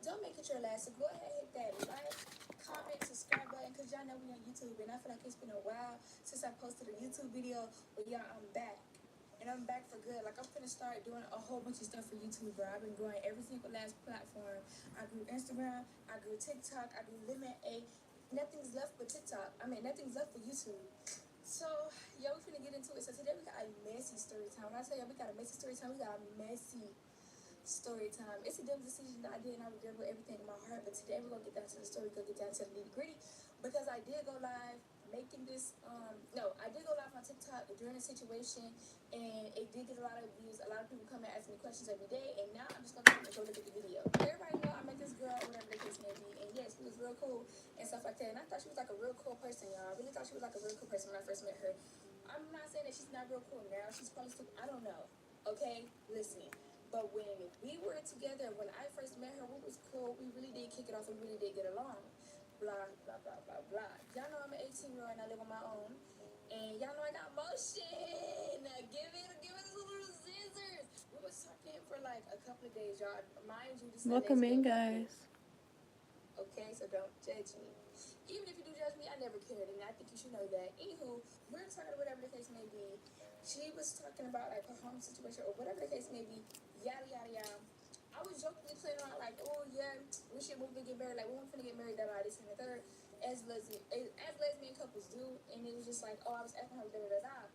don't make it your last. So go ahead and hit that like, comment, subscribe button, because y'all know we on YouTube. And I feel like it's been a while since I posted a YouTube video. But y'all, I'm back. And I'm back for good. Like, I'm finna start doing a whole bunch of stuff for YouTube, bro. I've been growing every single last platform. I grew Instagram. I grew TikTok. I grew Limit A. Nothing's left but TikTok. I mean, nothing's left but YouTube. So, yo, we finna get into it. So today we got a messy story time. When I tell y'all we got a messy story time, we got a messy story time. It's a dumb decision that I did, and I regret with everything in my heart. But today we're gonna get down to the story, gonna get down to the nitty gritty, because I did go live making this. I did go live on TikTok during the situation, and it did get a lot of views. A lot of people come and ask me questions every day, and now I'm just gonna go look at the video. Everybody know I met this girl, whatever the case may be, and yes, she was real cool and stuff like that. And I thought she was like a real cool person, y'all. I really thought she was like a real cool person when I first met her. I'm not saying that she's not real cool now. She's probably still, I don't know. Okay, listen. But when we were together, when I first met her, we was cool. We really did kick it off. We really did get along. Blah, blah, blah, blah, blah. Y'all know I'm an 18-year-old and I live on my own. And y'all know I got motion. Give it a little scissors. We was talking for like a couple of days, y'all. Mind you, this is welcome in, guys. Okay, so don't judge me. Even if you do judge me, I never cared, and I think you should know that. Anywho, we're talking whatever the case may be. She was talking about like her home situation or whatever the case may be. Yada yada yada. I was jokingly playing around like, oh yeah, we should move and get married. Like, when we're finna get married, that this and the third, as lesbian couples do. And it was just like, oh, I was asking her da da da.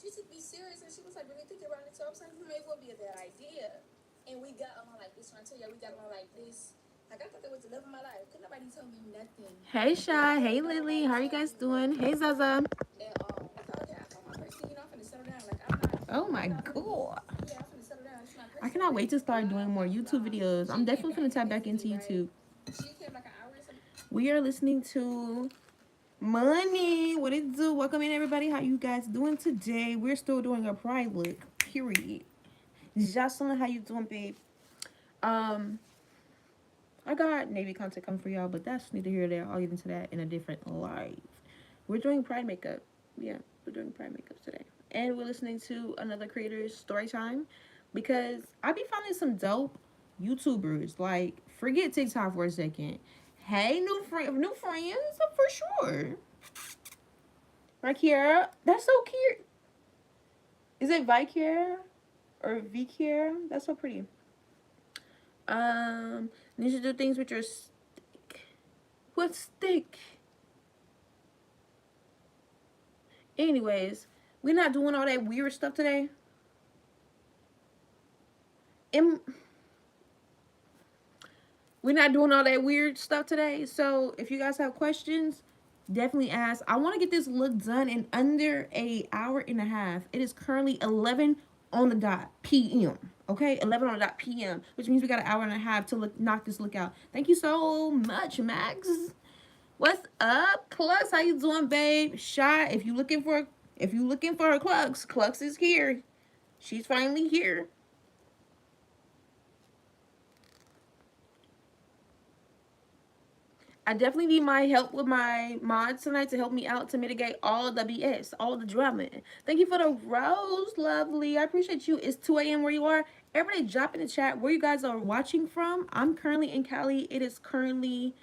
She took me serious, and she was like really thinking about it. So I was like, maybe it won't be a bad idea. And we got along like this. When I tell you, we got along like this. Like, I thought that was the love of my life. Could nobody tell me nothing. Hey, Shy. Hey, Lily. How are you guys doing? Hey, Zaza. And I thought, okay, I told my person, I'm finna settle down. Like, I'm not. Oh my god. Yeah, I'm finna settle down. It's my person. I cannot wait to start doing more YouTube videos. I'm definitely gonna tap back into YouTube. She came like an hour or something. We are listening to Money. What it do? Welcome in, everybody. How you guys doing today? We're still doing a pride look. Period. Jocelyn, how you doing, babe? I got Navy content coming for y'all, but that's neither here nor there. I'll get into that in a different live. We're doing pride makeup. Yeah, we're doing pride makeup today. And we're listening to another creator's story time, because I be finding some dope YouTubers. Like, forget TikTok for a second. Hey, new friends for sure. Vikiera, that's so cute. Is it Vikiera or Vikiera? That's so pretty. Need to do things with your stick. What stick? Anyways, we're not doing all that weird stuff today. We're not doing all that weird stuff today. So if you guys have questions, definitely ask. I want to get this look done in under an hour and a half. It is currently 11 on the dot p.m. Okay, 11 on the dot p.m., which means we got an hour and a half to knock this look out. Thank you so much, Max. What's up, Clux? How you doing, babe? Shy, if you looking for a Clux is here. She's finally here. I definitely need my help with my mods tonight to help me out to mitigate all the BS, all the drama. Thank you for the rose, lovely. I appreciate you. It's 2 a.m. where you are. Everybody drop in the chat where you guys are watching from. I'm currently in Cali. It is currently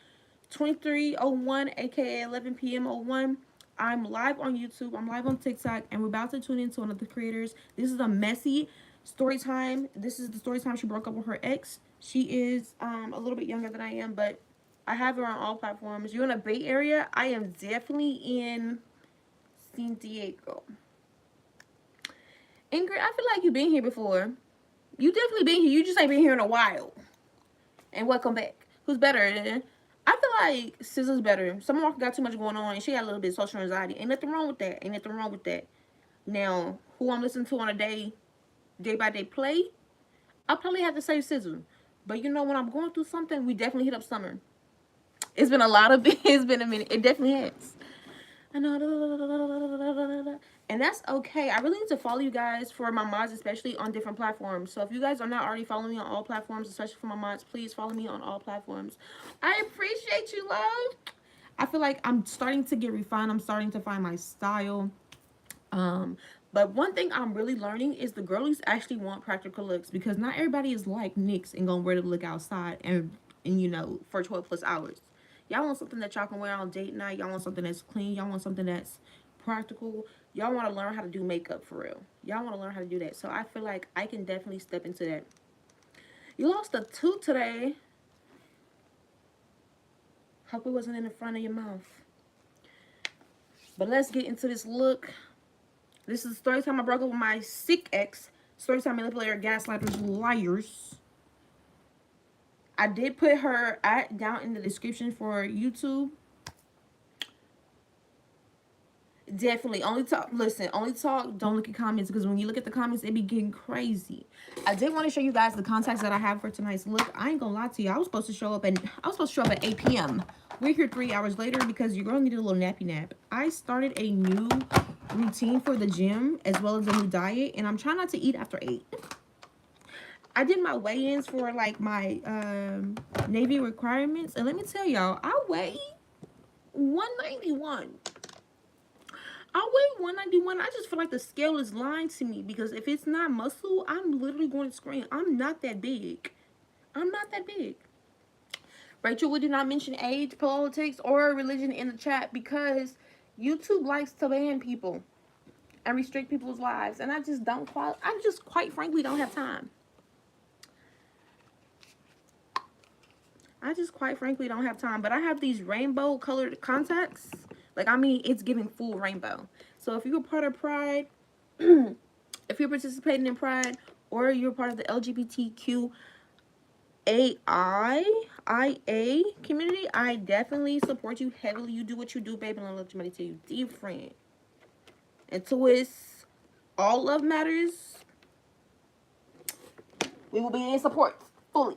23:01, aka 11 p.m. 01. I'm live on YouTube. I'm live on TikTok, and we're about to tune into one of the creators. This is a messy story time. This is the story time she broke up with her ex. She is a little bit younger than I am, but I have her on all platforms. You're in the Bay Area. I am definitely in San Diego. Ingrid, I feel like you've been here before. You definitely been here. You just ain't been here in a while. And welcome back. Who's better? I feel like SZA's better. Summer Walker got too much going on, and she got a little bit of social anxiety. Ain't nothing wrong with that. Now, who I'm listening to on a day-by-day play, I'll probably have to say SZA. But you know, when I'm going through something, we definitely hit up Summer. It's been it's been a minute. It definitely has. I know. And that's okay. I really need to follow you guys for my mods, especially on different platforms. So if you guys are not already following me on all platforms, especially for my mods, please follow me on all platforms. I appreciate you, love. I feel like I'm starting to get refined. I'm starting to find my style. But one thing I'm really learning is the girlies actually want practical looks, because not everybody is like Nyx and gonna wear the look outside and and you know, for 12 plus hours. Y'all want something that y'all can wear on date night. Y'all want something that's clean. Y'all want something that's practical. Y'all want to learn how to do makeup for real. Y'all want to learn how to do that. So I feel like I can definitely step into that. You lost a tooth today. Hope it wasn't in the front of your mouth. But let's get into this look. This is story time I broke up with my sick ex. Story time manipulator, gaslighters, liars. I did put her down in the description for YouTube. Definitely. Only talk. Listen, only talk. Don't look at comments, because when you look at the comments, it be getting crazy. I did want to show you guys the contacts that I have for tonight's look. I ain't gonna lie to you. I was supposed to show up at 8 p.m. We're here 3 hours later because your girl needed a little nappy nap. I started a new routine for the gym as well as a new diet, and I'm trying not to eat after 8. I did my weigh-ins for like my Navy requirements, and let me tell y'all, I weigh 191. I weigh 191. I just feel like the scale is lying to me, because if it's not muscle, I'm literally going to scream. I'm not that big. I'm not that big. Rachel, we do not mention age, politics, or religion in the chat, because YouTube likes to ban people and restrict people's lives, and I just quite frankly don't have time. I just quite frankly don't have time. But I have these rainbow colored contacts. Like, I mean, it's giving full rainbow. So if you're a part of Pride, if you're participating in Pride, or you're part of the LGBTQIA community, I definitely support you heavily. You do what you do, baby, and I'll let somebody tell you different. Until it's all love matters, we will be in support fully.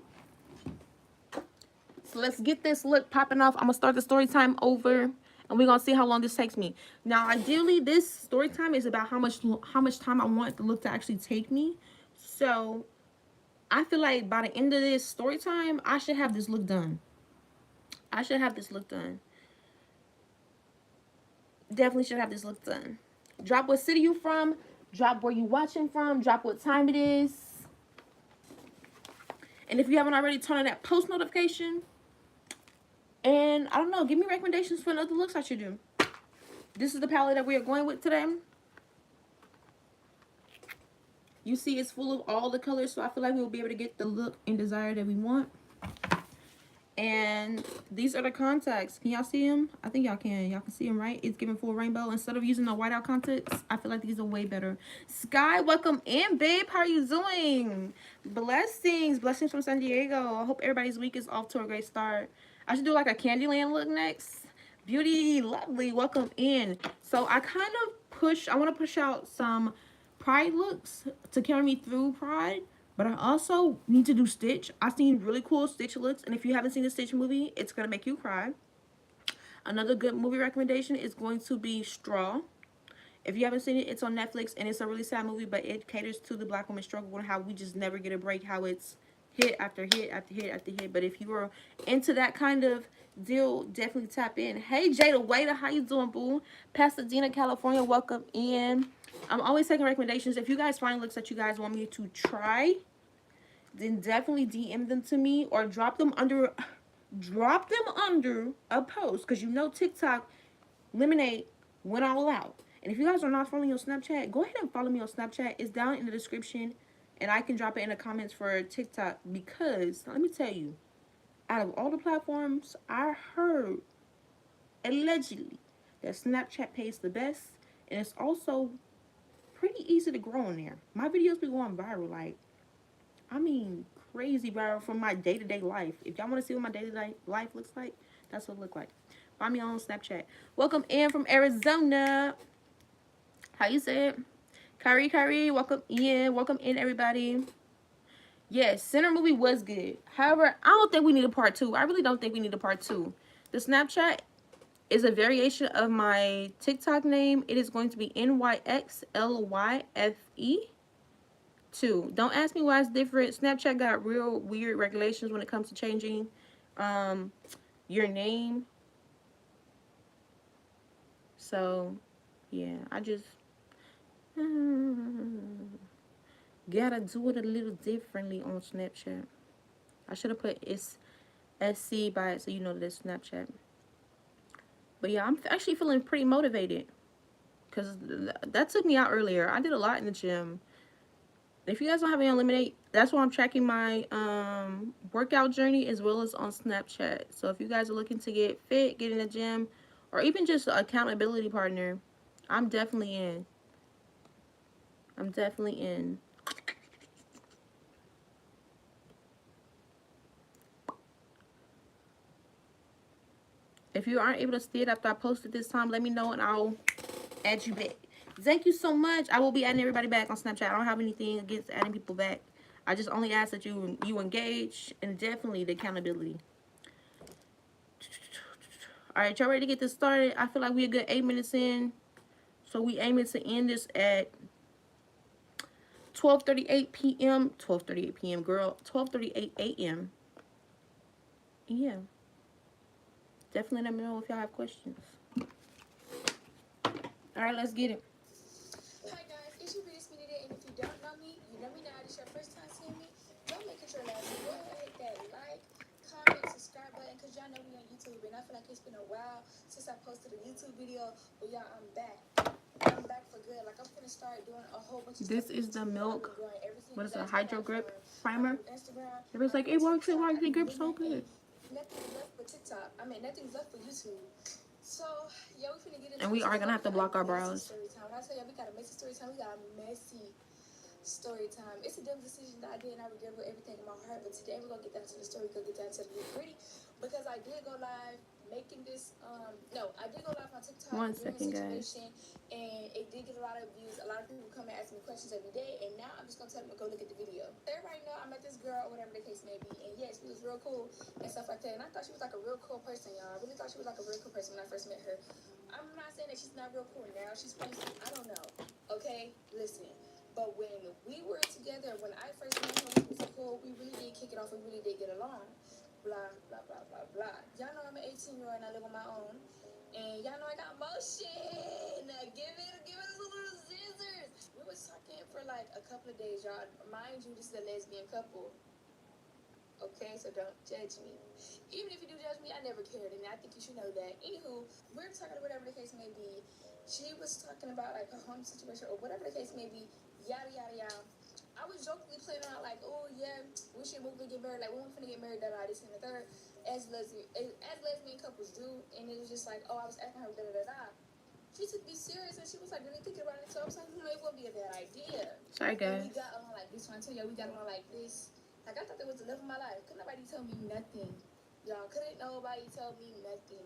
So let's get this look popping off. I'm gonna start the story time over, and we're gonna see how long this takes me. Now, ideally, this story time is about how much time I want the look to actually take me. So I feel like by the end of this story time, I should have this look done. Definitely should have this look done. Drop what city you from. Drop where you watching from. Drop what time it is. And if you haven't already, turn on that post notification. And I don't know, give me recommendations for other looks I should do. This is the palette that we are going with today. You see, it's full of all the colors, so I feel like we'll be able to get the look and desire that we want. And these are the contacts. Can y'all see them? I think y'all can. Y'all can see them, right? It's giving full rainbow. Instead of using the whiteout contacts, I feel like these are way better. Sky, welcome in, babe. How are you doing? Blessings. Blessings from San Diego. I hope everybody's week is off to a great start. I should do like a Candyland look next. Beauty, lovely. Welcome in. So I kind of I want to push out some Pride looks to carry me through Pride. But I also need to do Stitch. I've seen really cool Stitch looks. And if you haven't seen the Stitch movie, it's going to make you cry. Another good movie recommendation is going to be Straw. If you haven't seen it, it's on Netflix. And it's a really sad movie, but it caters to the Black woman struggle and how we just never get a break. How it's hit after hit after hit after hit. But if you are into that kind of deal, definitely tap in. Hey, Jada Waiter, how you doing, boo? Pasadena, California, welcome in. I'm always taking recommendations. If you guys find looks that you guys want me to try, then definitely DM them to me, or drop them under a post, because you know TikTok Lemonade went all out. And if you guys are not following me on Snapchat, go ahead and follow me on Snapchat. It's down in the description, and I can drop it in the comments for TikTok, because let me tell you, out of all the platforms, I heard allegedly that Snapchat pays the best, and it's also pretty easy to grow in there. My videos be going viral, like, I mean, crazy viral from my day-to-day life. If y'all want to see what my day-to-day life looks like, that's what it look like. Find me on Snapchat. Welcome in from Arizona. How you say it? Kyrie, welcome in. Welcome in, everybody. Yes, Center movie was good. However, I don't think we need a part 2. I really don't think we need a part 2. The Snapchat is a variation of my TikTok name. It is going to be NYXLYFE2. Don't ask me why it's different. Snapchat got real weird regulations when it comes to changing your name. So, yeah, I just gotta do it a little differently on Snapchat. I should have put SC by it, so you know that it's Snapchat. But yeah, I'm actually feeling pretty motivated because that took me out earlier. I did a lot in the gym. If you guys don't have any Eliminate, that's why I'm tracking my workout journey as well as on Snapchat. So if you guys are looking to get fit, get in the gym, or even just an accountability partner, I'm definitely in. I'm definitely in. If you aren't able to see it after I post it this time, let me know and I'll add you back. Thank you so much. I will be adding everybody back on Snapchat. I don't have anything against adding people back. I just only ask that you engage and definitely the accountability. All right, y'all ready to get this started? I feel like we're a good 8 minutes in. So we aiming to end this at 12:38 p.m. 12:38 p.m. girl. 12:38 a.m. Yeah. Definitely let me know if y'all have questions. All right, let's get it. Hi guys, it's your video today, and if you don't know me, you know me now. This your first time seeing me. Don't make it your last. Go ahead and hit that like, comment, subscribe button, cause y'all know we on YouTube, and I feel like it's been a while since I posted a YouTube video. But y'all, I'm back. I'm back for good. Like I'm gonna start doing a whole bunch of This stuff. is the milk. What is a That's hydro grip primer? Instagram. It was like, it works, it works, it grips so good. Nothing left for TikTok. I mean, nothing's left for YouTube. So, yeah, we finna get into And we are gonna have to block our brows. Story time. When I tell you we got a messy story time, we got a messy story time. It's a dumb decision that I did, and I regret with everything in my heart. But today we're gonna get down to the story, we're gonna get down to the nitty-gritty, because I did go live making this. No, I did go live on TikTok. One second, guys. And it did get a lot of views. A lot of people come and ask me questions every day, and now I'm just gonna tell them to go look at the video. Right now, I met this girl, or whatever the case may be, and yes, she was real cool and stuff like that. And I thought she was like a real cool person, y'all. I really thought she was like a real cool person when I first met her. I'm not saying that she's not real cool now. She's crazy. I don't know. Okay, listen. But when we were together, when I first met her, we was cool. We really did kick it off. We really did get along. Blah blah blah blah blah. Y'all know I'm an 18-year-old and I live on my own. And y'all know I got motion. Give it a little scissors. We was talking for like a couple of days, y'all. Mind you, this is a lesbian couple. Okay, so don't judge me. Even if you do judge me, I never cared, and I think you should know that. Anywho, we're talking, whatever the case may be. She was talking about like her home situation or whatever the case may be. Yada yada yada. I was jokingly playing out like, oh yeah, we should move and get married. Like, we weren't finna get married, that this and the third, as lesbian couples do. And it was just like, oh, I was asking her, da da da da. She took me serious, and she was like really thinking about it. So I was like, it wouldn't be a bad idea. Sorry, guys. And we got along like this. When I tell you, we got along like this. Like, I thought that was the love of my life. Couldn't nobody tell me nothing. Y'all, couldn't nobody tell me nothing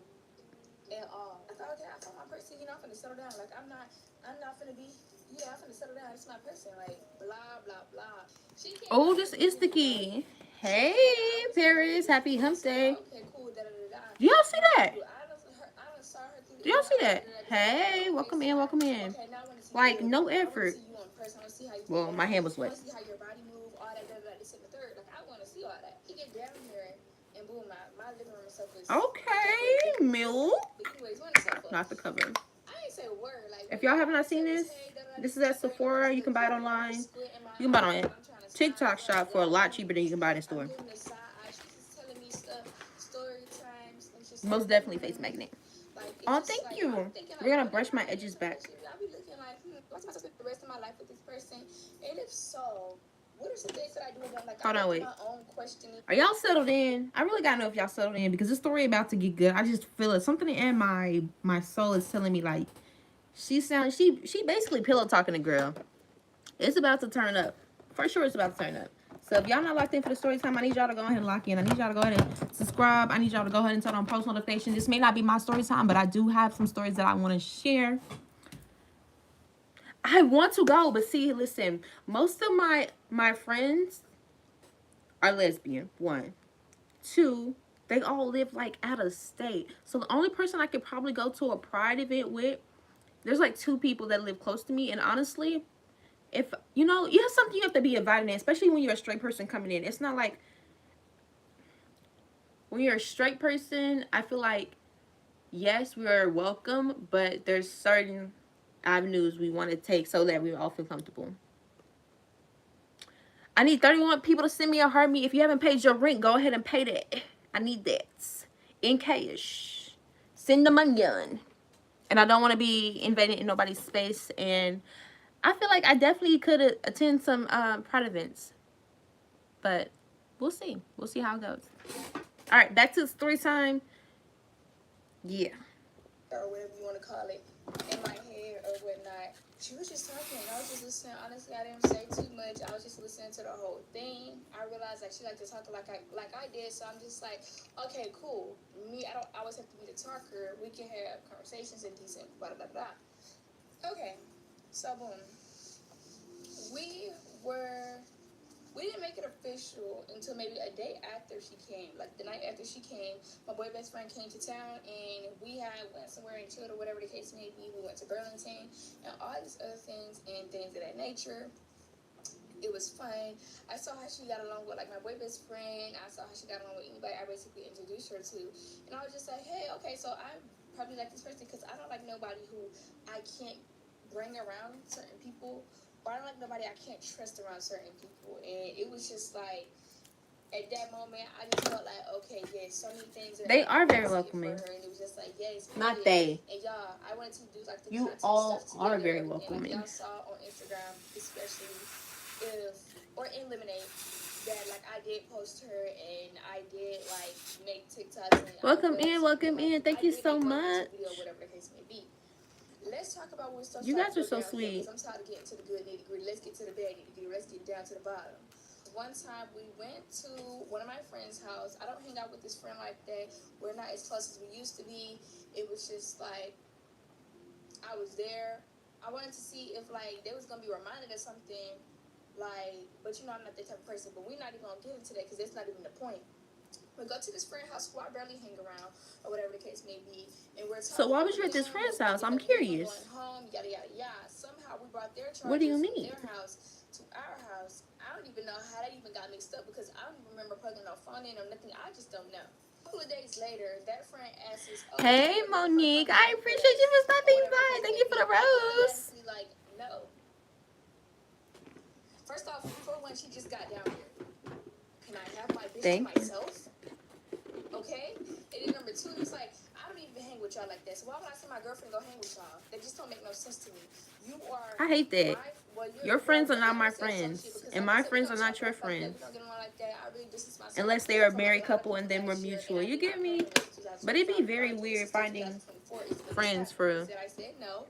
at all. I thought, okay, I found my person, you know, I'm finna settle down. Like, I'm not finna be, I'm finna settle down. It's my person. Like, blah, blah, blah. Oh, this is the key. Hey, Paris. Happy hump day. Okay, cool, da, da, da, da. Do y'all see that? Do y'all see that? Hey, welcome in, welcome in. Like, no effort. Well, my hand was wet. Okay, milk. Not the cover. If y'all have not seen this, this is at Sephora. You can buy it online. You can buy it on TikTok shop for a lot cheaper than you can buy it in store. Most definitely face magnet. Oh, thank you. We're gonna brush my edges back. What's my the rest of my life with this person? And if so, what are some things that I do about, like, hold on, wait. My own questioning? Are y'all settled in? I really gotta know if y'all settled in, because this story about to get good. I just feel it. Something in my soul is telling me, like, she basically pillow talking to girl. It's about to turn up. For sure it's about to turn up. So if y'all not locked in for the story time, I need y'all to go ahead and lock in. I need y'all to go ahead and subscribe. I need y'all to go ahead and turn on post notifications. This may not be my story time, but I do have some stories that I want to share. I want to go, but see, listen, most of my friends are lesbian. 1, 2, they all live like out of state. So the only person I could probably go to a pride event with, there's like 2 people that live close to me. And honestly, if you know, you have something you have to be invited in, especially when you're a straight person coming in. It's not like when you're a straight person, I feel like yes, we are welcome, but there's certain avenues we want to take so that we all feel comfortable. I need 31 people to send me a heart me. If you haven't paid your rent, go ahead and pay that. I need that in cash. Send the money on. And I don't want to be invading in nobody's space. And I feel like I definitely could attend some Pride events. But we'll see. We'll see how it goes. All right, back to story time. Yeah. Or whatever you want to call it, in my head or whatnot. She was just talking. I was just listening. Honestly, I didn't say too much. I was just listening to the whole thing. I realized like she liked to talk like I did. So I'm just like, okay, cool. Me, I don't always have to be the talker. We can have conversations and decent blah blah blah. Okay, so boom. We didn't make it official until maybe a day after she came. Like the night after she came, my boy best friend came to town and we went somewhere and chilled or whatever the case may be. We went to Burlington and all these other things and things of that nature. It was fun. I saw how she got along with like my boy best friend. I saw how she got along with anybody I basically introduced her to. And I was just like, hey, okay, so I probably like this person because I don't like nobody who I can't bring around certain people. Or I don't like nobody I can't trust around certain people. And it was just like, at that moment, I just felt like, okay, yes, so many things. They are very welcoming. For her, and it was just like, yes. Not they. And y'all, I wanted to do like the you content all stuff are together, very everything. welcoming. Like, y'all saw on Instagram, especially in Lemonade, that like I did post her and I did like make TikToks. And welcome in. Thank you so much. Video, whatever the case may be. Let's talk about what stuff. You guys are so sweet. I'm tired of getting to the good nitty gritty. Let's get to the bad nitty gritty. Let's get down to the bottom. One time we went to one of my friend's house. I don't hang out with this friend like that. We're not as close as we used to be. It was just like I was there. I wanted to see if like they was gonna be reminded of something. Like, but you know I'm not that type of person. But we're not even gonna get into that because that's not even the point. We go to this friend's house who I barely hang around, or whatever the case may be, and we're talking. So why was you at this friend's house? I'm curious. Going home, yada yada yada. Somehow we brought their charges what do you mean? from their house to our house. I don't even know how that even got mixed up because I don't even remember plugging no phone in or nothing. I just don't know. A couple of days later, that friend asks us, oh, hey Monique, I appreciate you for stopping by. Thank you for the rose. Like, no. First off, for when she just got down here, can I have my bitch to myself? Okay? And then number two, it's like, I don't even hang with y'all like that. So why would I send my girlfriend to go hang with y'all? That just don't make no sense to me. You are. I hate that. Your friends are not my friends. And my friends are not your friends. Unless they are a married couple and then we're mutual. You get me? But it'd be very weird finding friends for. I said no.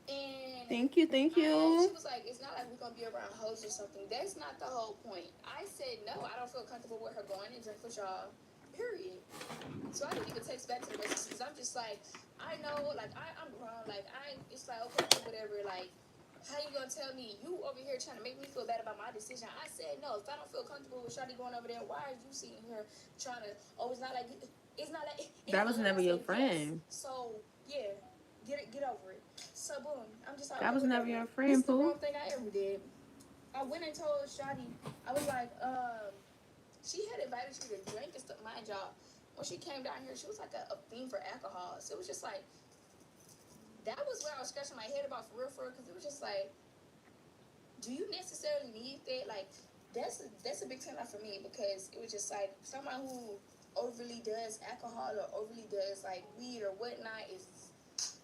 And thank you. She was like, it's not like we're gonna be around hoes or something. That's not the whole point. I said no, I don't feel comfortable with her going and drink with y'all. Period. So I didn't even text back to the messages because I'm just like, I know, like I'm grown, like it's like okay, whatever, like how you gonna tell me you over here trying to make me feel bad about my decision? I said no. If I don't feel comfortable with Shawty going over there, why are you sitting here trying to? Oh, it's not like that was never your friend. So yeah, get over it. So boom, I'm just like that was never your friend, Pooh. This the wrong thing I ever did. I went and told Shawty, I was like, she had invited you to drink and stuff. Mind y'all, when she came down here, she was like a fiend for alcohol. So it was just like, that was what I was scratching my head about for real, because it was just like, do you necessarily need that? Like, that's a big turn off for me because it was just like someone who overly does alcohol or overly does like weed or whatnot is,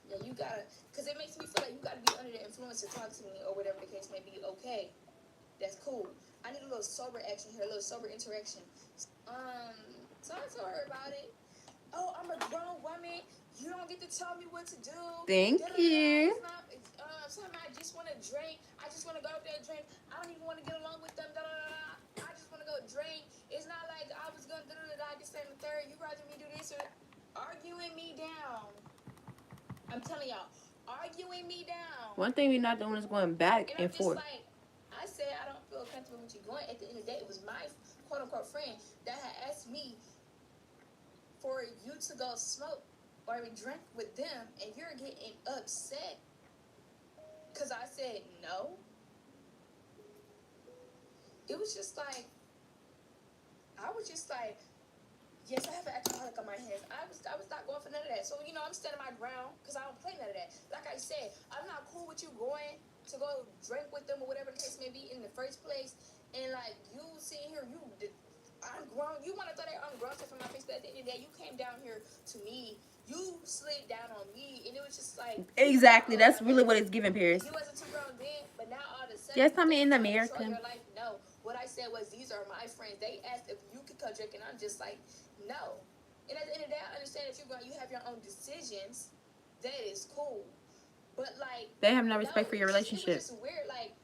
yeah, you gotta, because it makes me feel like you gotta be under the influence to talk to me or whatever the case may be. Okay, that's cool. I need a little sober action here, a little sober interaction. So I told her about it. Oh, I'm a grown woman. You don't get to tell me what to do. Thank you. Something I just want to drink. I just want to go up there and drink. I don't even want to get along with them. I just want to go drink. It's not like I was going to this and the third. You rather me do this or arguing me down. I'm telling y'all, arguing me down. One thing we're not doing is going back and forth. Like, I said I don't feel comfortable with you going. At the end of the day, it was my quote-unquote friend that had asked me for you to go smoke or drink with them, and you're getting upset because I said no. It was just like, I was just like, yes, I have an alcoholic on my hands. I was not going for none of that. So, you know, I'm standing my ground because I don't play none of that. Like I said, I'm not cool with you going to go drink with them or whatever the case may be in the first place. And, like, you sitting here, I ungrown. You want to throw that ungrown stuff in my face, but at the end of the day, you came down here to me. You slid down on me, and it was just like... Exactly. That's really what it's giving, Paris. You wasn't too grown then, but now all of a sudden... Yes, I'm in control American. your life. No. What I said was, these are my friends. They asked if you could come drink, and I'm just like, no. And at the end of the day, I understand that you have your own decisions. That is cool. But, like... They have no respect for your relationship. It was just weird. Like,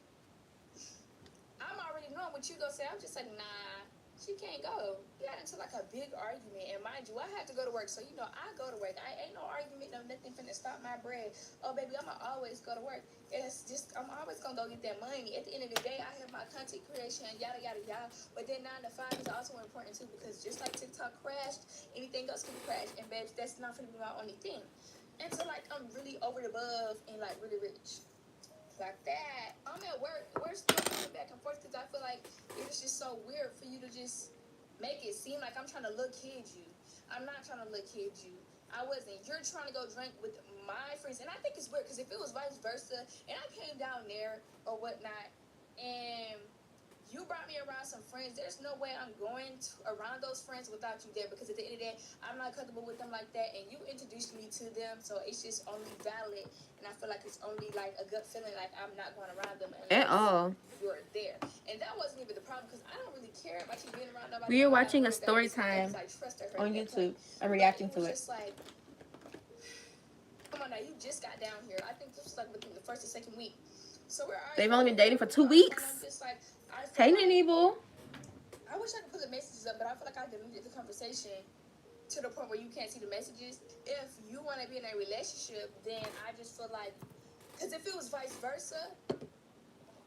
I'm already knowing what you gonna say. I'm just like, nah, she can't go. We got into, like, a big argument. And mind you, I had to go to work. So, you know, I go to work. I ain't no argument, no nothing finna stop my bread. Oh, baby, I'ma always go to work. It's just, I'm always gonna go get that money. At the end of the day, I have my content creation, yada, yada, yada. But then 9 to 5 is also important, too. Because just like TikTok crashed, anything else can crash. And, babes, that's not gonna be my only thing. And so, like, I'm really over the above and, like, really rich. Like that. I'm at work. We're still going back and forth because I feel like it was just so weird for you to just make it seem like I'm trying to look kid you. I'm not trying to look kid you. I wasn't. You're trying to go drink with my friends. And I think it's weird because if it was vice versa and I came down there or whatnot and you brought me around some friends, there's no way I'm going around those friends without you there because at the end of the day, I'm not comfortable with them like that and you introduced me to them, so it's just only valid and I feel like it's only like a gut feeling like I'm not going around them unless you're there. And that wasn't even the problem because I don't really care about you being around nobody. We are watching a story time on YouTube. I'm reacting to it. Just like, come on now, you just got down here. I think this was like within the first or second week. So they've only been dating for 2 weeks. Hey, Nanible. I wish I could put the messages up, but I feel like I deleted the conversation to the point where you can't see the messages. If you want to be in a relationship, then I just feel like, because if it was vice versa,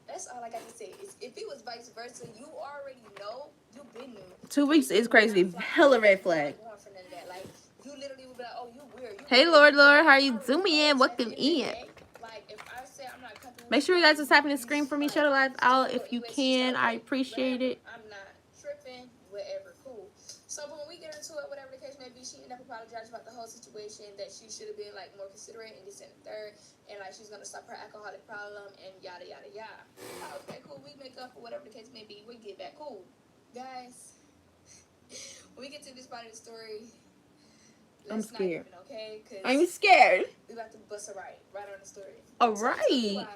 that's all I got to say. If it was vice versa, you already know, you've been new. 2 weeks is crazy. Hella red flag. Like, you literally would be like, oh, you weird. Hey, Lord, how are you doing? Welcome in. Make sure you guys are tapping the screen for me. Share the live out if you can. I appreciate it. I'm not tripping, whatever, cool. So when we get into it, whatever the case may be, she ended up apologizing about the whole situation, that she should have been like more considerate and this and the third, and like she's gonna stop her alcoholic problem and yada yada yada. Okay, cool. We make up for whatever the case may be. We get back, cool, guys. When we get to this part of the story, I'm scared. Even, okay? I'm scared. We about to bust a right on the story. All right.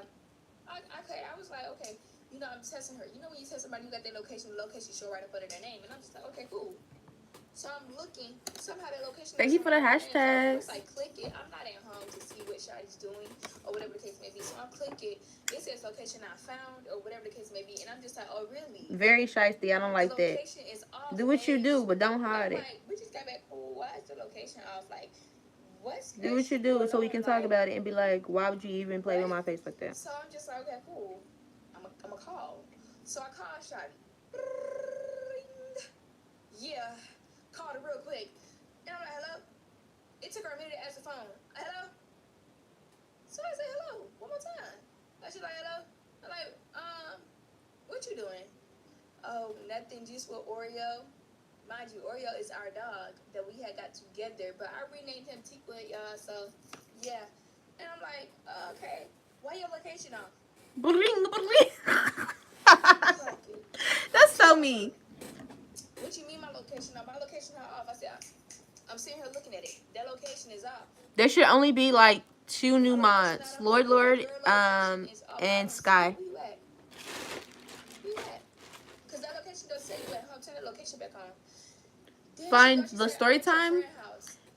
Okay, I was like, okay, you know, I'm testing her. You know when you test somebody, you got their location, the location show right up under their name. And I'm just like, okay, cool. So I'm looking. Somehow that location... Thank you for the hashtags. So I click it. I'm not at home to see what Shadi's doing or whatever the case may be. So I'm clicking. It says location not found or whatever the case may be. And I'm just like, oh, really? Very shiesty. I don't like that. Is off. Do what you do, but don't hide it. Like, we just got back cool. Why is the location off? Like, what's... Do what you do so we can talk about it and be like, why would you even play with my face like that? So I'm just like, okay, cool. I'm a call. So I called Shadi. Yeah. Called her real quick. And I'm like, hello? It took her a minute to answer the phone. Hello? So I said, hello. One more time. She's like, hello? I'm like, what you doing? Oh, nothing, just with Oreo. Mind you, Oreo is our dog that we had got together, but I renamed him Tikwa, y'all, so, yeah. And I'm like, okay, why your location off? That's so mean. What you mean my location off? My location not off. I said, I'm sitting here looking at it. That location is off. There should only be like 2 new mods, Lord, and Sky. Where you at? Where you at? Because that location doesn't say you at home. Turn that location back on. Find the story time.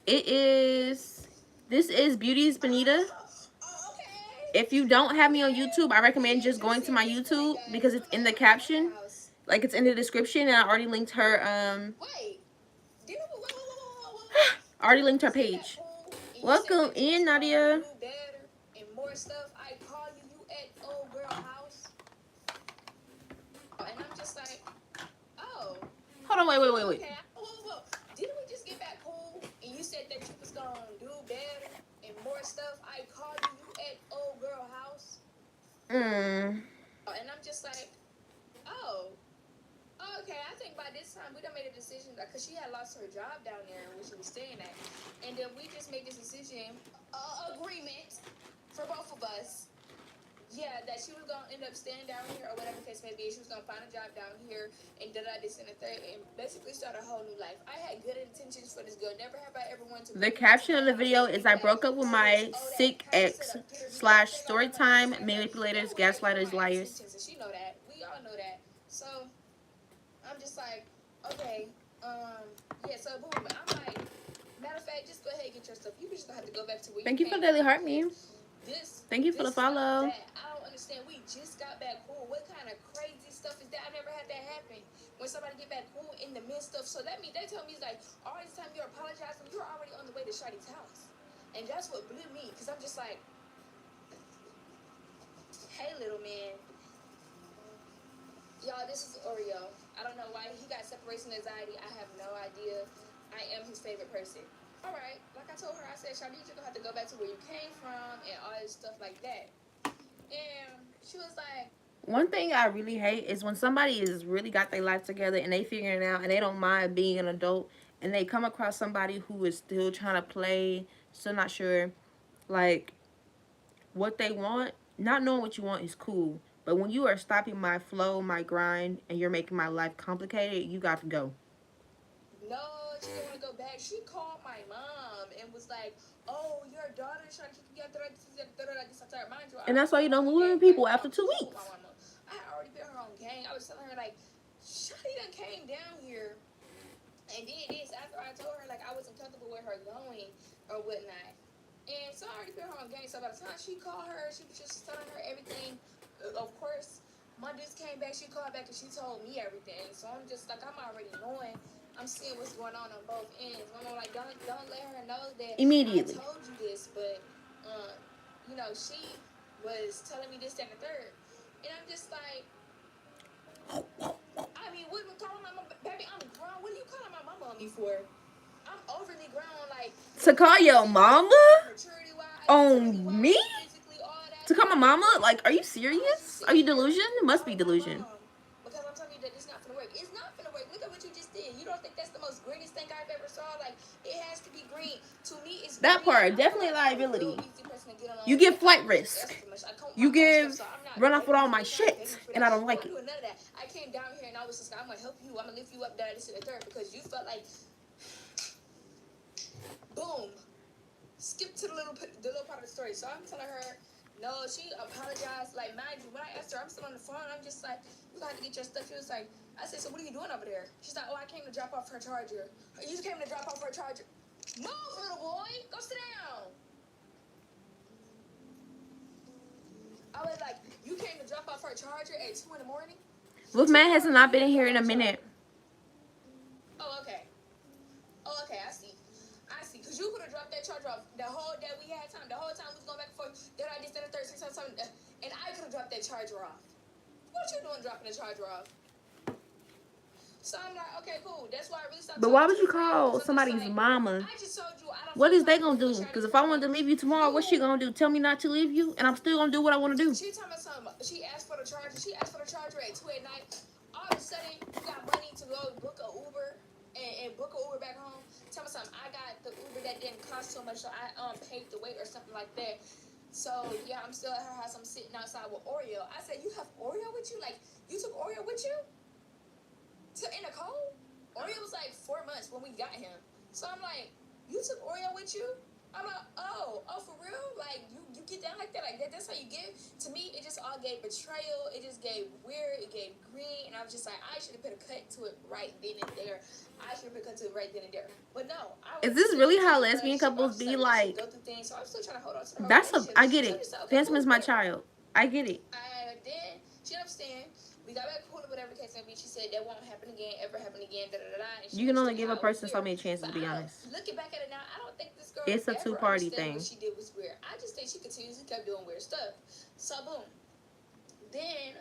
This is Beauty's Benita. If you don't have me on YouTube, I recommend just going to my YouTube because it's in the caption. Like, it's in the description, and I already linked her, I already linked her page. Welcome in, Nadia. And more stuff. I call you at old girl house. And I'm just like, oh. Hold on, wait. Okay. Whoa. Didn't we just get back cool? And you said that you was going to do better and more stuff. I call you at old girl house. And I'm just like, oh. Okay, I think by this time we done made a decision because she had lost her job down there where she was staying at, and then we just made this decision, agreement for both of us. yeah, that she was gonna end up staying down here or whatever the case may be. She was gonna find a job down here and this and the third, and basically start a whole new life. I had good intentions for this girl. Never have I ever wanted to. The caption of the video is I broke up with my sick ex / story time manipulators, gaslighters, liars. And she know that. We all know that. So I'm just like, okay, yeah. So boom. I'm like, matter of fact, just go ahead and get your stuff. You just gonna have to go back to where Thank you you for came Daily from. Heart Me. Thank you for the follow. I don't understand. We just got back cool. What kind of crazy stuff is that? I never had that happen. When somebody get back cool in the midst of, so they tell me it's like all this time you're apologizing, you're already on the way to Shawty's house, and that's what blew me because I'm just like, hey little man, y'all, this is Oreo. I don't know why he got separation anxiety. I have no idea. I am his favorite person. All right, like I told her, I said, Shawty, you're gonna have to go back to where you came from and all this stuff like that. And she was like, one thing I really hate is when somebody is really got their life together and they figuring it out and they don't mind being an adult and they come across somebody who is still trying to play, still not sure, like, what they want. Not knowing what you want is cool. But when you are stopping my flow, my grind, and you're making my life complicated, you got to go. No, she didn't want to go back. She called my mom and was like, oh, your daughter is trying to kick you out. Mind you, And that's why you don't move in people after 2 weeks. I had already been her on gang. I was telling her, like, Shawty done came down here and did this after I told her, like, I wasn't comfortable with her going or whatnot. And so I already been her on gang. So by the time she called her, she was just telling her everything. Of course, Mondays came back. She called back and she told me everything. So I'm just like, I'm already knowing. I'm seeing what's going on both ends. I'm like, don't let her know that Immediately. I told you this, but you know, she was telling me this, that, and the third, and I'm just like, I mean, what you calling my mama, baby? I'm grown. What are you calling my mama on me for? I'm overly grown, like to call your mama on me? To call my mama? Like, are you serious? Are you delusion? It must be delusion. Because I'm telling you that it's not gonna work. It's not gonna work. Look at what you just did. You don't think that's the most greenest thing I've ever saw? Like, it has to be green. To me, it's that green. part, definitely a liability. You give flight risk. You give run off with all my shit, and I don't like it. None of that. I came down here and I was just like, I'm gonna help you. I'm gonna lift you up, this and the third, because you felt like, boom, skip to the little part of the story. So I'm telling her, no, she apologized. Like, mind you, when I asked her, I'm still on the phone. I'm just like, you got to get your stuff. She was like, I said, so what are you doing over there? She's like, oh, I came to drop off her charger. You just came to drop off her charger. Move, little boy. Go sit down. I was like, you came to drop off her charger at 2 in the morning? Wolf Man has not been in here in a minute. Oh, okay. Oh, okay, I see. Because you could have dropped that charger off the whole day we had time. The whole time we was going back and forth. Then I just did a 36 something. And I could have dropped that charger off. What you doing dropping the charger off? So I'm like, okay, cool. That's why I really stopped. But why would you call somebody's like, mama? I just told you I don't. What is they gonna do? Because if I wanted to leave you tomorrow, what's she gonna do? Tell me not to leave you, and I'm still gonna do what I want to do. She told me something. She asked for the charger. She asked for the charger at 2 at night. All of a sudden, you got money to go book a Uber and book a Uber back home. Tell me something. I got the Uber that didn't cost so much, so I paid the wait or something like that. So yeah, I'm still at her house. I'm sitting outside with Oreo. I said, you have Oreo with you? Like, you took Oreo with you in the cold? Oreo was like 4 months when we got him. So I'm like, you took Oreo with you? I'm like, oh, for real? Like, you get down like that? Like, that's how you give? To me, it just all gave betrayal. It just gave weird. It gave green. And I was just like, I should have put a cut to it right then and there. I should have put a cut to it right then and there. But no. Is this really how lesbian couples be like? Go through things, so I'm still trying to hold on to the I get it. Phantom's my child. I get it. Then she understand. We got back cool or whatever the case may be. She said that won't happen again, ever happen again, You can only give a person so many chances, to be honest. Looking back at it now, I don't think this girl it's a two-party thing. What she did was weird. I just think she continuously kept doing weird stuff. So boom. Then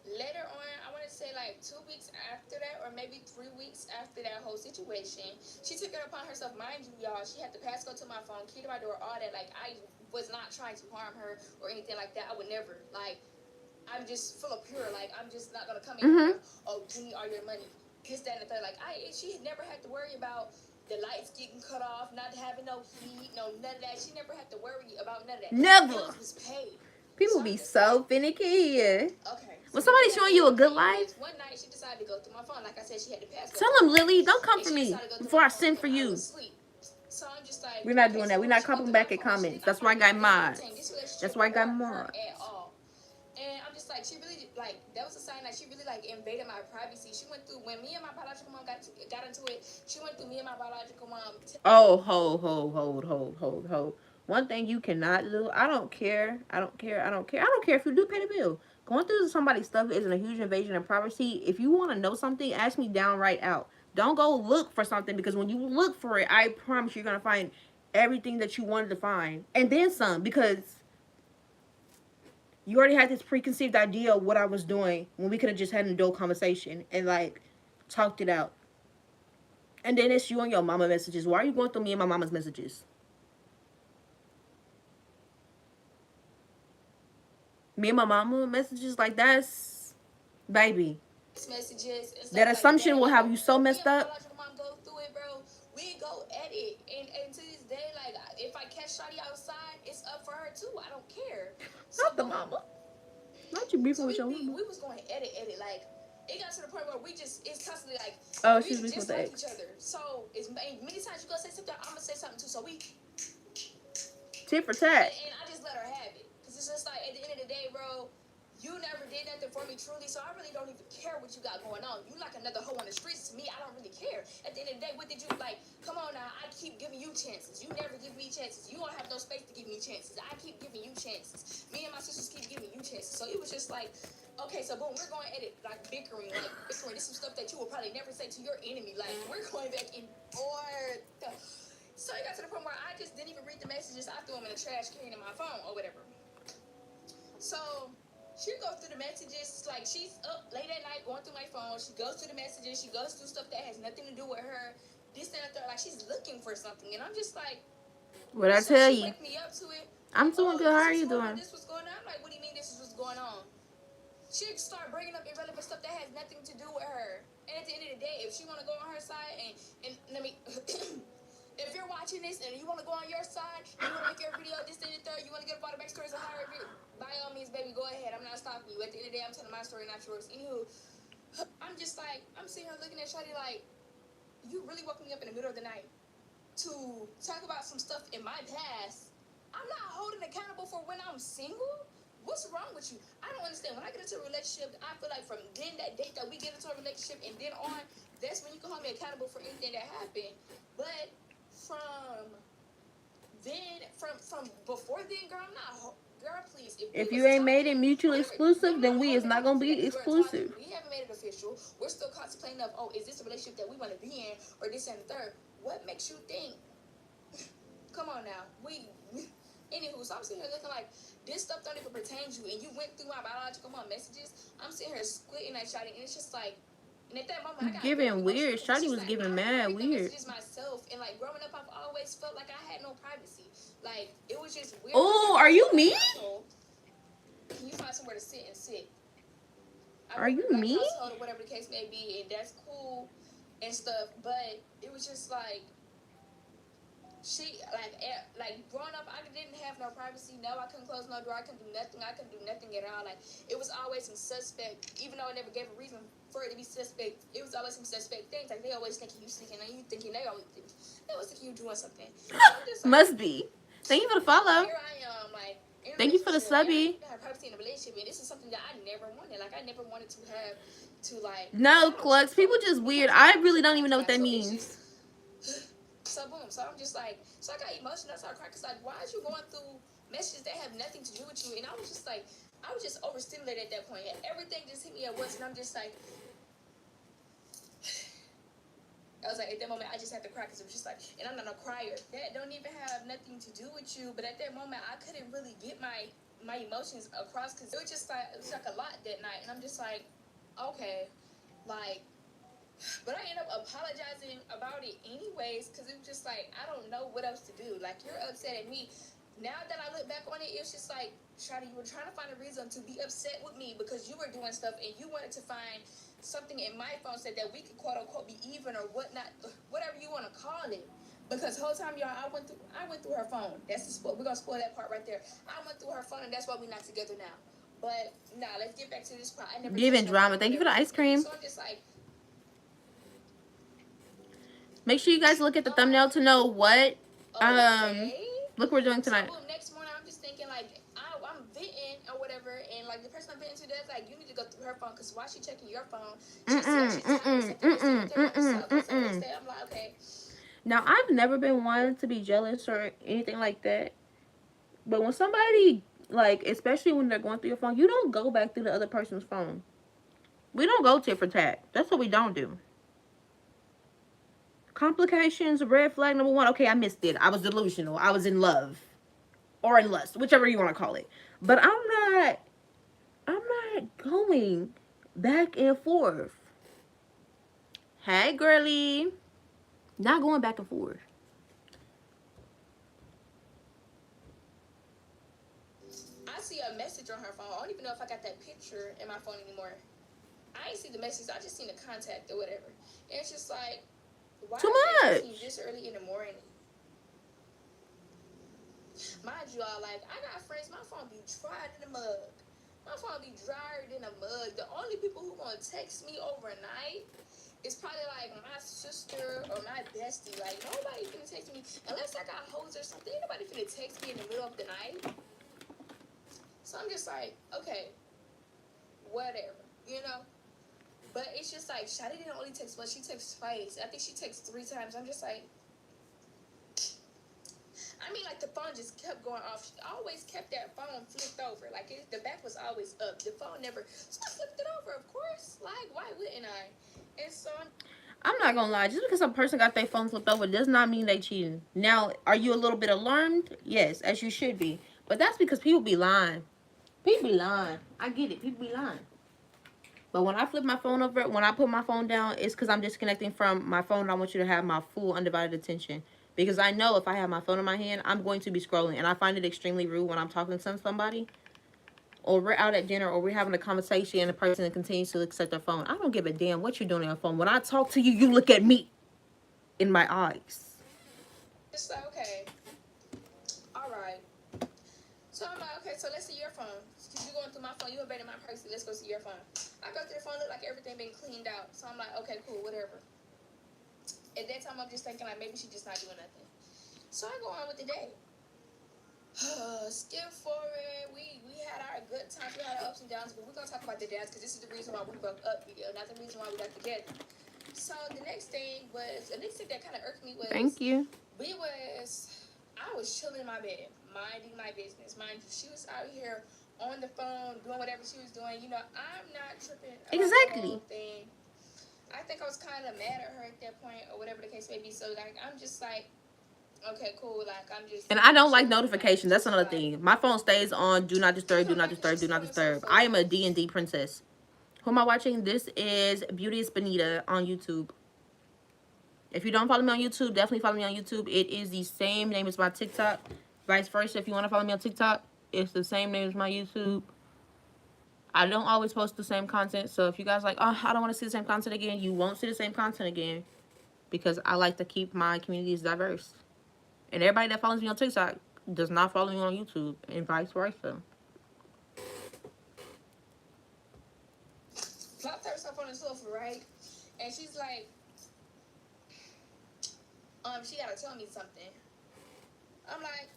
later on, I want to say like 2 weeks after that, or maybe 3 weeks after that whole situation, she took it upon herself. Mind you, y'all, she had the passcode to my phone, key to my door, all that. Like, I was not trying to harm her or anything like that. I would never. Like, I'm just full of pure. Like, I'm just not gonna come in here. Oh, give me all your money. This, that, and the third. Like, she had never had to worry about the lights getting cut off, not having no heat, none of that. She never had to worry about none of that. Never. Bills was paid. People be so finicky. Okay. When somebody's showing you a good life, one night she decided to go through my phone. Like I said, she had the password. tell them, Lily, don't come for me before I send for you. So I'm just like, We're not doing that. We're not copying back at comments. That's why I got mods. That's why I got mods. And I'm just like, she really, like, that was a sign that she really, like, invaded my privacy. She went through, when me and my biological mom got into it, she went through me and my biological mom. Oh, hold. One thing you cannot do, I don't care if you do pay the bill. Going through somebody's stuff isn't a huge invasion of privacy. If you want to know something, ask me downright out. Don't go look for something, because when you look for it, I promise you're going to find everything that you wanted to find. And then some, because you already had this preconceived idea of what I was doing when we could have just had an adult conversation and, like, talked it out. And then it's you and your mama messages. Why are you going through me and my mama's messages? Me and my mama messages, like, that's, baby. Messages and stuff that assumption like that. will have you so messed up. Mom go through it, bro. We go at it, and to this day, like, if I catch Shawty outside, it's up for her too. I don't care. Not the mama. Not you beefing with your mama. We was going at it, like. It got to the point where it's constantly like, oh, she's just like each other. So it's many times you go say something, I'm gonna say something too. So we tit for tat. And I just let her have it, cause it's just like, at the end of the day, bro, you never did nothing for me truly, so I really don't even care what you got going on. You like another hoe on the streets to me. I don't really care. At the end of the day, what did you like? Come on now, I keep giving you chances. You never give me chances. You don't have no space to give me chances. I keep giving you chances. Me and my sisters keep giving you chances. So it was just like, okay, so boom, we're going at it, like, bickering. This is some stuff that you will probably never say to your enemy. Like, we're going back and forth. So it got to the point where I just didn't even read the messages. I threw them in the trash can in my phone or whatever. So she goes through the messages, like, she's up late at night going through my phone. She goes through the messages. She goes through stuff that has nothing to do with her. This, that, and the third. Like, she's looking for something. And I'm just like, what I tell you? Wake me up to it. I'm doing good. How are you doing? This was going on. I'm like, what do you mean this is what's going on? She start bringing up irrelevant stuff that has nothing to do with her. And at the end of the day, if she want to go on her side, and let me, if you're watching this and you want to go on your side, you want to make your video, this, that, and the third, you want to get up all the backstories of her, by all means, baby, go ahead. I'm not stopping you. At the end of the day, I'm telling my story, not yours. Anywho, I'm just like, I'm sitting here looking at Shawty like, you really woke me up in the middle of the night to talk about some stuff in my past. I'm not holding accountable for when I'm single. What's wrong with you? I don't understand. When I get into a relationship, I feel like from then, that date that we get into a relationship, and then on, that's when you can hold me accountable for anything that happened. But from before then, girl, I'm not. Girl, please. If you ain't made it mutually exclusive, then we is not gonna be exclusive. We haven't made it official. We're still contemplating of, oh, is this a relationship that we want to be in, or this and the third? What makes you think? Come on now, Anywho, so I'm sitting here looking like, this stuff don't even pertain to you, and you went through my biological mom messages. I'm sitting here squinting at Shawty, and it's just like, and at that moment, I got giving weird. Shawty was like, giving mad weird. Myself, and like growing up, I've always felt like I had no privacy. Like, it was just weird. Oh, are you me? Can you find somewhere to sit? Are you me? Or whatever the case may be, and that's cool and stuff. But it was just like, she, like growing up, I didn't have no privacy. No, I couldn't close no door. I couldn't do nothing. I couldn't do nothing at all. Like, it was always some suspect, even though I never gave a reason for it to be suspect. It was always some suspect things. Like, they always thinking you sneaking, and you thinking they always thinking you doing something. So like, must be. Thank you for the follow. Here I am, like, thank you for the subby. I have privacy in a relationship, and this is something that I never wanted. Like, I never wanted to have to, like. No, Clucks. People just weird. I really don't even know what that means. So boom, so I'm just like, so I got emotional, I started crying, cause like, why is you going through messages that have nothing to do with you? And I was just overstimulated at that point. And everything just hit me at once, and I'm just like, I was like, at that moment, I just had to cry, cause it was just like, and I'm not a crier. That don't even have nothing to do with you, but at that moment, I couldn't really get my emotions across, cause it was just like, it was like a lot that night, and I'm just like, okay, like. But I ended up apologizing about it anyways, because it was just like, I don't know what else to do. Like, you're upset at me. Now that I look back on it, it's just like, Shawty, you were trying to find a reason to be upset with me because you were doing stuff and you wanted to find something in my phone said that we could quote unquote be even or whatnot, whatever you want to call it. Because the whole time, y'all, I went through her phone. That's the spoil. We're gonna spoil that part right there. I went through her phone, and that's why we're not together now. But nah, let's get back to this part. I never Giving touched her drama. phone, Thank you for the whatever. ice cream. So I'm just like, Make sure you guys look at the thumbnail to know what okay. look we're doing tonight. So boom, next morning I'm just thinking like I'm venting or whatever, and like the person I'm venting to, that's like, you need to go through her phone, because why she checking your phone? She said she's tired of something. So next day I'm like, okay. Now, I've never been one to be jealous or anything like that. But when somebody, like, especially when they're going through your phone, you don't go back through the other person's phone. We don't go tit for tat. That's what we don't do. Complications, red flag number one. Okay, I missed it. I was delusional. I was in love. Or in lust. Whichever you want to call it. But I'm not going back and forth. Hey, girly. Not going back and forth. I see a message on her phone. I don't even know if I got that picture in my phone anymore. I ain't see the message. I just seen the contact or whatever. And it's just like, why Too is much. this early in the morning? Mind you, all, like, I got friends, my phone be dried in the mug. My phone be drier than a mug. The only people who gonna text me overnight is probably like my sister or my bestie. Like, nobody finna text me unless I got hoes or something. Ain't nobody finna text me in the middle of the night. So I'm just like, okay, whatever, you know. But it's just like, Shadi didn't only text once, she texts twice. I think she texts 3 times. I'm just like, I mean, like, the phone just kept going off. She always kept that phone flipped over. Like, the back was always up. The phone never. So I flipped it over, of course. Like, why wouldn't I? And so I'm not gonna lie. Just because a person got their phone flipped over does not mean they cheating. Now, are you a little bit alarmed? Yes, as you should be. But that's because people be lying. People be lying. I get it. People be lying. But when I flip my phone over, when I put my phone down, it's because I'm disconnecting from my phone. I want you to have my full undivided attention. Because I know if I have my phone in my hand, I'm going to be scrolling. And I find it extremely rude when I'm talking to somebody, or we're out at dinner, or we're having a conversation and the person continues to look at their phone. I don't give a damn what you're doing on your phone. When I talk to you, you look at me in my eyes. it's like, okay, all right. So I'm like, okay, so let's see your phone. Because you're going through my phone, you invaded my privacy, let's go see your phone. I go through the phone, look like everything been cleaned out. So I'm like, okay, cool, whatever. At that time, I'm just thinking, like, maybe she's just not doing nothing. So I go on with the day. Skip forward. We had our good times, we had our ups and downs, but we're going to talk about the downs because this is the reason why we broke up, video, not the reason why we got together. So the next thing that kind of irked me was, Thank you. I was chilling in my bed, minding my business. Mind you, she was out here on the phone, doing whatever she was doing. You know, I'm not tripping about Exactly. the whole thing. I think I was kind of mad at her at that point, or whatever the case may be. So, like, I'm just like, okay, cool. Like, I'm just. And I don't like notifications. That's another thing. My phone stays on do not disturb, do not disturb, do not disturb. I am a D&D princess. Who am I watching? This is Beauteous Benita on YouTube. If you don't follow me on YouTube, definitely follow me on YouTube. It is the same name as my TikTok. Vice versa, if you want to follow me on TikTok, it's the same name as my YouTube. I don't always post the same content, so if you guys like, oh, I don't want to see the same content again, you won't see the same content again, because I like to keep my communities diverse. And everybody that follows me on TikTok does not follow me on YouTube, and vice versa. Plopped herself on the sofa, right? And she's like, she gotta tell me something. I'm like,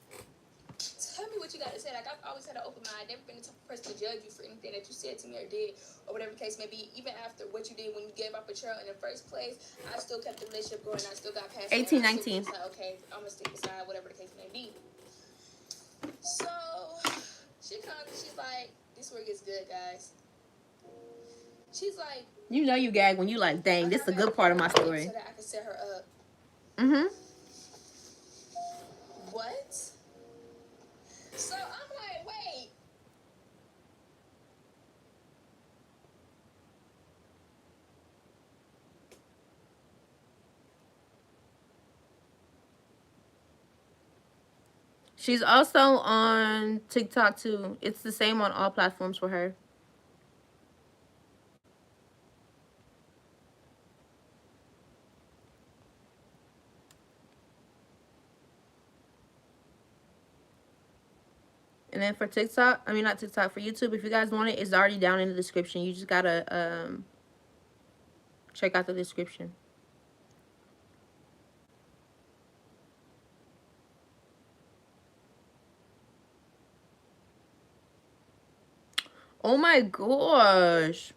tell me what you gotta say. Like, I've always had an open mind. Never been the type of person to judge you for anything that you said to me or did, or whatever the case may be. Even after what you did when you gave up betrayal in the first place, I still kept the relationship going. I still got past 18, it. 19. Like, okay, I'm gonna stick beside whatever the case may be. So she comes and she's like, this is where it gets good, guys. She's like, You know you gag when you like, dang, this is a good part of my story. so that I can set her up. Mm-hmm. What? So I'm like, wait. She's also on TikTok too. It's the same on all platforms for her. And then for TikTok, I mean not TikTok, for YouTube, if you guys want it, it's already down in the description. You just gotta check out the description. Oh my gosh.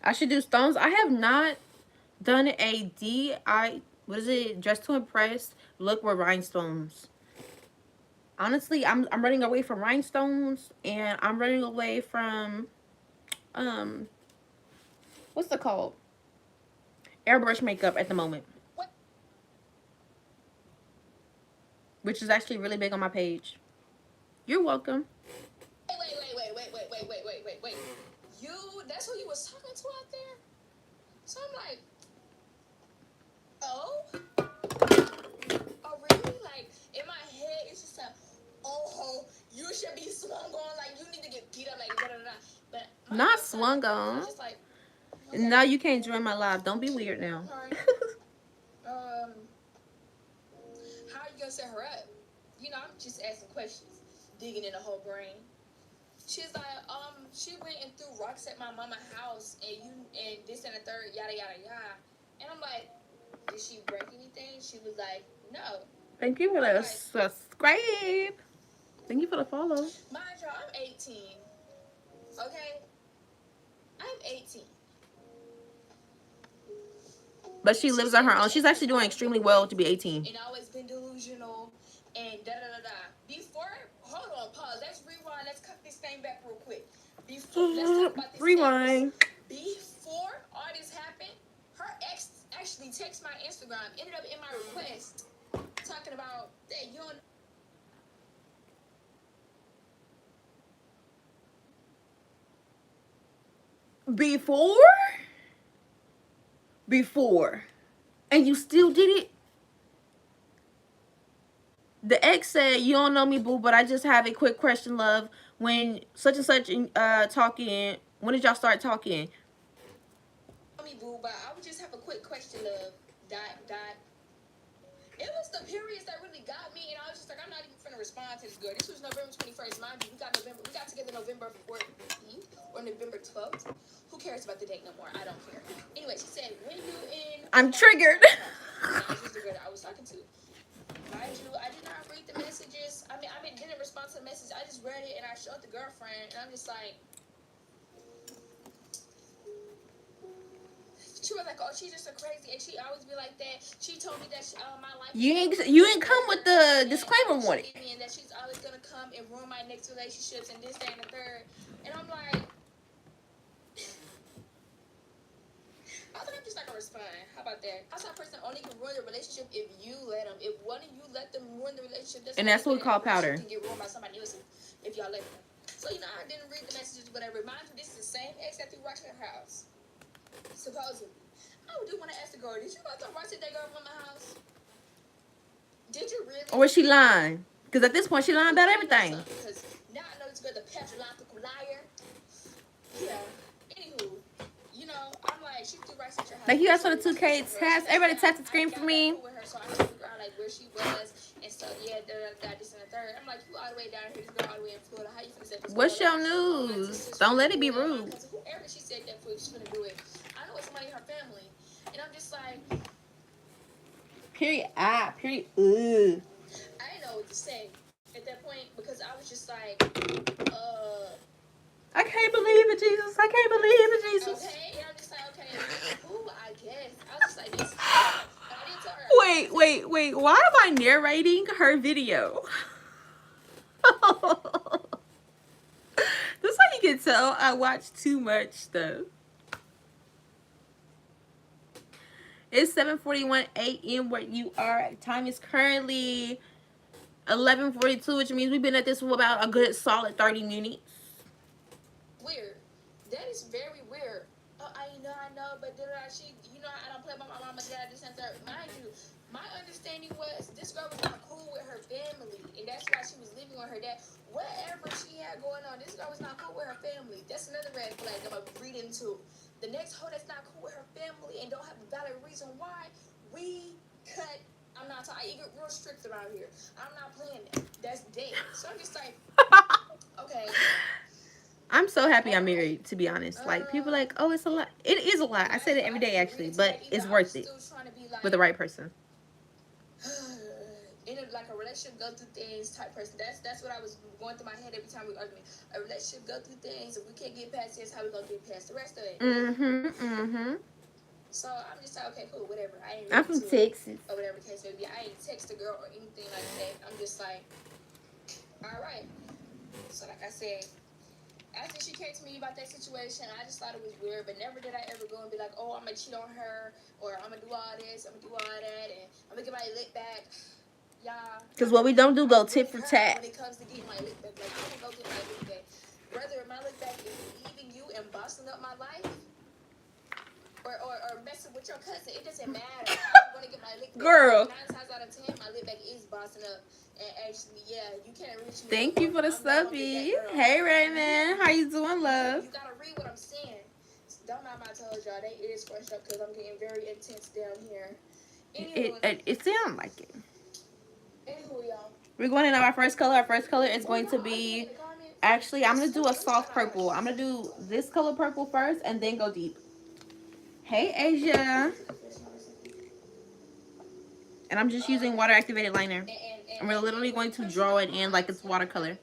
I should do stones. I have not done a what is it? Dress to Impress look with rhinestones. Honestly, I'm running away from rhinestones, and I'm running away from what's it called? Airbrush makeup at the moment. Which is actually really big on my page. You're welcome. Wait. You, that's who you was talking to out there? So I'm like, oh? Oh, really? Like, in my head, it's just like, oh, you should be swung on, like, you need to get beat up, like, da-da-da. But not swung on. Just like, okay. No, you can't join my live. Don't be weird now. Sorry. How are you gonna set her up? You know, I'm just asking questions, digging in the whole brain. She's like, she went and threw rocks at my mama's house, and this and the third, yada yada yada. And I'm like, did she break anything? She was like, no. Thank you for the subscribe. Thank you for the follow. Mind y'all, I'm 18. Okay? I'm 18. But she lives on her own. She's actually doing extremely well to be 18. And always been delusional and da-da-da-da. Before, hold on, pause. Let's rewind. Let's cut this thing back real quick. Before, let's talk about this. Rewind. Before all this happened, her ex actually texted my Instagram, ended up in my request, talking about that you don't. Before. And you still did it? The ex said, you don't know me, boo, but I just have a quick question, love. When such and such talking, when did y'all start talking? Me, boo, but I would just have a quick question, love. It was the periods that really got me, and I was just like, I'm not even finna respond to this girl. This was November 21st, mind you. We got together November 14th or November 12th. Who cares about the date no more? I don't care. Anyway, she said, when you in... I'm triggered. This was the girl that I was talking to. Mind you, I did not read the messages. I didn't respond to the message. I just read it, and I showed the girlfriend, and I'm just like... She was like, oh, she's just so crazy, and she always be like that. She told me that my life... You ain't come with the disclaimer warning. And that she's always going to come and ruin my next relationships and this, that, and the third. And I'm like... I think I'm just not going to respond. How about that? I saw a person only can ruin the relationship if you let them. If one of you let them ruin the relationship... That's what we call powder. Can get ruined by somebody else if y'all let them. So, you know, I didn't read the messages, whatever. Mind you, this is the same ex that threw rocks at her house. Supposedly. I do want to ask the girl, did you go to rocks at that girl from my house? Did you really? Or was she lying? Because at this point, she lying about everything. Because now I know this girl, the pathological liar. Yeah. Anywho, you know, I'm like, she threw rocks at your house. Thank you guys for the 2K test. Everybody tap the screen for me. With her, so I had to figure out, like, where she was. And so, yeah, this and the third. I'm like, you all the way down here, this girl all the way in Florida. How you finna say this? What's your news? Don't let it be rude. Whoever she said that for, she's gonna do it. I know it's somebody in her family. And I'm just like... Period. Period. I didn't know what to say at that point because I was just like, I can't believe it, Jesus. I can't believe it, Jesus. Okay, and I'm just like, okay, who, I guess. I was just like, this. I didn't tell her. Wait. Why am I narrating her video? That's how you can tell I watch too much stuff. It's 7:41 a.m. where you are. Time is currently 11:42, which means we've been at this for about a good solid 30 minutes. Weird. That is very weird. Oh, I know, but she, you know, I don't play about my mama, dad, this and third. Mind you, My understanding was this girl was not cool with her family, and that's why she was living with her dad. Whatever she had going on, this girl was not cool with her family. That's another red flag I'm gonna read into. The next hoe that's not cool with her family and don't have a valid reason why, we cut. I'm not talking. I get real strict around here. I'm not playing that. That's dead. So I'm just like, okay. I'm so happy I'm married, to be honest. Like, people like, oh, it's a lot. It is a lot. I say it every day, actually, but it's worth it with the right person. In like a relationship, go through things type person. That's what I was going through my head every time we arguing. A relationship, go through things. If we can't get past this, how we gonna get past the rest of it? So I'm just like, okay, cool, whatever. I'm from Texas. Or whatever the case may be. I ain't text a girl or anything like that. I'm just like, all right. So like I said, after she came to me about that situation, I just thought it was weird, but never did I ever go and be like, oh, I'm gonna cheat on her, or I'm gonna do all this, I'm gonna do all that, and I'm gonna get my lick back. Yeah. Because what we don't do, go tit for tat. When it comes to getting my lick back, like, I don't go get my lick back. Whether my lick back is leaving you and bossing up my life, or messing with your cousin, it doesn't matter. I'm gonna get my lick back. Girl. 9 times out of 10, my lick back is bossing up. And actually, yeah, you can't reach me. Thank you for the subby. Hey, Raymond. How you doing, love? You gotta read what I'm saying. Don't mind my told y'all. They ears scrunched up because I'm getting very intense down here. It sounds like it. Anywho, y'all. We're going in on our first color. Our first color is going to be... Actually, I'm going to do a soft purple. I'm going to do this color purple first and then go deep. Hey, Asia. And I'm just using water activated liner. And we're literally going to draw it in like it's watercolor.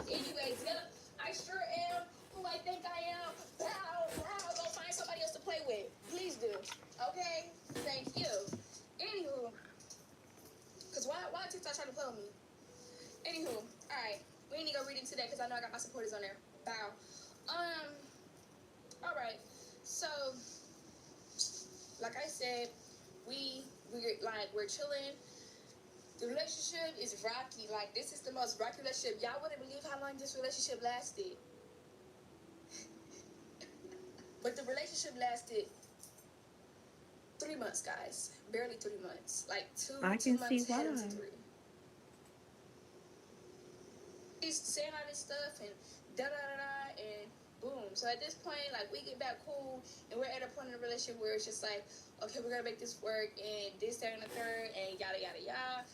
Anyways, I sure am who I think I am. Wow, go find somebody else to play with. Please do. Okay? Thank you. Anywho. Because why TikTok trying to play with me? Anywho. Alright. We ain't gonna go read into that because I know I got my supporters on there. Bow. Alright. So, like I said, we're chilling. The relationship is rocky. Like, this is the most rocky relationship. Y'all wouldn't believe how long this relationship lasted. But the relationship lasted 3 months, guys. Barely 3 months. Like, two months heading to 3. He's saying all this stuff and da-da-da-da and boom. So at this point, like, we get back cool and we're at a point in the relationship where it's just like, okay, we're gonna make this work and this, that, and the third and yada, yada, yada.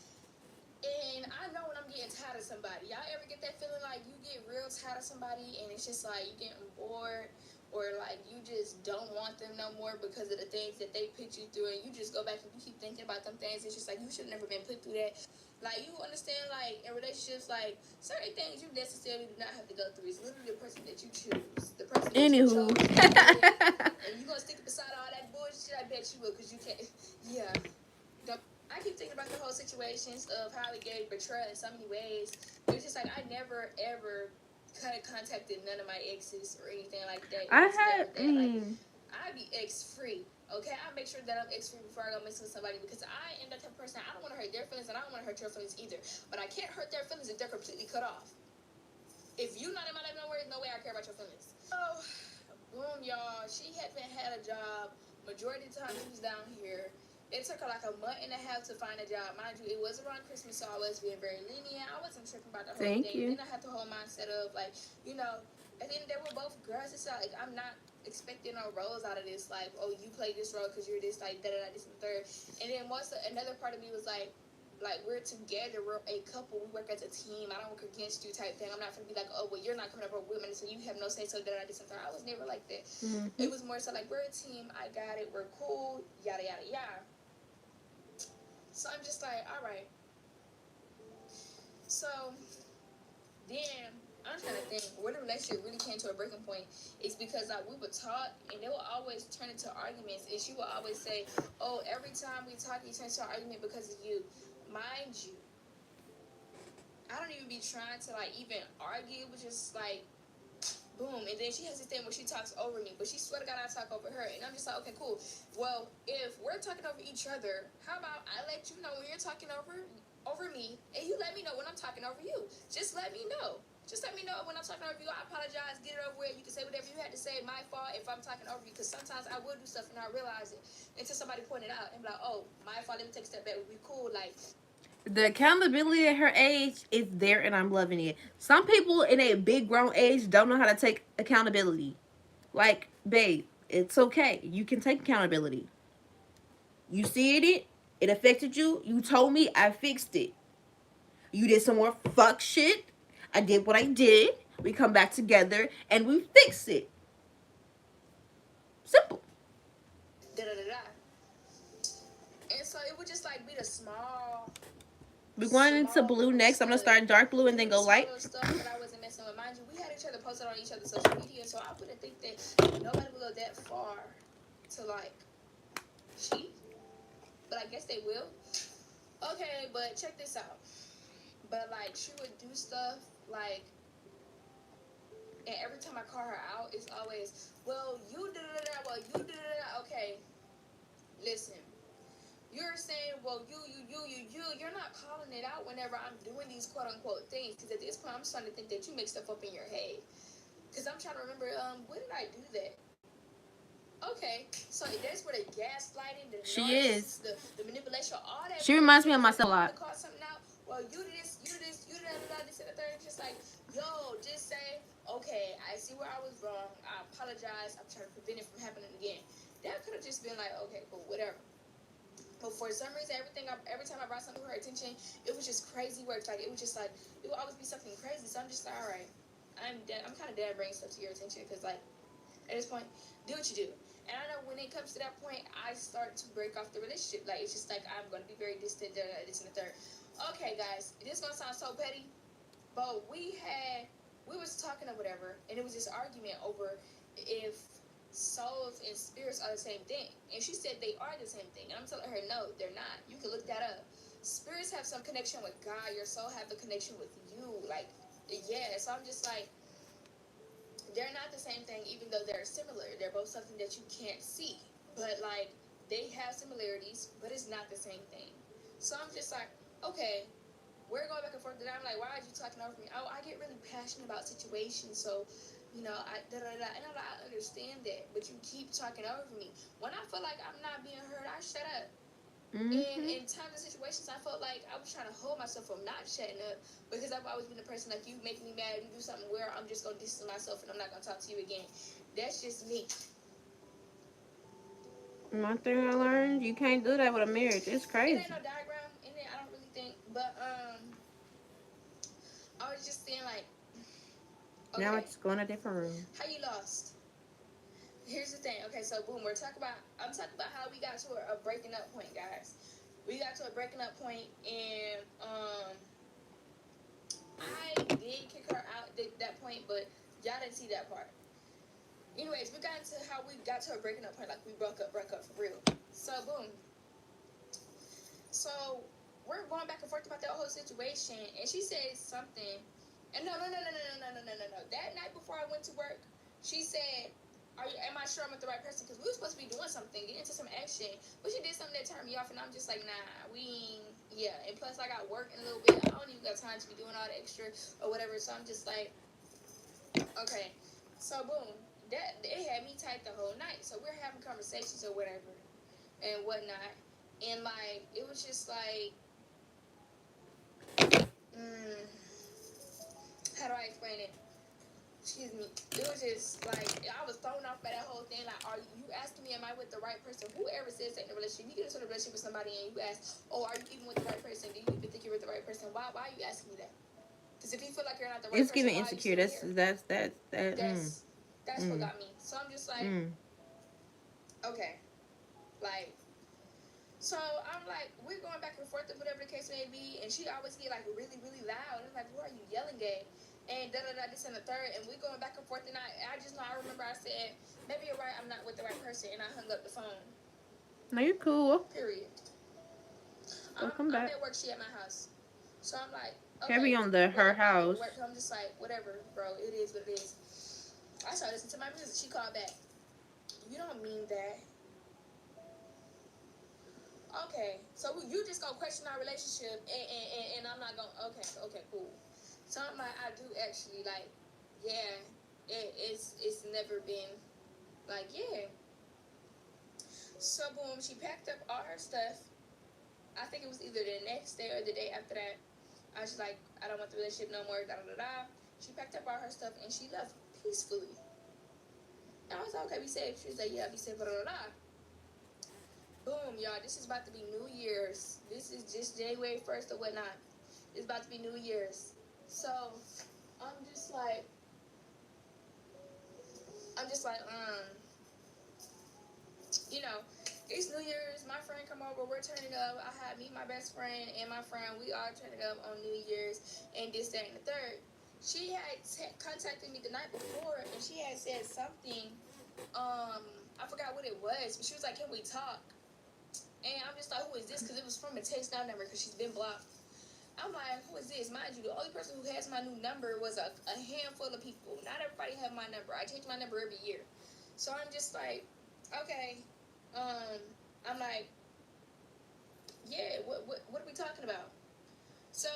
And I know when I'm getting tired of somebody. Y'all ever get that feeling like you get real tired of somebody and it's just like you getting bored or like you just don't want them no more because of the things that they put you through and you just go back and you keep thinking about them things. It's just like you should have never been put through that. Like, you understand, like, in relationships, like, certain things you necessarily do not have to go through. It's literally the person that you choose. The person that you chose. And you gonna stick beside all that bullshit? I bet you will, because you can't. Yeah. I keep thinking about the whole situations of how we gave betrayal in so many ways. It's just like I never ever contacted none of my exes or anything like that. I'd be ex-free. Okay, I make sure that I'm ex-free before I go mess with somebody because I am that type of person. I don't want to hurt their feelings and I don't want to hurt your feelings either. But I can't hurt their feelings if they're completely cut off. If you're not in my life no way I care about your feelings. So, boom, y'all. She hadn't had a job. Majority of the time she was down here. It took her like a month and a half to find a job. Mind you, it was around Christmas, so I was being very lenient. I wasn't tripping about the whole thing. Then I had the whole mindset of, like, you know, at the end they were both girls. It's like, I'm not expecting no roles out of this. Like, oh, you play this role because you're this, like, da-da-da, this and the third. And then another part of me was like, we're together. We're a couple. We work as a team. I don't work against you type thing. I'm not going to be like, oh, well, you're not coming up with women, so you have no say, so da-da-da, this and the third. I was never like that. It was more so like, we're a team. I got it. We're cool. Yada, yada, yada. So I'm just like, all right. So then I'm trying to think where the relationship really came to a breaking point is because we would talk and they would always turn into arguments. And she would always say, oh, every time we talk, it turns to an argument because of you. Mind you, I don't even be trying to like even argue. It was just like, boom. And then she has this thing where she talks over me, but she swear to God I talk over her. And I'm just like, okay, cool. Well, if we're talking over each other, how about I let you know when you're talking over me, and you let me know when I'm talking over you. Just let me know. Just let me know when I'm talking over you. I apologize. Get it over with. You can say whatever you had to say. My fault if I'm talking over you. Because sometimes I will do stuff and I realize it until somebody point it out and be like, oh, my fault. Let me take a step back. We cool. Like, The accountability at her age is there, and I'm loving it. Some people in a big grown age don't know how to take accountability. Like, babe, it's okay. You can take accountability. You see it, it affected you. You told me, I fixed it. You did some more fuck shit. I did what I did. We come back together and we fix it. Simple. da da da da. And so it would just like be the small. We're going into blue next. I'm gonna start dark blue and then go light. Stuff that I wasn't messing with. Mind you, we had each other posted on each other's social media, so I wouldn't think that nobody would go that far to like cheat. But I guess they will. Okay, but check this out. But like she would do stuff like, and every time I call her out, it's always, well, you did it, well, you did it. Okay, listen. You're saying, well, you're not calling it out whenever I'm doing these quote-unquote things. Because at this point, I'm starting to think that you make stuff up in your head. Because I'm trying to remember, when did I do that? Okay, so that's where the gaslighting, the the manipulation, all that. She reminds me of myself a lot. Call something out. Well, you do this, you do that, this and the third. It's just like, yo, just say, okay, I see where I was wrong. I apologize. I'm trying to prevent it from happening again. That could have just been like, okay, cool, whatever. But for some reason, every time I brought something to her attention, it was just crazy work. Like, it was just like, it would always be something crazy. So I'm just like, all right, I'm kind of dead bringing stuff to your attention. Because, like, at this point, do what you do. And I know when it comes to that point, I start to break off the relationship. Like, it's just like, I'm going to be very distant, this and the third. Okay, guys, this is going to sound so petty, but we was talking or whatever, and it was this argument over if souls and spirits are the same thing. And she said they are the same thing. And I'm telling her, no, they're not. You can look that up. Spirits have some connection with God. Your soul have a connection with you. Like, yeah. So I'm just like, they're not the same thing, even though they're similar. They're both something that you can't see. But, like, they have similarities, but it's not the same thing. So I'm just like, okay, we're going back and forth. And I'm like, why are you talking over me? Oh, I get really passionate about situations, so, you know, And I'm like, I understand that, but you keep talking over me. When I feel like I'm not being heard, I shut up. And in times and situations, I felt like I was trying to hold myself from not shutting up, because I've always been the person, like, you make me mad, you do something where I'm just going to distance myself and I'm not going to talk to you again. That's just me. One thing I learned, you can't do that with a marriage. It's crazy. It ain't no diagram in it, I don't really think, but I was just saying, like, okay, now it's going a different room. How you lost? Here's the thing. Okay, so boom, I'm talking about how we got to a breaking up point, guys. We got to a breaking up point, and I did kick her out at that point, but y'all didn't see that part. Anyways, we got into how we got to a breaking up point, like we broke up for real. So boom. So we're going back and forth about that whole situation, and she said something. And no. That night before I went to work, she said, am I sure I'm with the right person? Because we were supposed to be doing something, getting into some action. But she did something that turned me off, and I'm just like, nah, yeah. And plus, I got work in a little bit. I don't even got time to be doing all the extra or whatever. So I'm just like, okay. So boom, it had me tight the whole night. So we're having conversations or whatever and whatnot. And like, it was just like, how do I explain it? Excuse me. It was just like, I was thrown off by that whole thing. Like, are you asking me, am I with the right person? Whoever says that in a relationship, you get into a relationship with somebody and you ask, oh, are you even with the right person? Do you even think you're with the right person? Why are you asking me that? Because if you feel like you're not the right person, it's giving insecure. That's what got me. So I'm just like, okay, like. So I'm like, we're going back and forth, whatever the case may be, and she always get like really, really loud. And I'm like, what are you yelling at? And this and the third, and we're going back and forth. And I just know, I remember I said, maybe you're right, I'm not with the right person, and I hung up the phone. No, you're cool. Period. Welcome back. I'm at work, she at my house. So I'm like, okay. Heavy on her house. I'm just like, whatever, bro, it is what it is. I started listening to my music. She called back. You don't mean that. Okay, so you just gonna question our relationship, and I'm not gonna. Okay, cool. So I'm like, I do actually, like, yeah, it's never been, like, yeah. So, boom, she packed up all her stuff. I think it was either the next day or the day after that. I was like, I don't want the relationship no more, da-da-da-da. She packed up all her stuff, and she left peacefully. And I was like, okay, be safe. She was like, yeah, be safe, da-da-da-da. Boom, y'all, this is about to be New Year's. This is just January 1st or whatnot. It's about to be New Year's. So, I'm just like, you know, it's New Year's. My friend come over. We're turning up. I had me, my best friend, and my friend. We all turning up on New Year's and this, that, and the third. She had contacted me the night before, and she had said something. I forgot what it was, but she was like, "Can we talk?" And I'm just like, "Who is this?" Because it was from a text now number because she's been blocked. I'm like, "Who is this?" Mind you, the only person who has my new number was a handful of people. Not everybody have my number. I change my number every year. So I'm just like, okay. I'm like, yeah, what are we talking about? So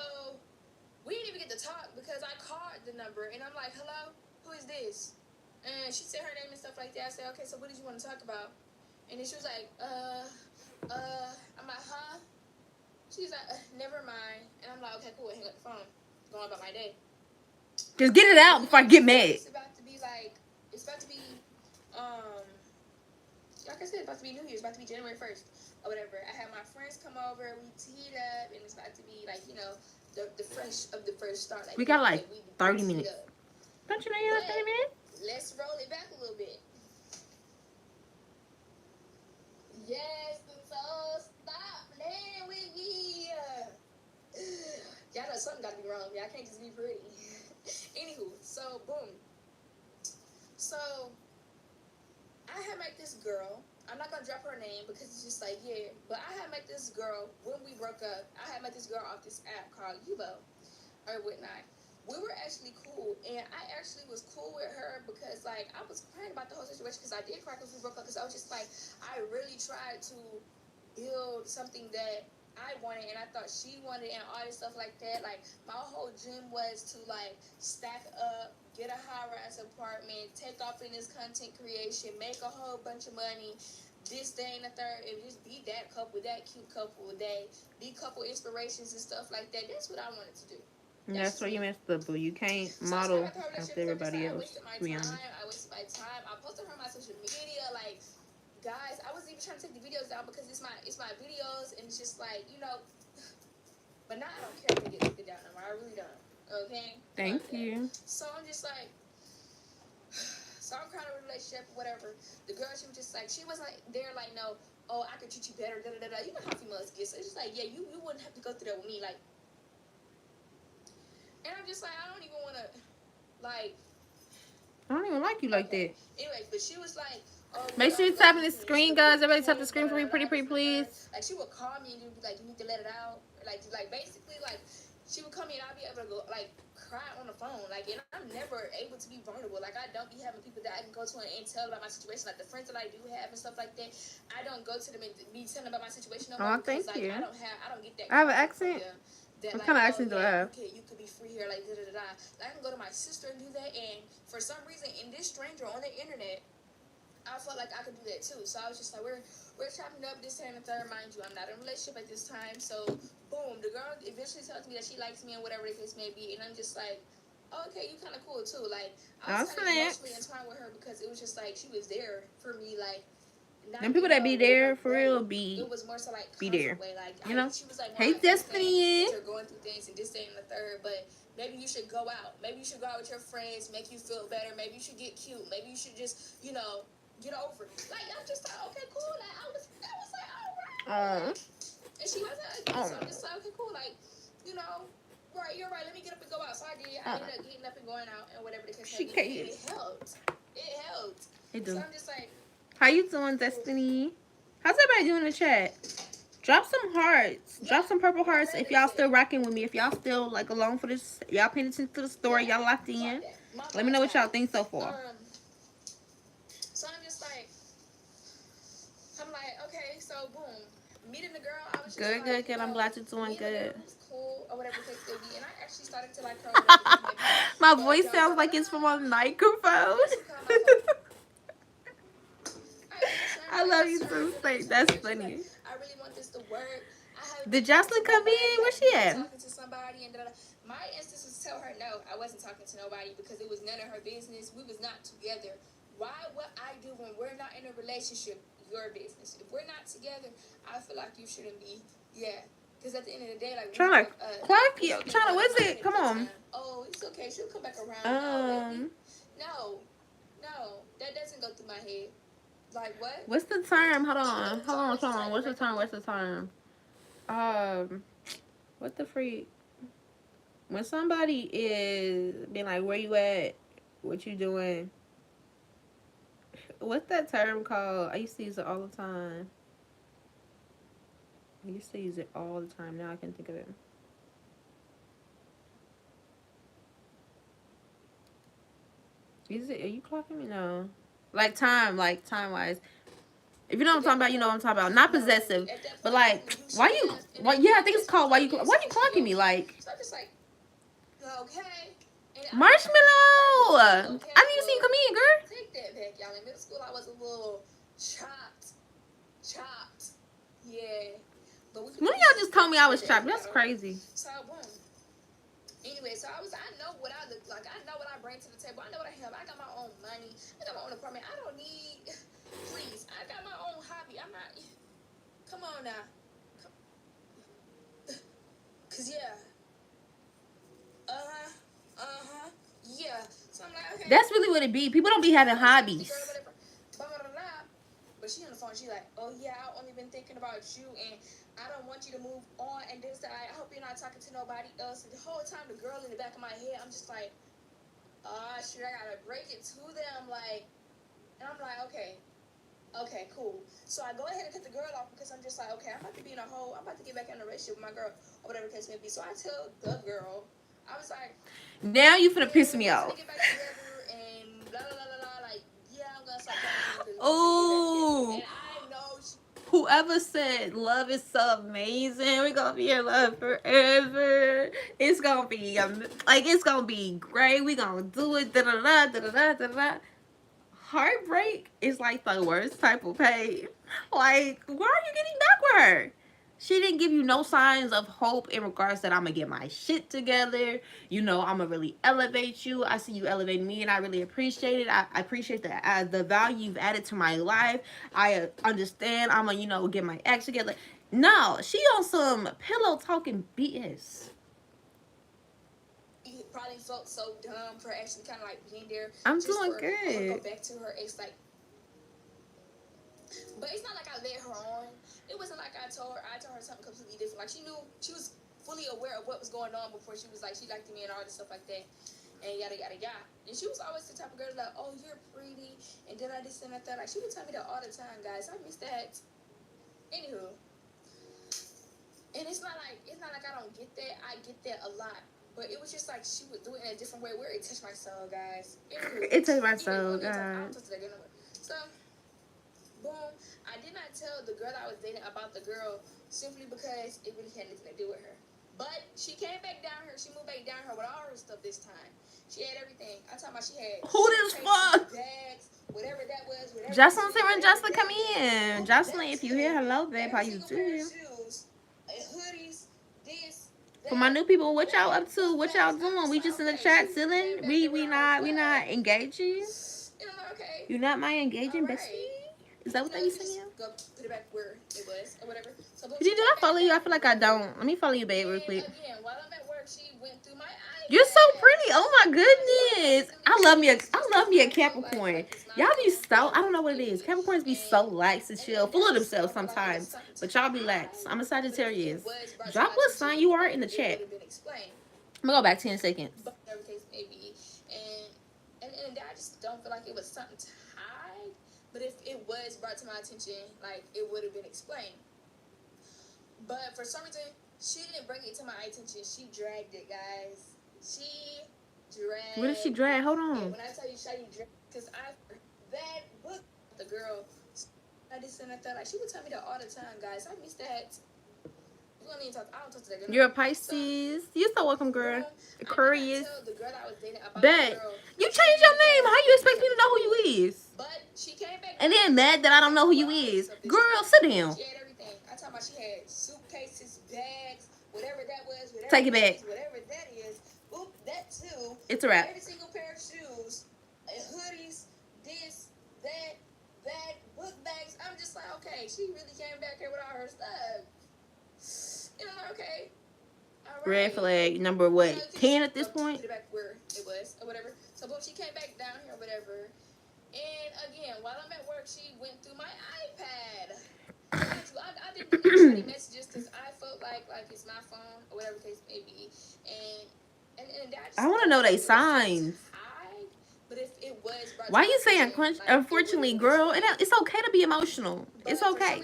we didn't even get to talk because I called the number and I'm like, hello, who is this? And she said her name and stuff like that. I said, okay, so what did you want to talk about? And then she was like, I'm like, huh? She's like, never mind. And I'm like, okay, cool, hang up the phone. Going about my day. Just get it out before I get mad. It's about to be like, it's about to be, like I said, it's about to be New Year's, it's about to be January 1st or whatever. I had my friends come over, we teed up, and it's about to be like, you know, the fresh of the first start. Like, we got like 30 minutes. Don't you know you have 30 minutes? Let's roll it back a little bit. Yes, so stop playing with me. Y'all know something gotta be wrong. Y'all can't just be pretty. Anywho, so boom. So I had met this girl. I'm not gonna drop her name because it's just like, yeah. But I had met this girl when we broke up. I had met this girl off this app called Yubo or whatnot. We were actually cool, and I actually was cool with her because, like, I was crying about the whole situation because I did cry because we broke up because I was just like, I really tried to build something that I wanted and I thought she wanted and all this stuff like that. Like, my whole dream was to, like, stack up, get a high-rise apartment, take off in this content creation, make a whole bunch of money, this, day, and the third, and just be that couple, that cute couple, that be couple inspirations and stuff like that. That's what I wanted to do. That's where you messed up, boo. You can't model after everybody else. I wasted my time. I posted her on my social media. Like, guys, I wasn't even trying to take the videos down because it's my videos, and it's just like, you know. But now I don't care if they get taken down no more. I really don't. Okay. Thank you. So I'm just like, so I'm crying over a relationship, whatever. The girl, she was just like, she wasn't like there like, no, oh, I could treat you better, da da da da. You know how females get. So it's just like, yeah, you wouldn't have to go through that with me, like. And I'm just like, I don't even want to, like. I don't even like you like that. Anyway, but she was like, oh, make sure you're tapping the screen, guys. Everybody tap the screen for me, pretty, please. Like, she would call me and be like, you need to let it out. Like basically, like, she would call me and I'd be able to go, like, cry on the phone. Like, and I'm never able to be vulnerable. Like, I don't be having people that I can go to and tell about my situation. Like, the friends that I do have and stuff like that, I don't go to them and be telling about my situation no more. Thank like, you. I don't get that. I have an accent. That, what like, kind of accent do I have? You could be free here, like, da-da-da-da. Like, I can go to my sister and do that, and for some reason, in this stranger on the internet, I felt like I could do that too. So I was just like, we're chopping up this, and the third. Mind you, I'm not in a relationship at this time. So, boom, the girl eventually tells me that she likes me and whatever the case may be, and I'm just like, oh, okay, you kind of cool too. Like, I was kind of emotionally entwined with her because it was just like she was there for me, like. Them people that be there for real it was more so like be there. Way. Like, you know. She was like, hey, Destiny. You're going through things and this, that, and the third, but maybe you should go out. Maybe you should go out with your friends, make you feel better. Maybe you should get cute. Maybe you should just, you know, get over it. Like, I just thought, okay, cool. Like, I was like, all right. And she wasn't like, so I'm just like, okay, cool. Like, you know, right, you're right. Let me get up and go out. So I did. I ended up getting up and going out and whatever the case may be. It helped. It helped. So I'm just like. How you doing, Destiny? How's everybody doing in the chat? Drop some hearts. Drop some purple hearts if y'all still rocking with me. If y'all still, like, along for this. Y'all paying attention to the story. Y'all locked in. Let me know what y'all think so far. So I'm just like, okay, so boom. meeting the girl, I was just Good, like, good. I'm glad you're doing good. It was cool or whatever the case may be, and I actually started to like her. Whatever the case may be. My But voice yo, sounds like it's from a microphone. I love you too, State. That's funny. I really want this to work. Did Jocelyn come in? Where she at? Talking to somebody and my instance was to tell her no, I wasn't talking to nobody because it was none of her business. We was not together. Why? What I do when we're not in a relationship, your business. If we're not together, I feel like you shouldn't be. Yeah. Because at the end of the day, like trying to clock you. Trying to what's it? Come on. Oh, it's okay. She'll come back around. No, that doesn't go through my head. Like what? What's the term? Hold on. What's the term? What the freak? When somebody is being like, where you at? What you doing? What's that term called? I used to use it all the time. Now I can think of it. Are you clocking me? No. Like time wise. If you know what I'm talking about, you know what I'm talking about. Not possessive, but like, yeah, I think it's called why you clocking me? Like, so I'm just like, okay. Marshmallow. I didn't even see you come in, girl. Take that back, y'all. In middle school, I was a little chopped. Yeah. But one of y'all just told me I was chopped. That's crazy. So boom. Anyway, so I know what I look like. I know what I bring to the table. I know what I have. I got my own money. I got my own apartment. I don't need. Please, I got my own hobby. I'm not. Come on now. Cause yeah. Yeah. So I'm like, okay. That's really what it be. People don't be having hobbies. But she on the phone. She like, oh yeah, I've only been thinking about you, and I don't want you to move on. And this, I hope you're not talking to nobody else. And the whole time, the girl in the back of my head, I'm just like, shit, I gotta break it to them, like, and I'm like, okay, cool. So I go ahead and cut the girl off because I'm just like, okay, I'm about to be in a hole. I'm about to get back in a relationship with my girl or whatever the case may be. So I tell the girl, I was like, now you finna piss me off. Get back together and blah blah blah blah. Like, yeah, I'm gonna stop talking to you. Oh. And I know. Whoever said love is so amazing, we're gonna be in love forever. It's gonna be it's gonna be great. We gonna do it. Da da da da da da da. Heartbreak is like the worst type of pain. Like, why are you getting back with her? She didn't give you no signs of hope in regards that I'm gonna get my shit together. You know, I'm gonna really elevate you. I see you elevating me, and I really appreciate it. I appreciate the value you've added to my life. I understand. I'm gonna, get my ex together. No, she on some pillow talking BS. He probably felt so dumb for actually kind of like being there. I'm doing good. Go back to her ex, like. But it's not like I led her on. It wasn't like I told her something completely different. Like, she knew, she was fully aware of what was going on before she was like, she liked me and all this stuff like that. And yada, yada, yada. And she was always the type of girl like, oh, you're pretty. And then I this and that. Like, she would tell me that all the time, guys. I miss that. Anywho. And it's not like I don't get that. I get that a lot. But it was just like she would do it in a different way where it touched my soul, guys. Anywho, it touched my soul, guys. So, boom. I did not tell the girl I was dating about the girl simply because it really had nothing to do with her. But she came back down here. She moved back down here with all her stuff this time. She had everything. I'm talking about she had. Who this fuck? Bags, whatever that was. Jocelyn, Jocelyn, come in. Jocelyn, if you here, hello, babe. How you doing? Hoodies, this. For my new people, what y'all up to? What y'all doing? We just in the chat chilling. We not engaging. Okay. You not my engaging bestie? Is that what they be saying? Go put it back where it was or whatever. So did I follow you? I feel like I don't. Let me follow you, babe, real quick. Again, while I'm at work, she went through my eyes. You're so pretty. Oh my goodness. I love me a Capricorn. Y'all be so, I don't know what it is. Capricorns be so lax and chill, full of themselves sometimes. But y'all be lax. I'm a Sagittarius. Drop what sign you are in the chat. I'm gonna go back 10 seconds. And I just don't feel like it was something tied. But if it was brought to my attention, like, it would have been explained. But for some reason, she didn't bring it to my attention. She dragged it, guys. She dragged. What did she drag? Hold on. When I tell you, she dragged, because that book, the girl this and that. Like, she would tell me that all the time, guys. I miss that. We don't even talk. I don't talk to that girl. You're a Pisces. You're so welcome, girl. Aquarius. I tell the girl that I was dating about Bet. the girl. You changed your name. How you expect me to know who you is? But she came back. And then mad that I don't know who you is. Girl, sit down. She had everything. I talking about she had suitcases, bags, whatever that was. Whatever Take it back. Whatever that is. Oop, that too. It's a wrap. Every single pair of shoes, hoodies, this, that, bag, book bags. I'm just like, okay, she really came back here with all her stuff. And I'm like, okay. All right. Red flag number what? 10 at this point? Put it back where it was or whatever. So boom, she came back down here or whatever. And again, while I'm at work, she went through my iPad. I didn't delete any messages because I felt like it's my phone or whatever the case may be. And I want to know they signs. But if it was, why you saying crunch? Like, unfortunately, girl, it's okay to be emotional. It's okay.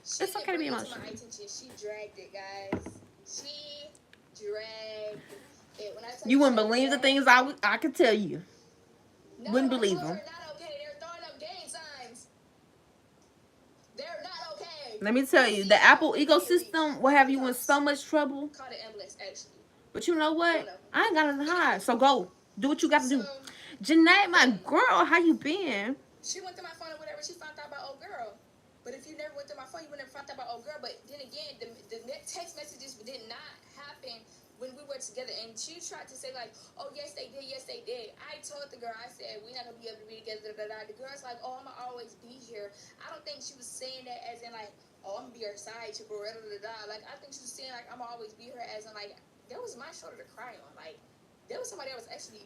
It's okay to be emotional. She dragged it, guys. She dragged it. When I you wouldn't believe the things I could tell you. No, wouldn't believe them. They're not okay. They're throwing up gang signs. They're not okay. Let me tell you, the Apple ecosystem will have you in so much trouble. Call the ambulance, actually. But you know what? I ain't got nothing to hide. So go. Do what you got to do. Janae, my girl, how you been? She went through my phone or whatever. She found out about old girl. But if you never went through my phone, you would never found out about old girl. But then again, the text messages did not happen when we were together. And she tried to say like, oh, yes, they did. Yes, they did. I told the girl, I said, we're not going to be able to be together. The girl's like, oh, I'm going to always be here. I don't think she was saying that as in like, oh, I'm going to be her side chick or Like, I think she was saying like, I'm going to always be her as in like, that was my shoulder to cry on. Like, there was somebody that was actually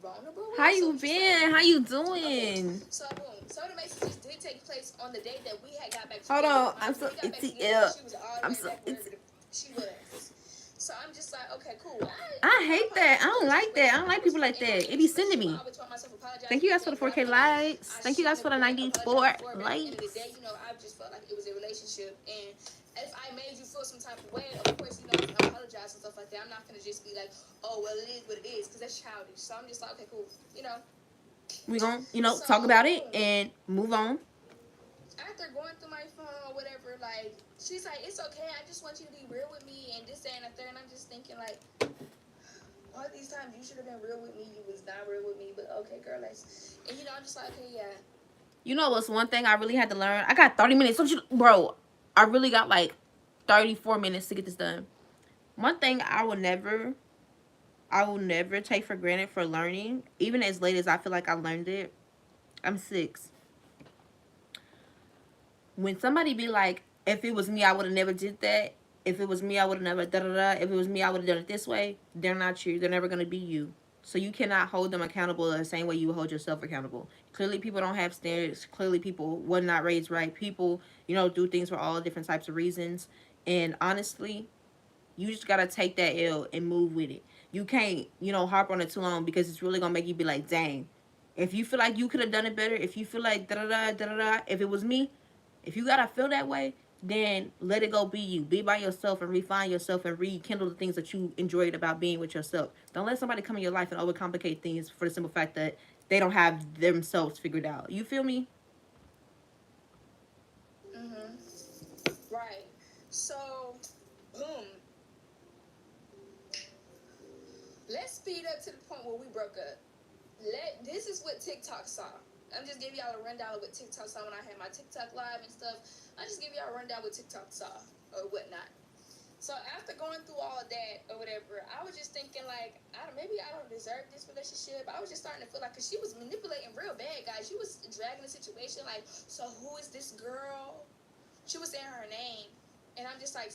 vulnerable with. How you been? How you doing? Okay. So boom. So the messages did take place on the day that we had got back Hold together. on, I'm so itchy. I'm so itchy. She was. So I'm just like, okay, cool. I hate that. I don't like that. I don't like people like that. It be sending me. Thank you guys for the 4K likes. Thank you guys for the 94 likes. You know, I just felt like it was a relationship, and if I made you feel some type of way, of course, you know, I apologize and stuff like that. I'm not gonna just be like, oh, well, it is what it is, because that's childish. So I'm just like, okay, cool. You know. We gonna, talk about it and move on. After going through my phone or whatever, like, she's like, it's okay, I just want you to be real with me and this, that, and the third. And I'm just thinking, like, all these times you should have been real with me. You was not real with me, but okay, girl, let's. And, I'm just like, okay, yeah. You know what's one thing I really had to learn? I got 30 minutes. Bro, I really got, like, 34 minutes to get this done. One thing I will never take for granted for learning, even as late as I feel like I learned it. I'm 6. When somebody be like, if it was me, I would have never did that. If it was me, I would have never da-da-da. If it was me, I would have done it this way. They're not you. They're never going to be you. So you cannot hold them accountable the same way you hold yourself accountable. Clearly, people don't have standards. Clearly, people were not raised right. People, do things for all different types of reasons. And honestly, you just got to take that L and move with it. You can't, harp on it too long, because it's really going to make you be like, dang. If you feel like you could have done it better, if you feel like da-da-da, da-da-da, if it was me, if you got to feel that way, then let it go be you. Be by yourself and refine yourself and rekindle the things that you enjoyed about being with yourself. Don't let somebody come in your life and overcomplicate things for the simple fact that they don't have themselves figured out. You feel me? Right. So, boom. Let's speed up to the point where we broke up. This is what TikTok saw. I'm just giving y'all a rundown of what TikTok saw when I had my TikTok live and stuff. I just give y'all a rundown what TikTok saw or whatnot. So after going through all of that or whatever, I was just thinking like, maybe I don't deserve this relationship. I was just starting to feel like, because she was manipulating real bad, guys. She was dragging the situation like, so who is this girl? She was saying her name. And I'm just like,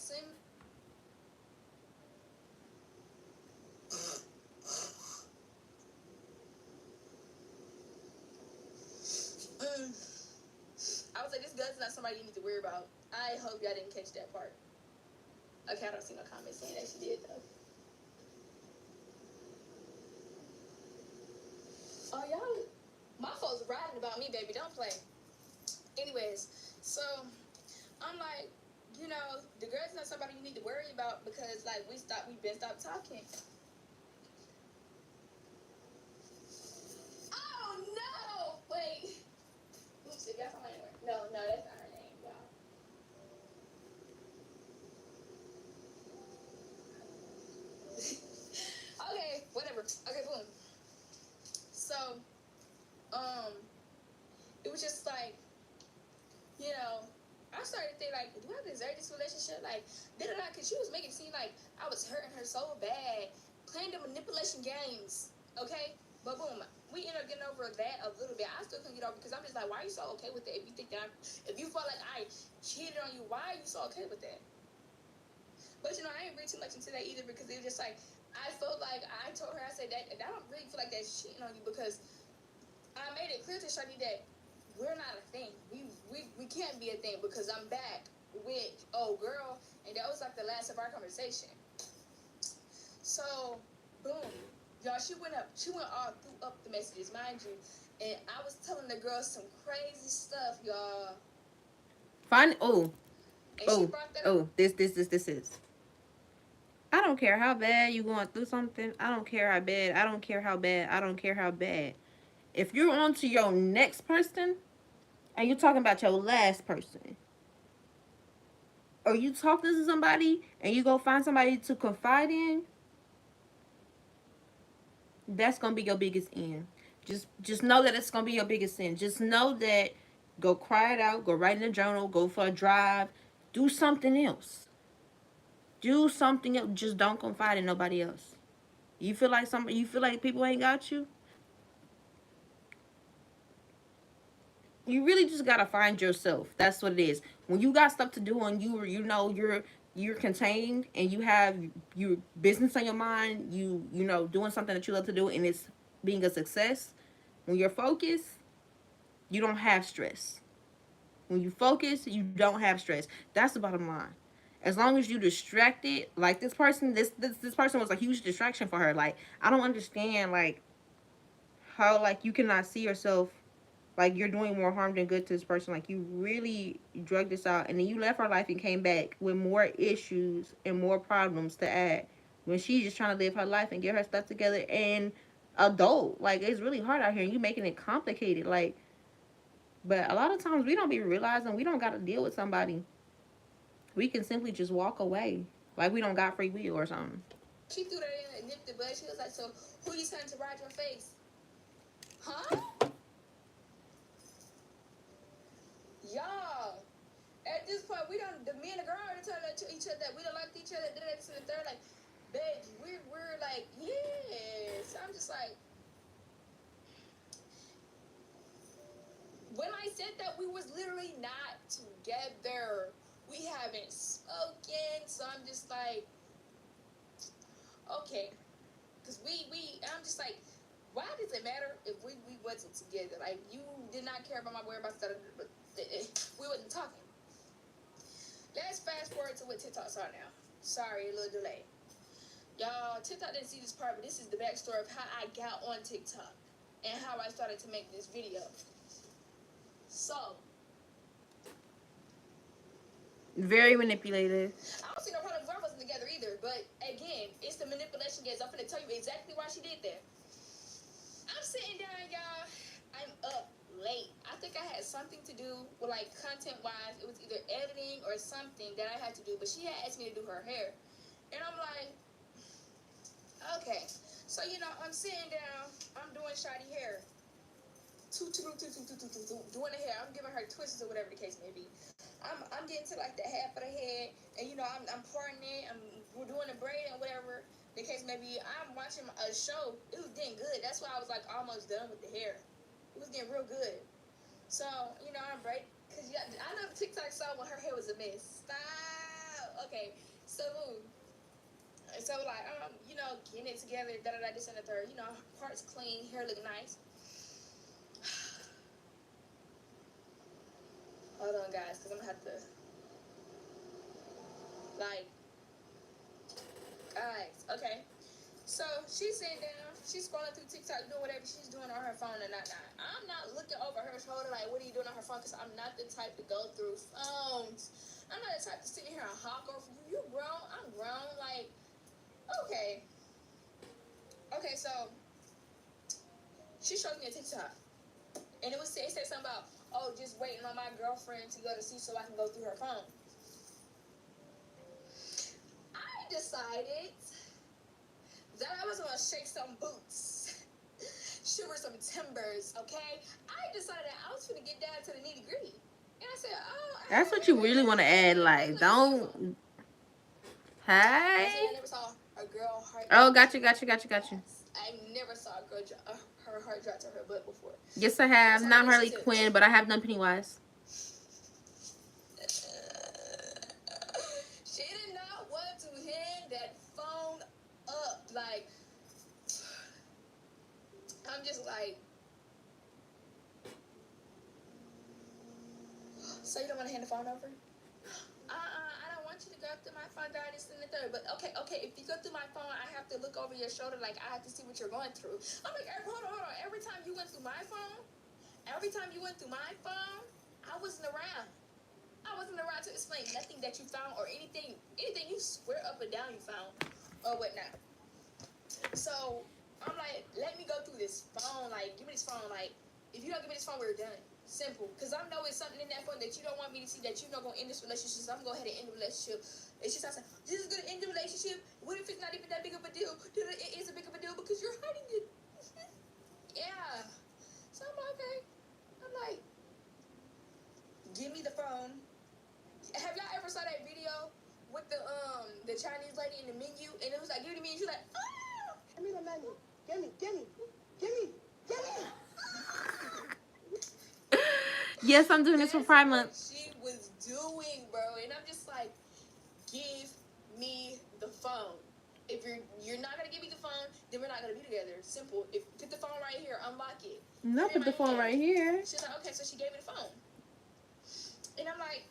I was like, this girl's not somebody you need to worry about. I hope y'all didn't catch that part. Okay, I don't see no comments saying that she did, though. Oh, y'all, my folks riding about me, baby. Don't play. Anyways, so I'm like, the girl's not somebody you need to worry about, because, like, we've been stopped talking. Oh, no! Wait. Oops, it got something anywhere. No, that's not her. was just like, you know, I started to think, like, do I deserve this relationship? Like, did it not? Because she was making it seem like I was hurting her so bad, playing the manipulation games, okay? But boom, we ended up getting over that a little bit. I still couldn't get over because I'm just like, why are you so okay with it? If you think that if you felt like I cheated on you, why are you so okay with that? But, you know, I didn't read too much into that either because it was just like, I felt like I told her, I said that I don't really feel like that's cheating on you because I made it clear to Shawty that we're not a thing. We can't be a thing because I'm back with old girl, and that was like the last of our conversation. So, boom, y'all, she went all through up the messages, mind you, and I was telling the girl some crazy stuff, y'all. Fine. This is. I don't care how bad you going through something. I don't care how bad. I don't care how bad. I don't care how bad. If you're on to your next person and you're talking about your last person, or you talking to somebody and you go find somebody to confide in, that's gonna be your biggest end. Just know that it's gonna be your biggest sin. Just know that go cry it out, go write in a journal, go for a drive, do something else. Do something else. Just don't confide in nobody else. You feel like people ain't got you? You really just gotta find yourself. That's what it is. When you got stuff to do and you're contained and you have your business on your mind, you know doing something that you love to do and it's being a success. When you're focused, you don't have stress. When you focus, you don't have stress. That's the bottom line. As long as you distracted, like this person, this person was a huge distraction for her. Like I don't understand like how like you cannot see yourself like you're doing more harm than good to this person. Like you really drug this out and then you left her life and came back with more issues and more problems to add when she's just trying to live her life and get her stuff together and adult. Like it's really hard out here and you making it complicated. Like but a lot of times we don't be realizing we don't gotta deal with somebody. We can simply just walk away. Like we don't got free will or something. She threw that in and nipped it, but she was like, so who you sending to ride your face? Huh? Y'all, at this point, the me and the girl already told to each other that we don't like each other, this and the third, like, babe, we're like, yes. I'm just like, when I said that we was literally not together, we haven't spoken, so I'm just like, okay, because I'm just like, why does it matter if we wasn't together? Like, you did not care about my whereabouts, but we wasn't talking. Let's fast forward to what TikToks are now. Sorry, a little delay. Y'all, TikTok didn't see this part, but this is the backstory of how I got on TikTok and how I started to make this video. So, very manipulative. I don't see no problem if I wasn't together either, but again, it's the manipulation games. I'm finna tell you exactly why she did that. I'm sitting down, y'all. I'm up late. I think I had something to do with like content-wise. It was either editing or something that I had to do, but she had asked me to do her hair. And I'm like, okay. So, you know, I'm sitting down. I'm doing Shawty hair. Doing the hair. I'm giving her twists or whatever the case may be. I'm getting to like the half of the head, and you know I'm parting it. We're doing the braid and whatever the case may be. I'm watching a show. It was getting good. That's why I was like almost done with the hair. It was getting real good. So you know I'm braid because I know the TikTok saw when her hair was a mess. Stop. Okay. So like you know getting it together. This and the third. You know parts clean, hair look nice. Hold on, guys, because I'm going to have to, like, guys, okay. So, she's sitting down, she's scrolling through TikTok, doing whatever she's doing on her phone and not. I'm not looking over her shoulder like, what are you doing on her phone? Because I'm not the type to go through phones. I'm not the type to sit here and hawk over you. You grown, I'm grown, like, okay. Okay, so, she showed me a TikTok. And it said something about, oh, just waiting on my girlfriend to go to see so I can go through her phone. I decided that I was going to shake some boots, shiver some timbers, okay? I decided I was you to get down to the nitty gritty. And I said, oh. That's what you really want to add. Like, don't. Hey. I never saw a girl heart. Oh, got you. I never saw a girl her heart drop to her butt before. Yes, I have. Not Harley Quinn, but I have done Pennywise. She did not want to hang that phone up. Like, I'm just like, so you don't want to hand the phone over? I don't want you to go through my phone, darling, this and the third. But okay, if you go through my phone, I have to look over your shoulder, like I have to see what you're going through. I'm like, hold on. Every time you went through my phone, I wasn't around. I wasn't around to explain nothing that you found or anything you swear up and down you found or whatnot. So I'm like, let me go through this phone. Like, give me this phone. Like, if you don't give me this phone, we're done. Simple. Because I know it's something in that phone that you don't want me to see, that you're not going to end this relationship. So I'm going to go ahead and end the relationship. It's just, I said, this is going to end the relationship. What if it's not even that big of a deal? It is a big of a deal because you're hiding it. Yeah. So I'm like, okay. I'm like, give me the phone. Have y'all ever saw that video with the Chinese lady in the menu? And it was like, give it to me. And she's like, oh! Give me the menu. Give me. Yes, I'm doing this for Pride Month. She was doing, bro, and I'm just like, give me the phone. If you're not gonna give me the phone, then we're not gonna be together. Simple. If put the phone right here, unlock it. No, put the phone right here. She's like, okay, so she gave me the phone, and I'm like,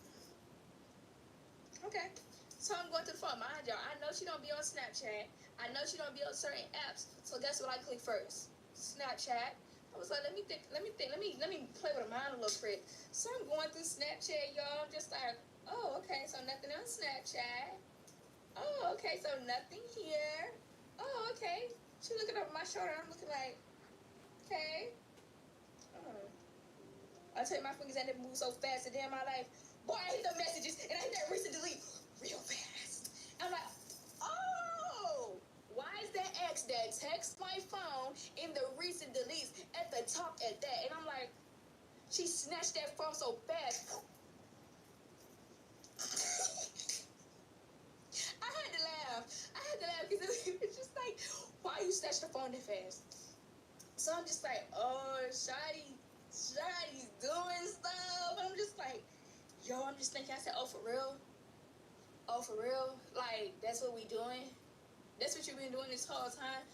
okay. So I'm going to the phone. Mind y'all, I know she don't be on Snapchat. I know she don't be on certain apps. So guess what I click first? Snapchat. I was like, let me play with her mind a little bit. So I'm going through Snapchat, y'all. I'm just like, oh, okay, so nothing on Snapchat. Oh, okay, so nothing here. Oh, okay. She looking over my shoulder. I'm looking like, okay. I tell you, my fingers ain't never moved so fast a day in my life. Boy, I hit the messages, and I hit that recent delete real fast. I'm like, oh. Why is that X that texts my phone in the recent deletes at the top at that? And I'm like, she snatched that phone so fast. I had to laugh because it was just like, why you snatched the phone that fast? So I'm just like, oh, Shawty's doing stuff. I'm just like, yo, I'm just thinking, I said, oh, for real? Like, that's what we doing? That's what you've been doing this whole time?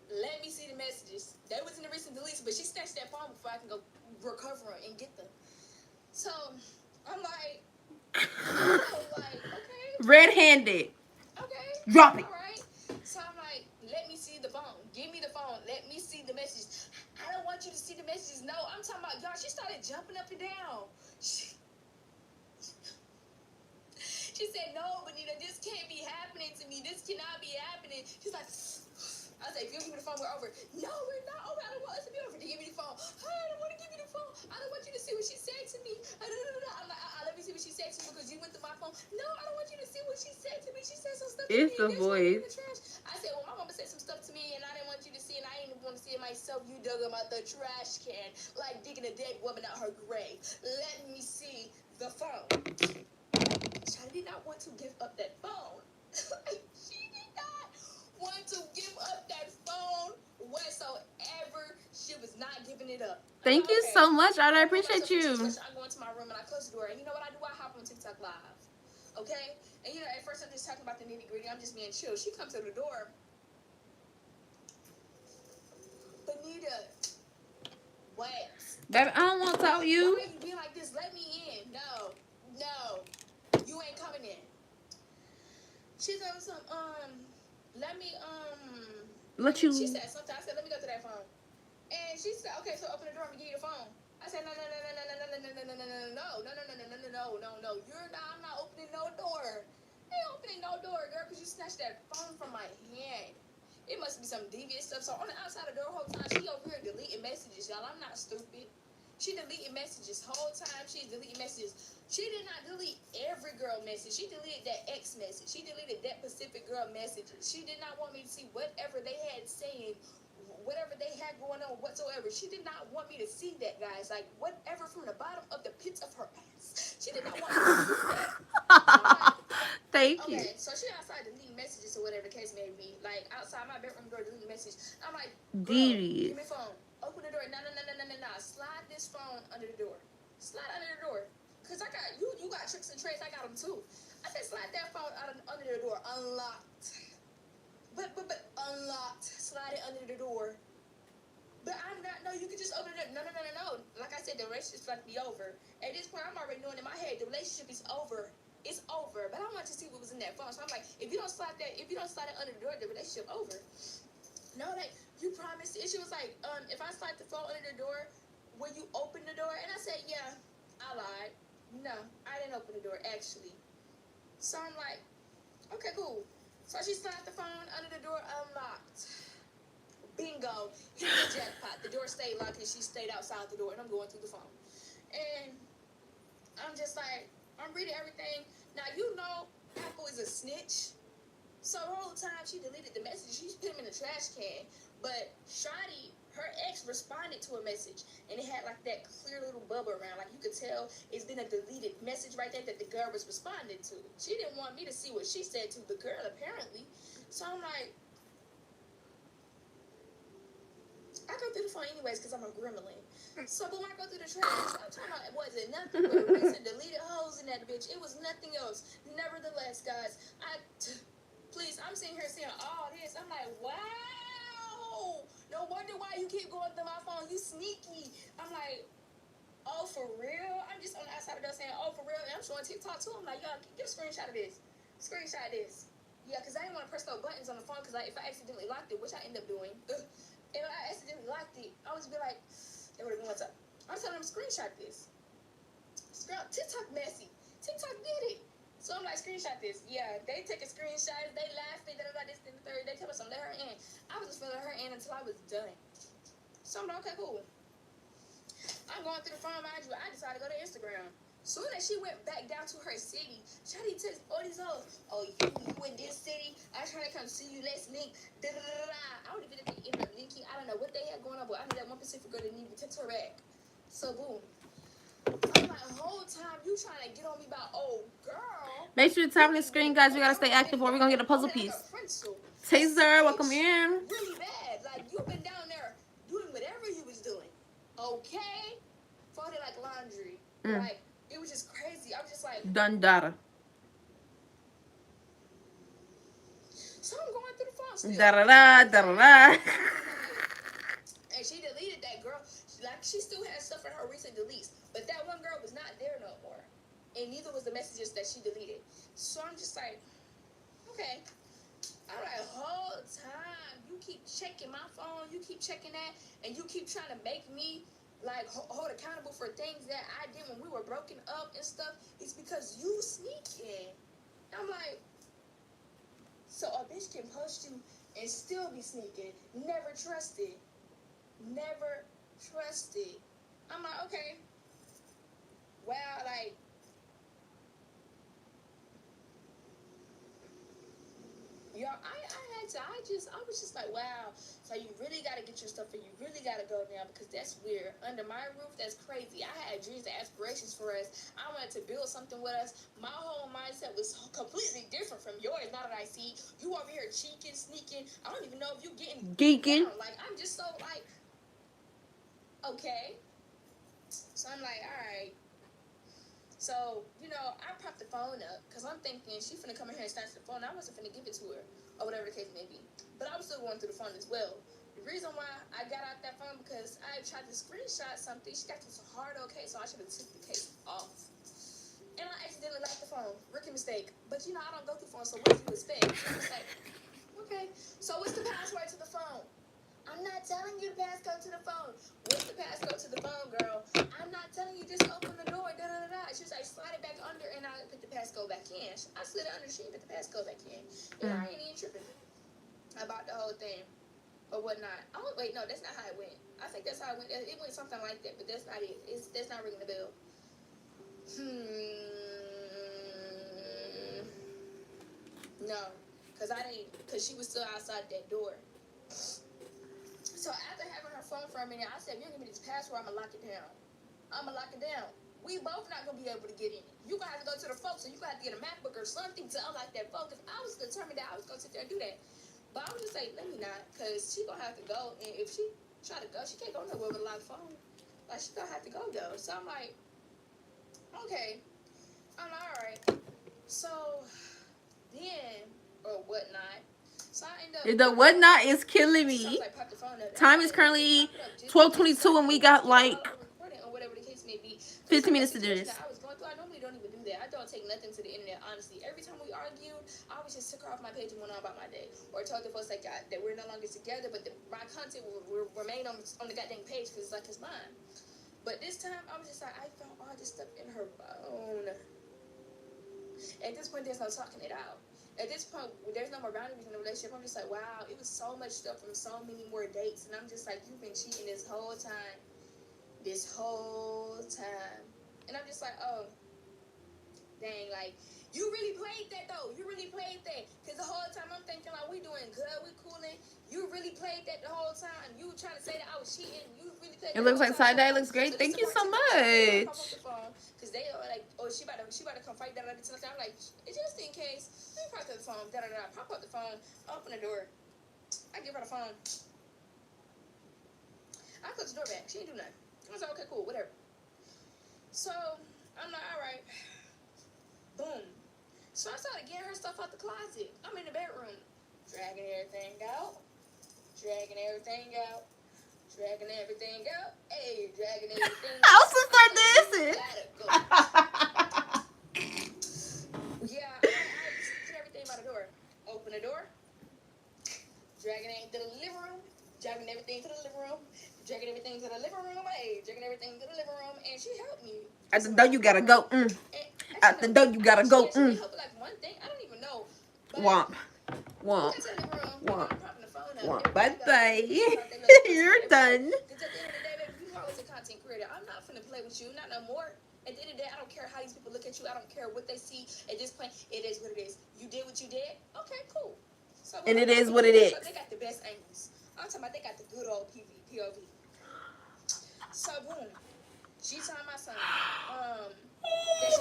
Let me see the messages. They was in the recent deletes, but she snatched that phone before I can go recover and get them. So, I'm like, okay. Red-handed. Okay. Drop it. All right. So I'm like, let me see the phone. Give me the phone. Let me see the messages. I don't want you to see the messages. No, I'm talking about, y'all, she started jumping up and down. She said, no, Benita, this can't be happening to me. This cannot be happening. She's like, I said, if you don't give me the phone, we're over. No, we're not over. I don't want us to be over. Give me the phone. I don't want to give you the phone. I don't want you to see what she said to me. I'm like, let me see what she said to me because you went through my phone. No, I don't want you to see what she said to me. She said some stuff to me. It's the voice. In the trash. I said, well, my mama said some stuff to me and I didn't want you to see it. And I didn't want to see it myself. You dug them out the trash can like digging a dead woman out her grave. Let me see the phone. I did not want to give up that phone. She did not want to give up that phone whatsoever. She was not giving it up. Thank you so much, I appreciate you. I go into my room and I close the door. And you know what I do? I hop on TikTok Live. Okay? And you know, at first I'm just talking about the nitty gritty. I'm just being chill. She comes to the door. Benita. What? Baby, I don't want to talk to you. Why are you being like this? Let me in. No. You ain't coming in. She's on some, let me, She said something. I said, let me go to that phone. And she said, okay, so open the door and give you the phone. I said, no. I'm not opening no door. I ain't opening no door, girl, because you snatched that phone from my hand. It must be some devious stuff. So on the outside of the door whole time, she over here deleting messages, y'all. I'm not stupid. She deleted messages whole time. She's deleting messages. She did not delete every girl message. She deleted that ex message. She deleted that Pacific girl message. She did not want me to see whatever they had saying whatever they had going on whatsoever. She did not want me to see that, guys. Like, whatever from the bottom of the pits of her ass. She did not want me to see that. Thank you. Okay, so she outside deleting messages or whatever the case may be. Like, outside my bedroom door deleting message. I'm like, girl, give me phone. Open the door. No. Slide this phone under the door. Slide under the door. Because I got, you got tricks and trades. I got them too. I said, slide that phone under the door. Unlocked. But unlocked. Slide it under the door. But I'm not, no, you can just open it. No. Like I said, the relationship's about to be over. At this point, I'm already knowing in my head, the relationship is over. It's over. But I want to see what was in that phone. So I'm like, if you don't slide it under the door, the relationship over. No, like, you promised. And she was like, if I slide the phone under the door, will you open the door? And I said, yeah, I lied. No, I didn't open the door, actually. So I'm like, okay, cool. So she slid the phone under the door, unlocked. Bingo. Hit the jackpot. The door stayed locked and she stayed outside the door and I'm going through the phone. And I'm just like, I'm reading everything. Now, you know Apple is a snitch. So the whole time she deleted the message, she put them in the trash can. But Shawty, her ex responded to a message and it had like that clear little bubble around. Like you could tell it's been a deleted message right there that the girl was responding to. She didn't want me to see what she said to the girl, apparently. So I'm like, I go through the phone anyways because I'm a gremlin. So when I go through the trash, I'm talking about, was it nothing but recent deleted hoes in that bitch? It was nothing else. Nevertheless, guys, please, I'm sitting here saying all this. I'm like, wow. No wonder why you keep going through my phone. You sneaky. I'm like, oh, for real? I'm just on the outside of the door saying, oh, for real? And I'm showing TikTok too. I'm like, y'all, get a screenshot of this. Screenshot this. Yeah, because I didn't want to press those buttons on the phone because if I accidentally locked it, which I end up doing, if I accidentally locked it, I would just be like, it would have been what's up. I'm telling them, screenshot this. TikTok messy. TikTok did it. So I'm like, screenshot this. Yeah, they take a screenshot. They laughing. This and the third. They tell us I'm let her in. I was just feeling her in until I was done. So I'm like, okay, cool. I'm going through the phone, mind you. I decided to go to Instagram. Soon as she went back down to her city, Shawty texts all these hoes. Oh, you in this city? I trying to come see you. Let's link. I don't even know if they ended up linking. I don't know what they had going on, but I know that one Pacific girl didn't even text her back. So boom. I'm like, the whole time you trying to get on me about, oh girl. Make sure to tap on the screen, guys. We gotta stay active or we're gonna get a puzzle piece. Taser, welcome in. Really bad. Like you've been down there doing whatever you was doing. Okay? Folded like laundry. Like it was just crazy. I was just like done data. So I'm going through the phone still. Da-da-da. And she deleted that girl. She still had stuff in her recent deletes. But that one girl was not there no more. And neither was the messages that she deleted. So I'm just like, okay. I'm like, whole time you keep checking my phone, you keep checking that, and you keep trying to make me like hold accountable for things that I did when we were broken up and stuff. It's because you sneaking. I'm like, so a bitch can post you and still be sneaking. Never trusted. Never trusted. I'm like, okay. Wow, like, yo, I was just like, wow. So you really got to get your stuff and you really got to go now because that's weird. Under my roof, that's crazy. I had dreams and aspirations for us. I wanted to build something with us. My whole mindset was completely different from yours. Now that I see you over here cheeking, sneaking. I don't even know if you getting geeking. Like, I'm just so like, okay. So I'm like, all right. So, you know, I popped the phone up because I'm thinking she finna come in here and snatch the phone. I wasn't finna give it to her or whatever the case may be. But I was still going through the phone as well. The reason why I got out that phone because I tried to screenshot something. She got this hard case, so I should have took the case off. And I accidentally locked the phone. Rookie mistake. But, you know, I don't go through phones, so what do you expect? So I was like, okay. So what's the password to the phone? I'm not telling you the passcode to the phone. What's the passcode to the phone, girl? I'm not telling you, just open the door. She was like, slide it back under, and I put the passcode back in. I slid it under, she put the passcode back in. And I ain't even tripping about the whole thing or whatnot. Oh, wait, no, that's not how it went. I think that's how it went. It went something like that, but that's not it. That's not ringing the bell. No, because she was still outside that door. So So after having her phone for a minute, I said, if you don't give me this password, I'm going to lock it down. I'm going to lock it down. We both not going to be able to get in it. You going to have to go to the folks, and you going to have to get a MacBook or something to unlock that phone, because I was determined that I was going to sit there and do that. But I was just like, let me not, because she going to have to go, and if she try to go, she can't go nowhere with a locked phone. Like, she going to have to go, though. So I'm like, okay. I'm like, all right. So then, or whatnot. So I end up... The whatnot is killing me. So like, pop the phone up. Time is currently 12:22 and we got like 15 minutes to do this. I was going through. I normally don't even do that. I don't take nothing to the internet, honestly. Every time we argued, I always just took her off my page and went on about my day. Or told the folks like that we're no longer together, but my content will remain on the goddamn page because it's like it's mine. But this time, I was just like, I found all this stuff in her phone. At this point, there's no talking it out. At this point, there's no more boundaries in the relationship. I'm just like, wow, it was so much stuff from so many more dates. And I'm just like, you've been cheating this whole time. This whole time. And I'm just like, oh, dang, like, you really played that, though. You really played that. Because the whole time I'm thinking, like, we doing good, we cooling. You really played that the whole time. You were trying to say that I was cheating. You really played that. It looks like side-dye looks great. Thank you so much. Because they are like, oh, she about to come fight, da-da-da. I'm like, just in case, let me pop up the phone, da-da-da. Pop up the phone, open the door. I give her the phone. I close the door back. She ain't do nothing. I was like, okay, cool, whatever. So, I'm like, all right. Boom. So I started getting her stuff out the closet. I'm in the bedroom. Dragging everything out. Dragging everything out. Dragging everything out. Hey, dragging everything out. I also start dancing. Yeah, I just put everything by the door. Open the door. Dragging it into the living room. Dragging everything to the living room. Dragging everything to the living room. Hey, dragging everything to the living room. And she helped me. At the door, you gotta go. At the door, you gotta go. She helped like one thing. I don't even know. Womp. Womp. Womp. Womp. Bye-bye. You're done. Because at the end of the day, baby, you always a content creator. I'm not finna play with you. Not no more. At the end of the day, I don't care how these people look at you. I don't care what they see. At this point, it is what it is. You did what you did. Okay, cool. So, and it is what it is. They got the best angles. I'm talking about they got the good old POV. So, boom. She told my son, oh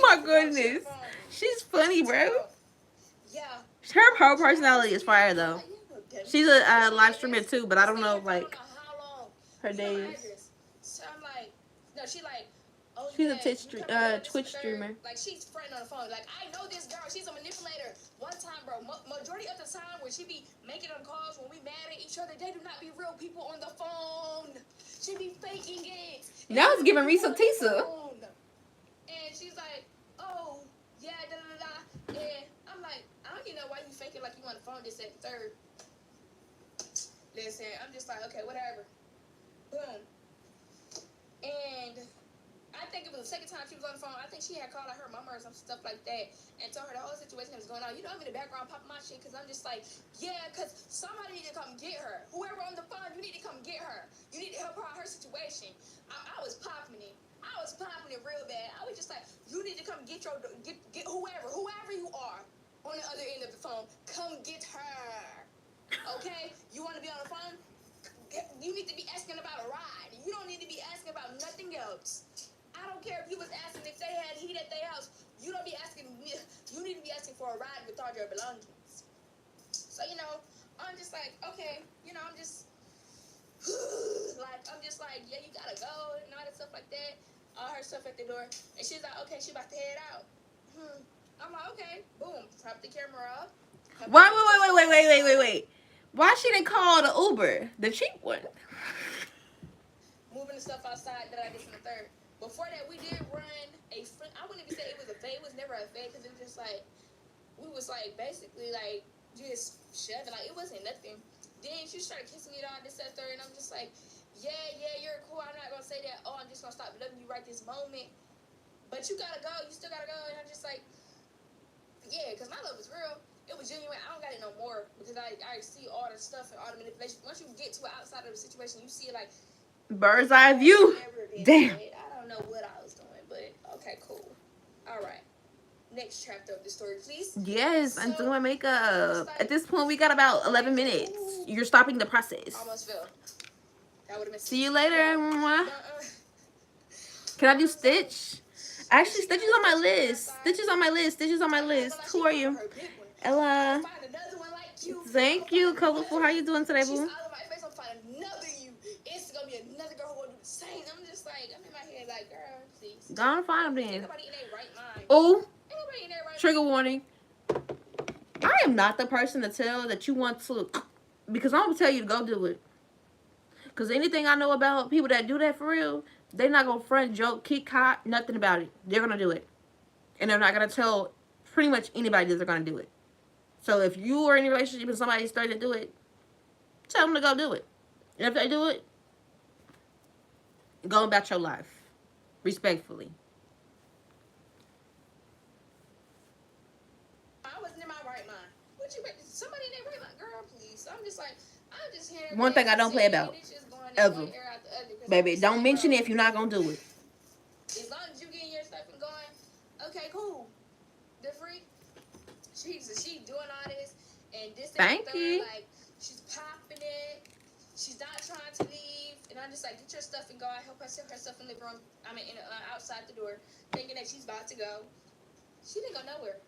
my goodness. She's funny, bro. Yeah. Her whole personality is fire, though. She's a live streamer, too, but I don't know, like, her days. So I'm like, no, she like, oh, she's a Twitch streamer. Like, she's fretting on the phone. Like, I know this girl. She's a manipulator. One time, bro, majority of the time when she be making them calls, when we mad at each other, they do not be real people on the phone. She be faking it. Now it's giving Risa Tisa. And she's like, oh, yeah, da-da-da-da. And I'm like, I don't even know why you faking like you on the phone this, second, third. Listen, I'm just like, okay, whatever. Boom. And I think it was the second time she was on the phone. I think she had called out her mama or some stuff like that and told her the whole situation that was going on. You know, I'm in the background popping my shit because I'm just like, yeah, because somebody need to come get her. Whoever on the phone, you need to come get her. You need to help her out her situation. I was popping it. I was popping it real bad. I was just like, you need to come get whoever you are on the other end of the phone, come get her. Okay? You want to be on the phone? You need to be asking about a ride. You don't need to be asking about nothing else. I don't care if you was asking if they had heat at their house. You don't be asking me. You need to be asking for a ride with all your belongings. So, you know, I'm just like, okay, you know, I'm just like, yeah, you gotta go and all that stuff like that. All her stuff at the door. And she's like, okay, she about to head out. I'm like, okay, boom, pop the camera up. Wait. Why she didn't call the Uber, the cheap one? Moving the stuff outside that I did from the third. Before that, we did run a friend. I wouldn't even say it was a fade. It was never a fade because it was just like, we was like basically like just shoving. Like it wasn't nothing. Then she started kissing me on this, that, third, and I'm just like, yeah, you're cool. I'm not gonna say that. Oh, I'm just gonna stop loving you right this moment. But you gotta go. You still gotta go. And I'm just like, yeah, because my love was real. It was genuine. I don't got it no more because I see all the stuff and all the manipulation. Once you get to outside of the situation, you see it like bird's eye view. Damn. I don't know what I was doing, but okay, cool. All right. Next chapter of the story, please. Yes, I'm doing my makeup. At this point, we got about 11 minutes. You're stopping the process. Almost fell. That would have been. See you later. But, Can I do Stitch? Actually, Stitch is on my list. Stitch is on my list. Stitch is on my list. Who are you? Ella. Thank you, Colorful. How you doing today, boo? She's out of my face. I'm finding another you. It's gonna be another girl who will do the same. I'm just like, I'm in my head like, girl, please. Go on, find them then. Ain't nobody in their right mind. Oh, Ain't nobody in their right trigger warning. I am not the person to tell that you want to, because I'm gonna tell you to go do it. Because anything I know about people that do that for real, they're not gonna front, joke, kick, hot, nothing about it. They're gonna do it, and they're not gonna tell pretty much anybody that they're gonna do it. So if you are in a relationship and somebody's starting to do it, tell them to go do it. And if they do it, go about your life respectfully. I wasn't in my right mind. What you somebody in their right mind, girl, please. So I'm just like, I'm just hearing. One thing I don't play about ever, baby. Don't mention it if you're not gonna do it. As long as you getting your stuff and going, okay, cool. The freak. She's doing all this and this. Thank you. Like she's popping it. She's not trying to leave, and I'm just like, get your stuff and go. I help her set her stuff in the living room. I mean, outside the door, thinking that she's about to go. She didn't go nowhere,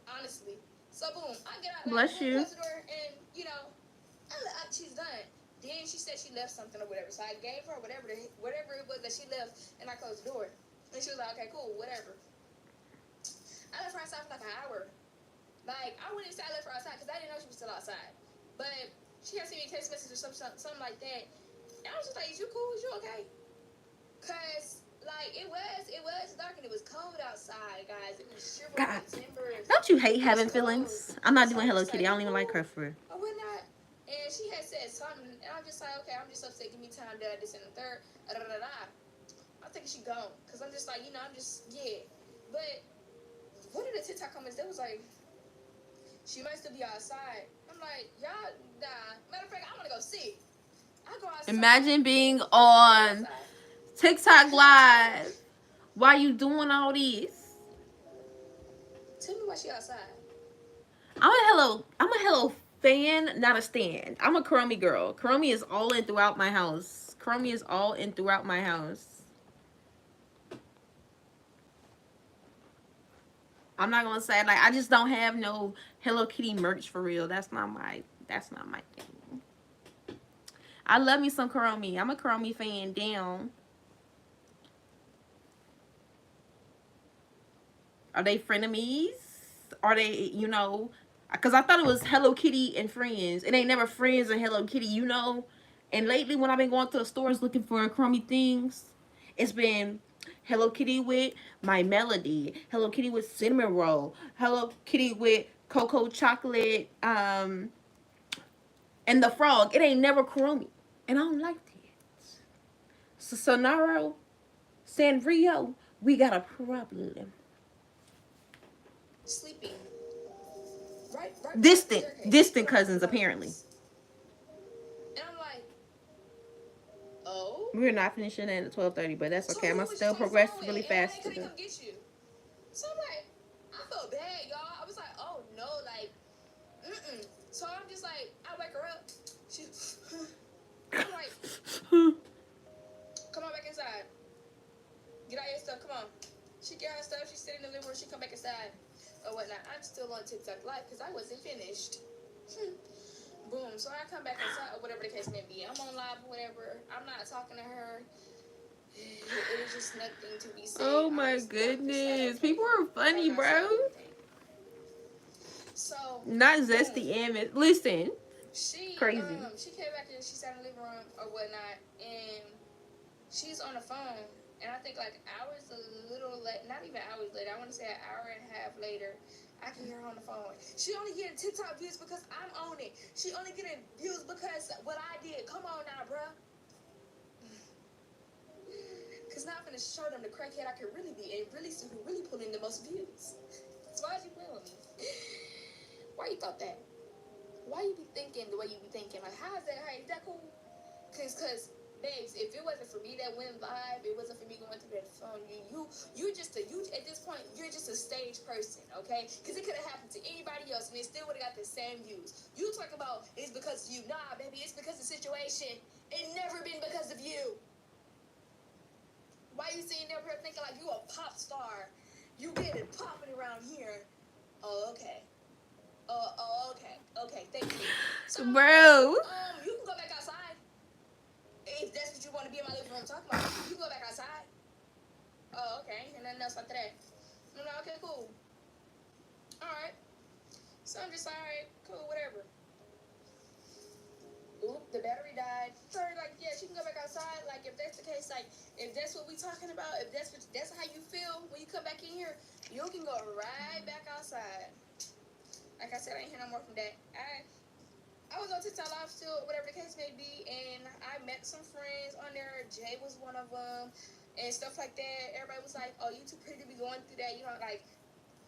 honestly. So boom, I get out. Bless you. Close the door, and she's done. Then she said she left something or whatever. So I gave her whatever it was that she left, and I closed the door. And she was like, okay, cool, whatever. I left her outside for like an hour. Like, I wouldn't say I left her outside because I didn't know she was still outside. But she had sent me a text message or something like that. And I was just like, is you cool? Is you okay? Because, like, it was dark and it was cold outside, guys. It was shivering timbers. Don't you hate having feelings? I'm not doing Hello Kitty. I don't even like her for. Or whatnot. And she had said something. And I'm just like, okay, I'm just upset. Give me time to this and the third. I'm thinking she gone. Because I'm just like, I'm just, yeah. But one of the TikTok comments, they was like, she might still be outside. I'm like, y'all, nah. Matter of fact, I want to go see. I go outside. Imagine being on TikTok live while you doing all this. Tell me why she outside. I'm a Hello fan, not a stan. I'm a Chromie girl. Chromie is all in throughout my house. Chromie is all in throughout my house. I'm not gonna say, like, I just don't have no Hello Kitty merch for real. That's not my thing. I love me some Chromie. I'm a Chromie fan down. Are they frenemies? Are they, because I thought it was Hello Kitty and Friends. It ain't never Friends and Hello Kitty, And lately when I've been going to the stores looking for Chromie things, it's been Hello Kitty with My Melody, Hello Kitty with Cinnamon Roll, Hello Kitty with Cocoa Chocolate, and the Frog. It ain't never Chromie. And I don't like that. So Sonaro, Sanrio, we got a problem. Sleeping. Right. Distant cousins, apparently. And I'm like, oh? We're not finishing at 12:30, but that's okay. I'm going to still progress really fast. Come get you. So I'm like, I felt bad, y'all. I was like, oh, no, like, So I'm just like, I wake her up. I'm like, come on back inside. Get out your stuff, come on. She get her stuff, she's sitting in the living room, she come back inside. Or whatnot. I'm still on TikTok live because I wasn't finished. Boom. So I come back inside or whatever the case may be. I'm on live or whatever. I'm not talking to her. It was just nothing to be said. Oh my goodness. People are funny, bro. So not zesty and listen. Crazy. She came back and she sat in the living room or whatnot, and she's on the phone. And I think like hours a little late, not even hours later, I want to say an hour and a half later, I can hear her on the phone. She only getting TikTok views because I'm on it. She only getting views because what I did. Come on now, bruh. Because now I'm going to show them the crackhead I can really be and really see who really pulling the most views. So why is you playing with me? Why you thought that? Why you be thinking the way you be thinking? Like, how is that cool? Because babes, if it wasn't for me that went live, it wasn't for me going through that phone. You at this point, you're just a stage person, okay? Because it could have happened to anybody else, and it still would have got the same views. You talk about it's because of you, nah, baby, it's because of the situation. It never been because of you. Why you sitting there thinking like you a pop star? You get it popping around here. Oh, okay. Okay. Okay, thank you. So, Bro. you can go back outside. If that's what you want to be in my living room talking about, you can go back outside. Oh, okay. And nothing else after that. I'm like, okay, cool. Alright. So I'm just like, alright, cool, whatever. Oop, the battery died. So like, yeah, she can go back outside. Like, if that's the case, like, if that's what we talking about, if that's how you feel when you come back in here, you can go right back outside. Like I said, I ain't hear no more from that. I was on TikTok live still, whatever the case may be, and I met some friends on there. Jay was one of them, and stuff like that. Everybody was like, "Oh, you too pretty to be going through that." You know, like,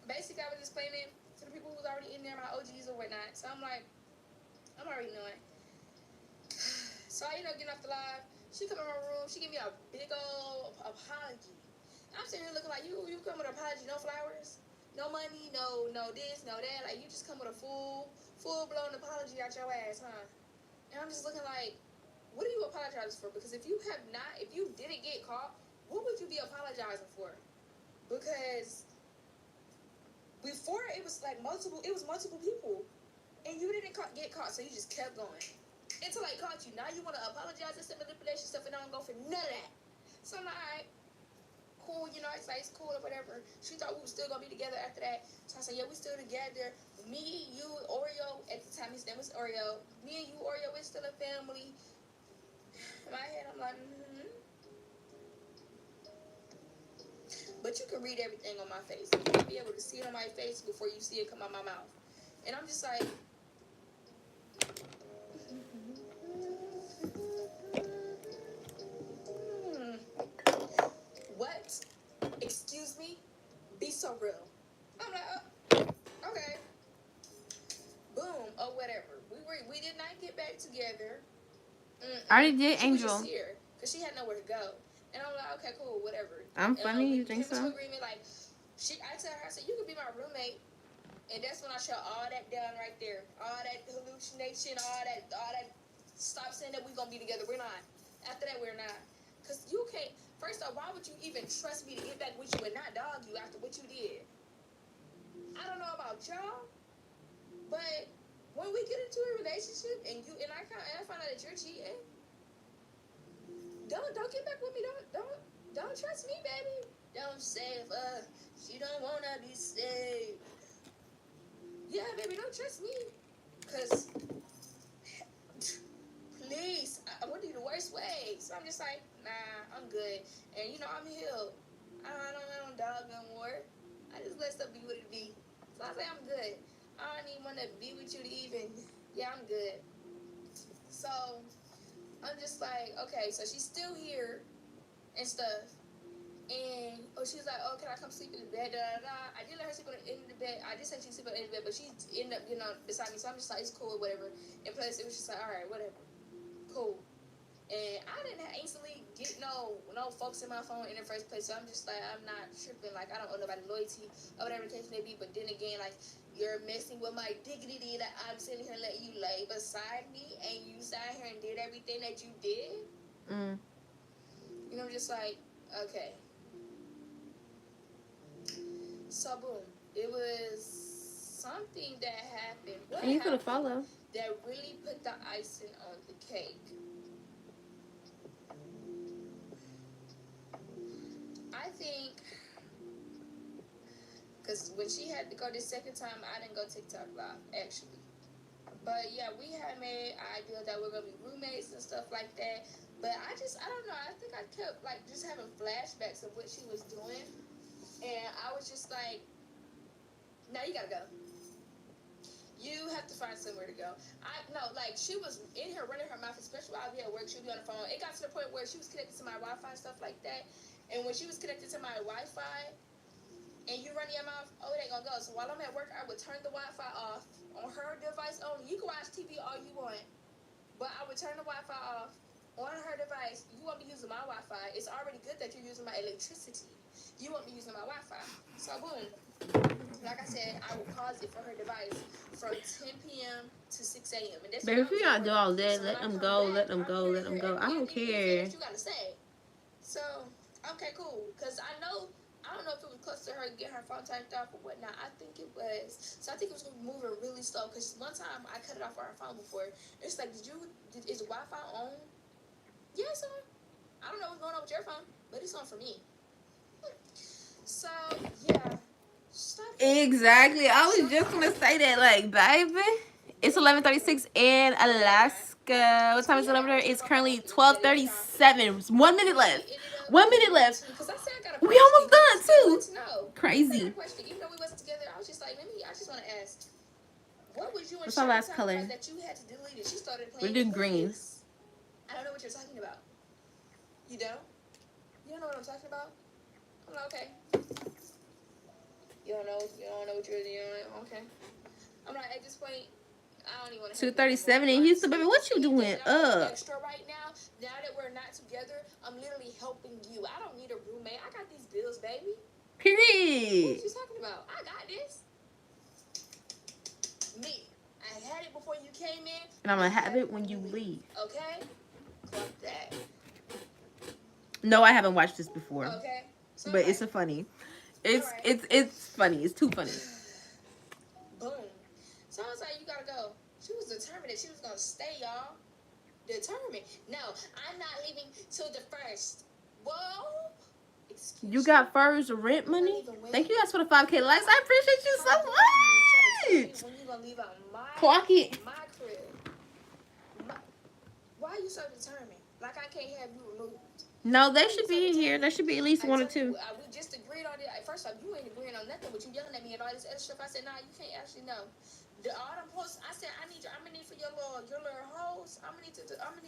basically, I was explaining to the people who was already in there, my OGs or whatnot. So I'm like, I'm already knowing. So I, getting off the live. She come in my room. She give me a big old apology. I'm sitting here looking like you come with an apology, no flowers, no money, no this, no that. Like, you just come with a full blown apology out your ass, huh? And I'm just looking like, what are you apologizing for? Because if you didn't get caught, what would you be apologizing for? Because before it was multiple people, and you didn't get caught, so you just kept going until I caught you. Now you want to apologize and some manipulation stuff, and I don't go for none of that. So I'm like, all right, cool, it's cool or whatever. She thought we were still gonna be together after that. So I said, yeah, we still together. Me, you, Oreo, at the time his name was Oreo. Me and you, Oreo, we're still a family. In my head, I'm like, But you can read everything on my face. You can be able to see it on my face before you see it come out my mouth. And I'm just like, what? Excuse me? Be so real. I'm like, okay. Boom, or whatever. We did not get back together. I already did, she Angel. was just here because she had nowhere to go. And I'm like, okay, cool, whatever. I'm funny, you think so? Agreement, like, I tell her, I said, you could be my roommate. And that's when I shut all that down right there. All that hallucination, all that. Stop saying that we're going to be together. We're not. After that, we're not. Because you can't. First off, why would you even trust me to get back with you and not dog you after what you did? I don't know about y'all, but when we get into a relationship and I find out that you're cheating, don't get back with me. Don't trust me, baby. Don't save her. She don't want to be saved. Yeah, baby, don't trust me. Because, please, I went through the worst way. So I'm just like, nah, I'm good. And, I'm healed. I don't dog no more. I just let stuff be what it be. So I say I'm good. I don't even want to be with you to even, yeah, I'm good. So I'm just like, okay, so she's still here and stuff. And she was like, oh, can I come sleep in the bed? I didn't let her sleep in the bed. I did say she sleep in the bed, but she ended up, beside me. So I'm just like, it's cool, whatever. And plus, it was just like, all right, whatever, cool. And I didn't instantly get no folks in my phone in the first place. So I'm just like, I'm not tripping. Like, I don't owe nobody loyalty or whatever the case may be. But then again, like, you're messing with my dignity that I'm sitting here letting you lay beside me, and you sat here and did everything that you did. I'm just like, okay. So boom, it was something that happened. And you could have followed. That really put the icing on the cake. I think, because when she had to go the second time, I didn't go TikTok live, actually. But yeah, we had made an idea that we're going to be roommates and stuff like that. But I don't know, I think I kept just having flashbacks of what she was doing. And I was just like, now you gotta go. You have to find somewhere to go. She was in here running her mouth, especially while I was at work. She would be on the phone. It got to the point where she was connected to my Wi-Fi and stuff like that. And when she was connected to my Wi-Fi, and you run your mouth, oh, it ain't gonna go. So while I'm at work, I would turn the Wi-Fi off on her device only. You can watch TV all you want, but I would turn the Wi-Fi off on her device, you want me using my Wi-Fi. It's already good that you're using my electricity. You want me using my Wi-Fi. So boom. Like I said, I will pause it for her device from 10 p.m. to 6 a.m. And that's Baby, if you gotta do all that, let them go, let them go, let them go. I don't care. You gotta say. So, okay, cool. Because I don't know if it was close to her getting her phone typed off or whatnot. I think it was. So I think it was moving really slow. Because one time I cut it off on her phone before. It's like, is the Wi-Fi on? Yeah, it's on. I don't know what's going on with your phone, but it's on for me. So, yeah. Stop. Exactly. I was just gonna say that, like, baby. It's 11:36 in Alaska. What time is it over there? It's currently 12:37. 1 minute left. 1 minute left. We almost done too. Crazy. Even though we wasn't together, I was just like, I just want to ask, what was you and what's our last color? That you had to delete it? She started playing. We're doing green. I don't know what you're talking about. You don't? You don't know what I'm talking about? I'm like, okay. You don't know what you're doing. Okay. I'm like, at this point, I don't even want to. 2:37 in Houston, baby. What you doing up? Extra right now that we're not together, I'm literally helping you. I don't need a roommate. I got these bills, baby. Period. What you talking about? I got this. Me. I had it before you came in. And I'm gonna have it when you leave. Okay? Fuck that. No, I haven't watched this before. Okay. So but it's a funny. It's funny. It's too funny. Boom. So I was like, you gotta go. She was determined that she was gonna stay, y'all. Determined. No, I'm not leaving till the 1st. Whoa. Excuse you got first rent money? Thank you guys for the 5K likes. I appreciate you so much. When you gonna leave out clock it. My crib. Why are you so determined? Like I can't have you removed. No, they should be in here. There should be at least one or two. We just agreed on it. First off, you ain't agreeing on nothing, but you yelling at me and all this other stuff. I said, nah, you can't actually know. The autumn posts, I said, I'm gonna need for your little hoes. I'm gonna need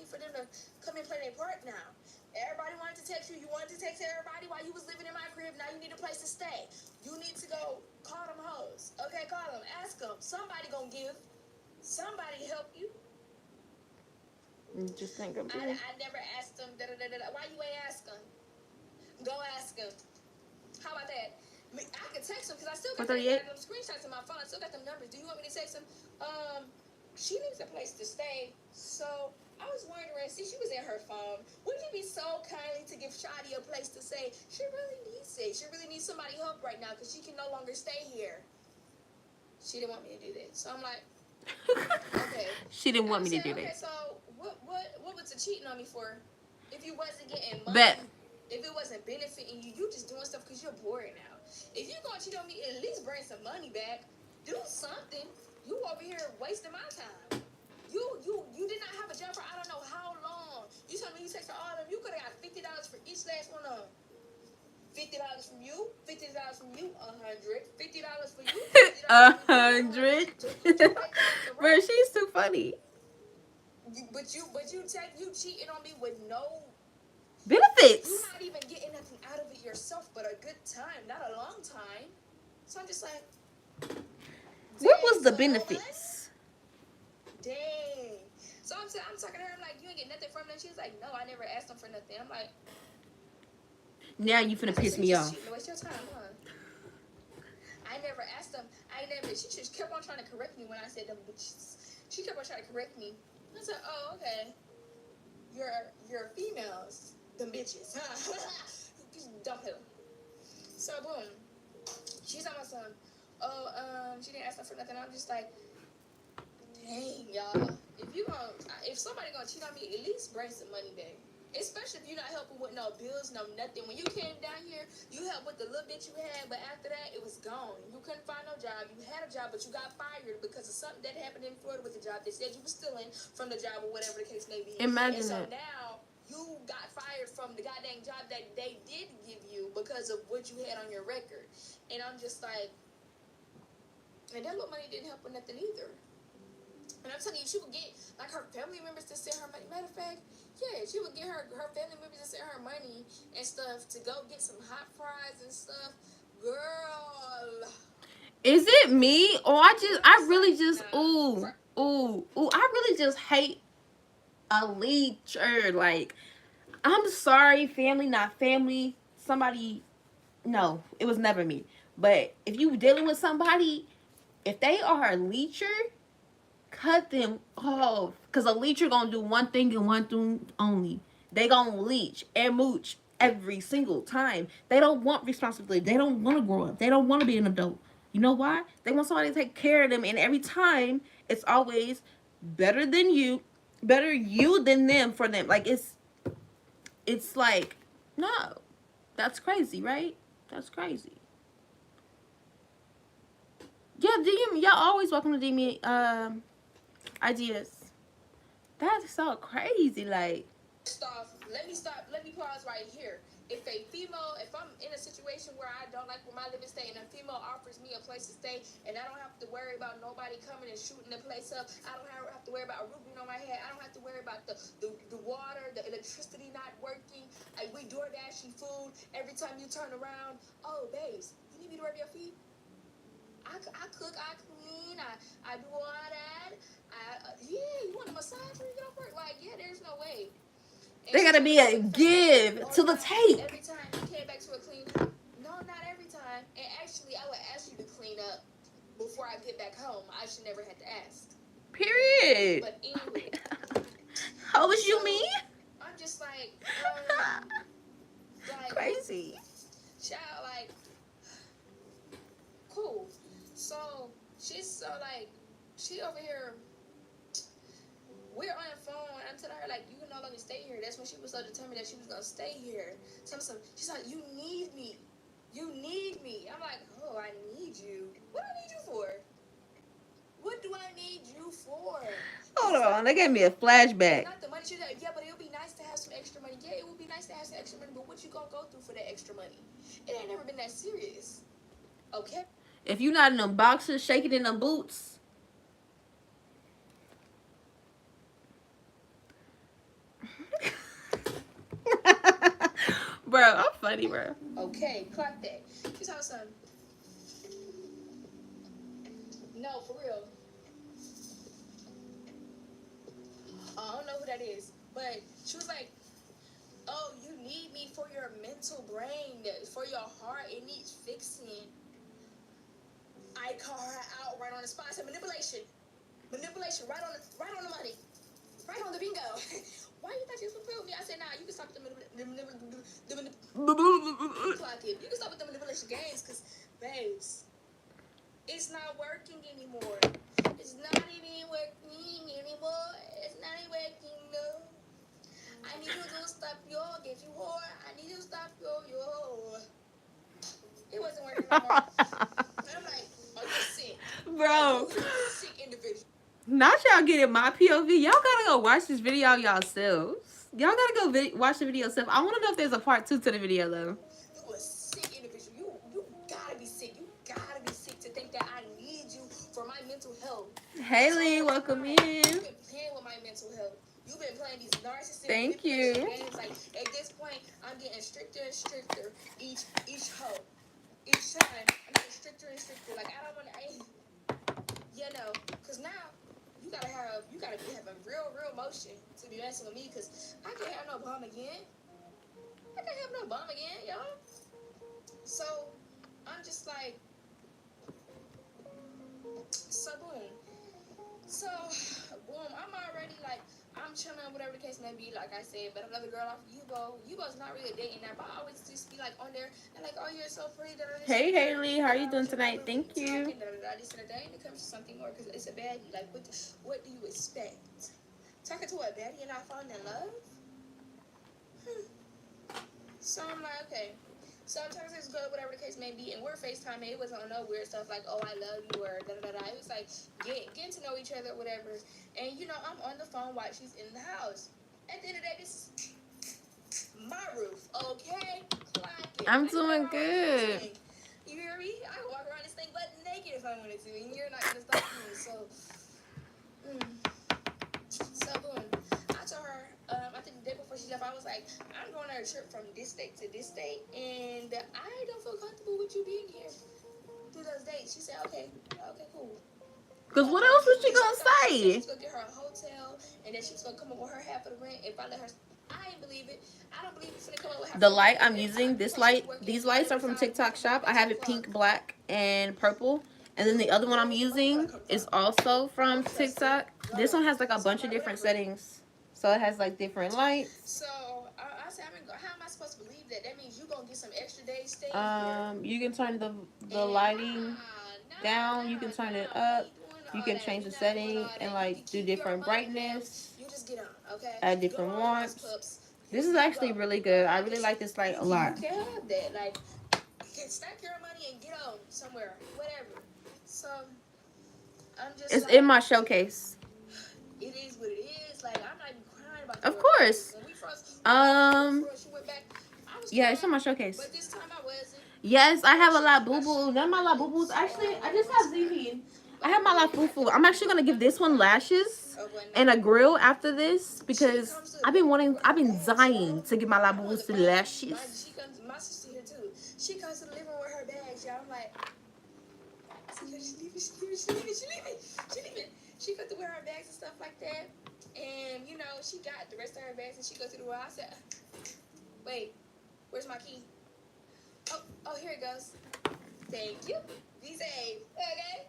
for them to come and play their part now. Everybody wanted to text you. You wanted to text everybody while you was living in my crib. Now you need a place to stay. You need to go call them hoes. Okay, call them. Ask them. Somebody gonna give. Somebody help you. Just think of it. I never asked them. Why you ain't ask them? Go ask them. How about that? I can text them because I still got them screenshots in my phone. I still got them numbers. Do you want me to text them? She needs a place to stay. So I was wondering, see, she was in her phone. Would you be so kindly to give Shadi a place to stay? She really needs it. She really needs somebody help right now because she can no longer stay here. She didn't want me to do that. So I'm like, okay. She didn't want me to do that. Okay, so what was the cheating on me for? If you wasn't getting money, Bet. If it wasn't benefiting you, you just doing stuff because you're bored now. If you're gonna cheat on me, at least bring some money back. Do something. You over here wasting my time. You did not have a job for I don't know how long. You told me you texted all of them. You could have got $50 for each last one of them. $50 from you, $50 from you, $100, $50 for you, $100. Bro, she's too funny. But you cheating on me with no benefits. You're not even getting nothing out of it yourself, but a good time, not a long time. So I'm just like, what was the benefits? Dang. So I'm talking to her. I'm like, you ain't get nothing from them. She's like, no, I never asked them for nothing. I'm like, now you finna piss me off. Waste your time, huh? I never asked them. She just kept on trying to correct me when I said them bitches. She kept on trying to correct me. I said, oh, okay. You're females. Them bitches. Dump him. So, boom. She's on my son. She didn't ask them for nothing. I'm just like, dang, y'all. If somebody gonna cheat on me, at least bring some money back. Especially if you're not helping with no bills, no nothing. When you came down here, you helped with the little bit you had, but after that, it was gone. You couldn't find no job. You had a job, but you got fired because of something that happened in Florida with the job. They said you were stealing from the job or whatever the case may be. Imagine and so that. now you got fired from the goddamn job that they did give you because of what you had on your record. And I'm just like, and that little money didn't help with nothing either. And I'm telling you, she would get, like, her family members to send her money. Matter of fact, yeah, she would get her family members to send her money and stuff to go get some hot fries and stuff. Girl. Is it me? Or I really just hate a leecher. Like, I'm sorry, family, not family. Somebody, no, it was never me. But if you dealing with somebody, if they are a leecher, cut them off. Because a leecher gonna do one thing and one thing only. They gonna leech and mooch every single time. They don't want responsibility. They don't want to grow up. They don't want to be an adult. You know why? They want somebody to take care of them. And every time, it's always better than you, better you than them for them. Like, it's like, no, that's crazy, right? That's crazy. Yeah, DM, y'all always welcome to DM me ideas. That's so crazy. Like, Let me pause right here. If I'm in a situation where I don't like where my living stay and a female offers me a place to stay and I don't have to worry about nobody coming and shooting the place up, I don't have to worry about a roof being on my head, I don't have to worry about the water, the electricity not working, we door dashing food, every time you turn around, oh babes, you need me to rub your feet? I cook, I clean, I do all that. Yeah, you want a massage when you get off work? Like, yeah, there's no way. And there gotta be a give to the take. every time you came back to a clean, no, not every time. And actually, I would ask you to clean up before I get back home. I should never have to ask. Period. But anyway. How was you, me? I'm just like crazy. Child, like, cool. So she's she over here. We're on the phone. I'm telling her like, you can no longer stay here. That's when she was so determined that she was gonna stay here. She's like, you need me. You need me. I'm like, oh, I need you. What do I need you for? What do I need you for? Hold on, they gave me a flashback. Not the money. She's like, yeah, but it would be nice to have some extra money. Yeah, it would be nice to have some extra money, but what you gonna go through for that extra money? It ain't never been that serious. Okay. If you not in them boxers, shaking in them boots. Bro, I'm funny, bro. Okay, clock that. She's how son. No, for real. I don't know who that is, but she was like, oh, you need me for your mental brain, for your heart, it needs fixing. I call her out right on the spot. I said, manipulation, right on the money, right on the bingo. Why you thought you was fulfilled me? I said, nah, you can stop with the you can stop with the manipulation games, because, babes, it's not working anymore. It's not even working anymore. It's not even working, no. I need you to stop your get you whore. I need you to stop your It wasn't working no more. And I'm like, are you sick? Bro. You're a sick individual. Not y'all getting my POV. Y'all gotta go watch this video yourselves. Y'all gotta go watch the video yourself. I want to know if there's a part 2 to the video, though. You a sick individual. You gotta be sick. You gotta be sick to think that I need you for my mental health. Haley, welcome in. You've been playing with my mental health. You've been playing these narcissistic Thank you. games. Like, at this point, I'm getting stricter and stricter each hoe. Each time, I'm getting stricter and stricter. Like, I don't want to, because now you gotta be having real motion to be messing with me, because I can't have no bomb again. Y'all. So I'm just like, so boom. So boom, I'm already like, I'm chilling, whatever the case may be, like I said, but another girl off Yubo's not really dating that, but I always just be like on there and like, oh, you're so pretty. Hey Haley, how are you doing tonight? Thank you. This and that, and it comes to something more, because it's a baddie. Like, what do you expect? Talking to a baddie and not falling in love? So I'm like, okay. So I'm talking to this girl, whatever the case may be, and we're FaceTiming. It wasn't on no weird stuff like, oh, I love you, or da-da-da-da. It was like, getting to know each other, whatever. And, I'm on the phone while she's in the house. At the end of the day, this is my roof, okay? Clock it. I'm doing good. You hear me? I can walk around this thing butt naked if I wanted to, and you're not going to stop me. So boom. I told her, I think the day before she left, I was like, I'm going on a trip from this state to this state, and I don't feel comfortable with you being here through those dates. She said, okay, cool. Because what else was she going to say? She's going to get her a hotel, and and then she was gonna come up with her half of the rent if I let her. I ain't believe it. I don't believe it's gonna come up with half. The light I'm using, this light, these lights are from TikTok Shop. I have it pink, black, and purple. And then the other one I'm using is also from TikTok. This one has like a bunch of different settings. So it has like different lights. So I said, how am I supposed to believe that? That means you gonna get some extra days staying You can turn the lighting down. You can turn it up. You can change the setting and like do different brightness. You just get on, okay? Add different warmths. This is actually really good. I really like this light a lot. You can have that, like, stack your money and get on somewhere, whatever. So I'm just. It's like, in my showcase. It is what it is. Like, I'm not even crying about. Of course. When we first, she went back, yeah, it's in my showcase. But this time I wasn't. Yes, I have a lot boo boo. None of my la boo boos. Actually, I just have ZP. I have my la foo foo. I'm actually gonna give this one lashes and a grill after this because I've been dying to give my la boo boos to lashes. My sister here too. She comes to the living room with her bags, y'all. I'm like, she leaving. She goes to wear her bags and stuff like that. And, you know, she got the rest of her bags and she goes to the door. I said, wait, where's my key? Oh, here it goes. Thank you. Be safe. Okay?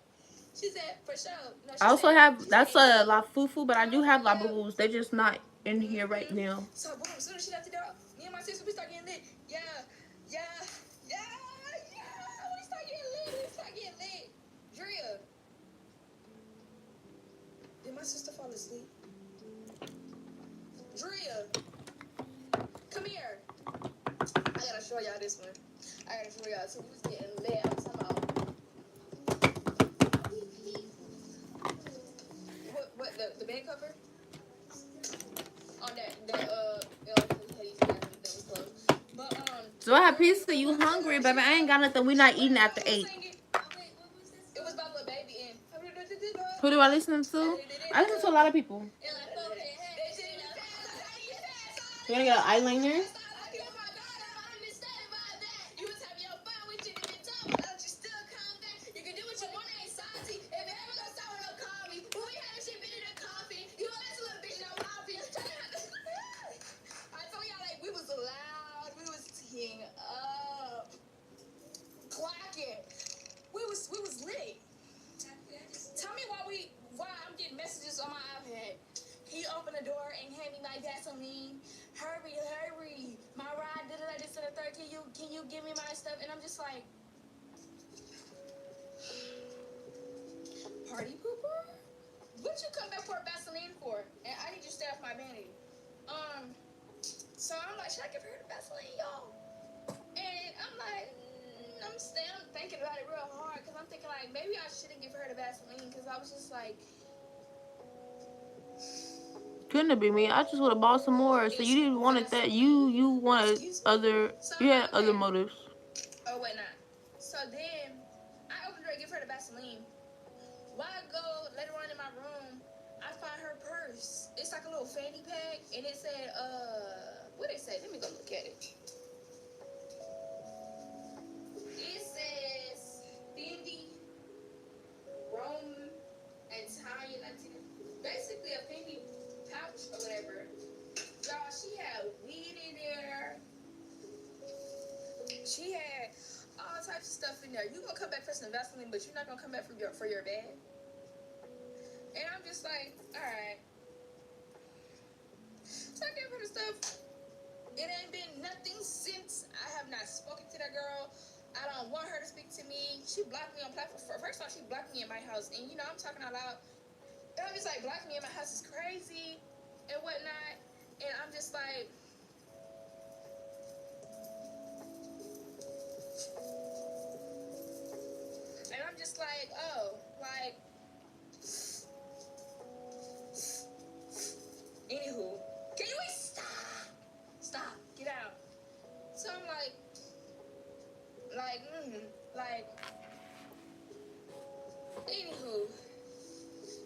She said, for sure. No, I also have, that's a la foo foo, but I do have la boo boos. They're just not in here right now. So, boom, as soon as she left the door, me and my sister, we start getting lit. Yeah. We start getting lit. Drea. Did my sister fall asleep? Drea. Come here. I gotta show y'all this one. So we was getting lit. I'm talking about. What, the bed cover? On that was closed. But, So I have pizza. You hungry, baby? I ain't got nothing. We not eating after 8. It was about Lil Baby in. Who do I listen to? I listen to a lot of people. You wanna get an eyeliner? We was lit. Tell me why I'm getting messages on my iPad. He opened the door and handed me my Vaseline. Hurry. My ride, this and the third. Can you give me my stuff? And I'm just like, party pooper? What you come back for a Vaseline for? And I need you to stay off my vanity. So I'm like, should I give her the Vaseline, y'all? And I'm like, I'm thinking about it real hard because I'm thinking like maybe I shouldn't give her the Vaseline because I was just like, Couldn't have been me. I just would have bought some more. So you didn't want it that you wanted other. You had other motives. Oh wait, not. So then I opened her and give her the Vaseline. While I go later on in my room, I find her purse. It's like a little fanny pack, and it said, what did it say? Let me go look at it. It says Fendi, Rome, Italian, basically a Fendi pouch or whatever. Y'all, she had weed in there. She had all types of stuff in there. You gonna come back for some Vaseline, but you're not gonna come back for your bag. And I'm just like, all right. So I gave her the stuff. It ain't been nothing since. I have not spoken to that girl. I don't want her to speak to me. She blocked me on platform. First off, she blocked me in my house. And, you know, I'm talking out loud. And I'm just like, blocking me in my house is crazy and whatnot. And I'm just like, oh, like, anywho, can you stop, get out. So I'm like, anywho.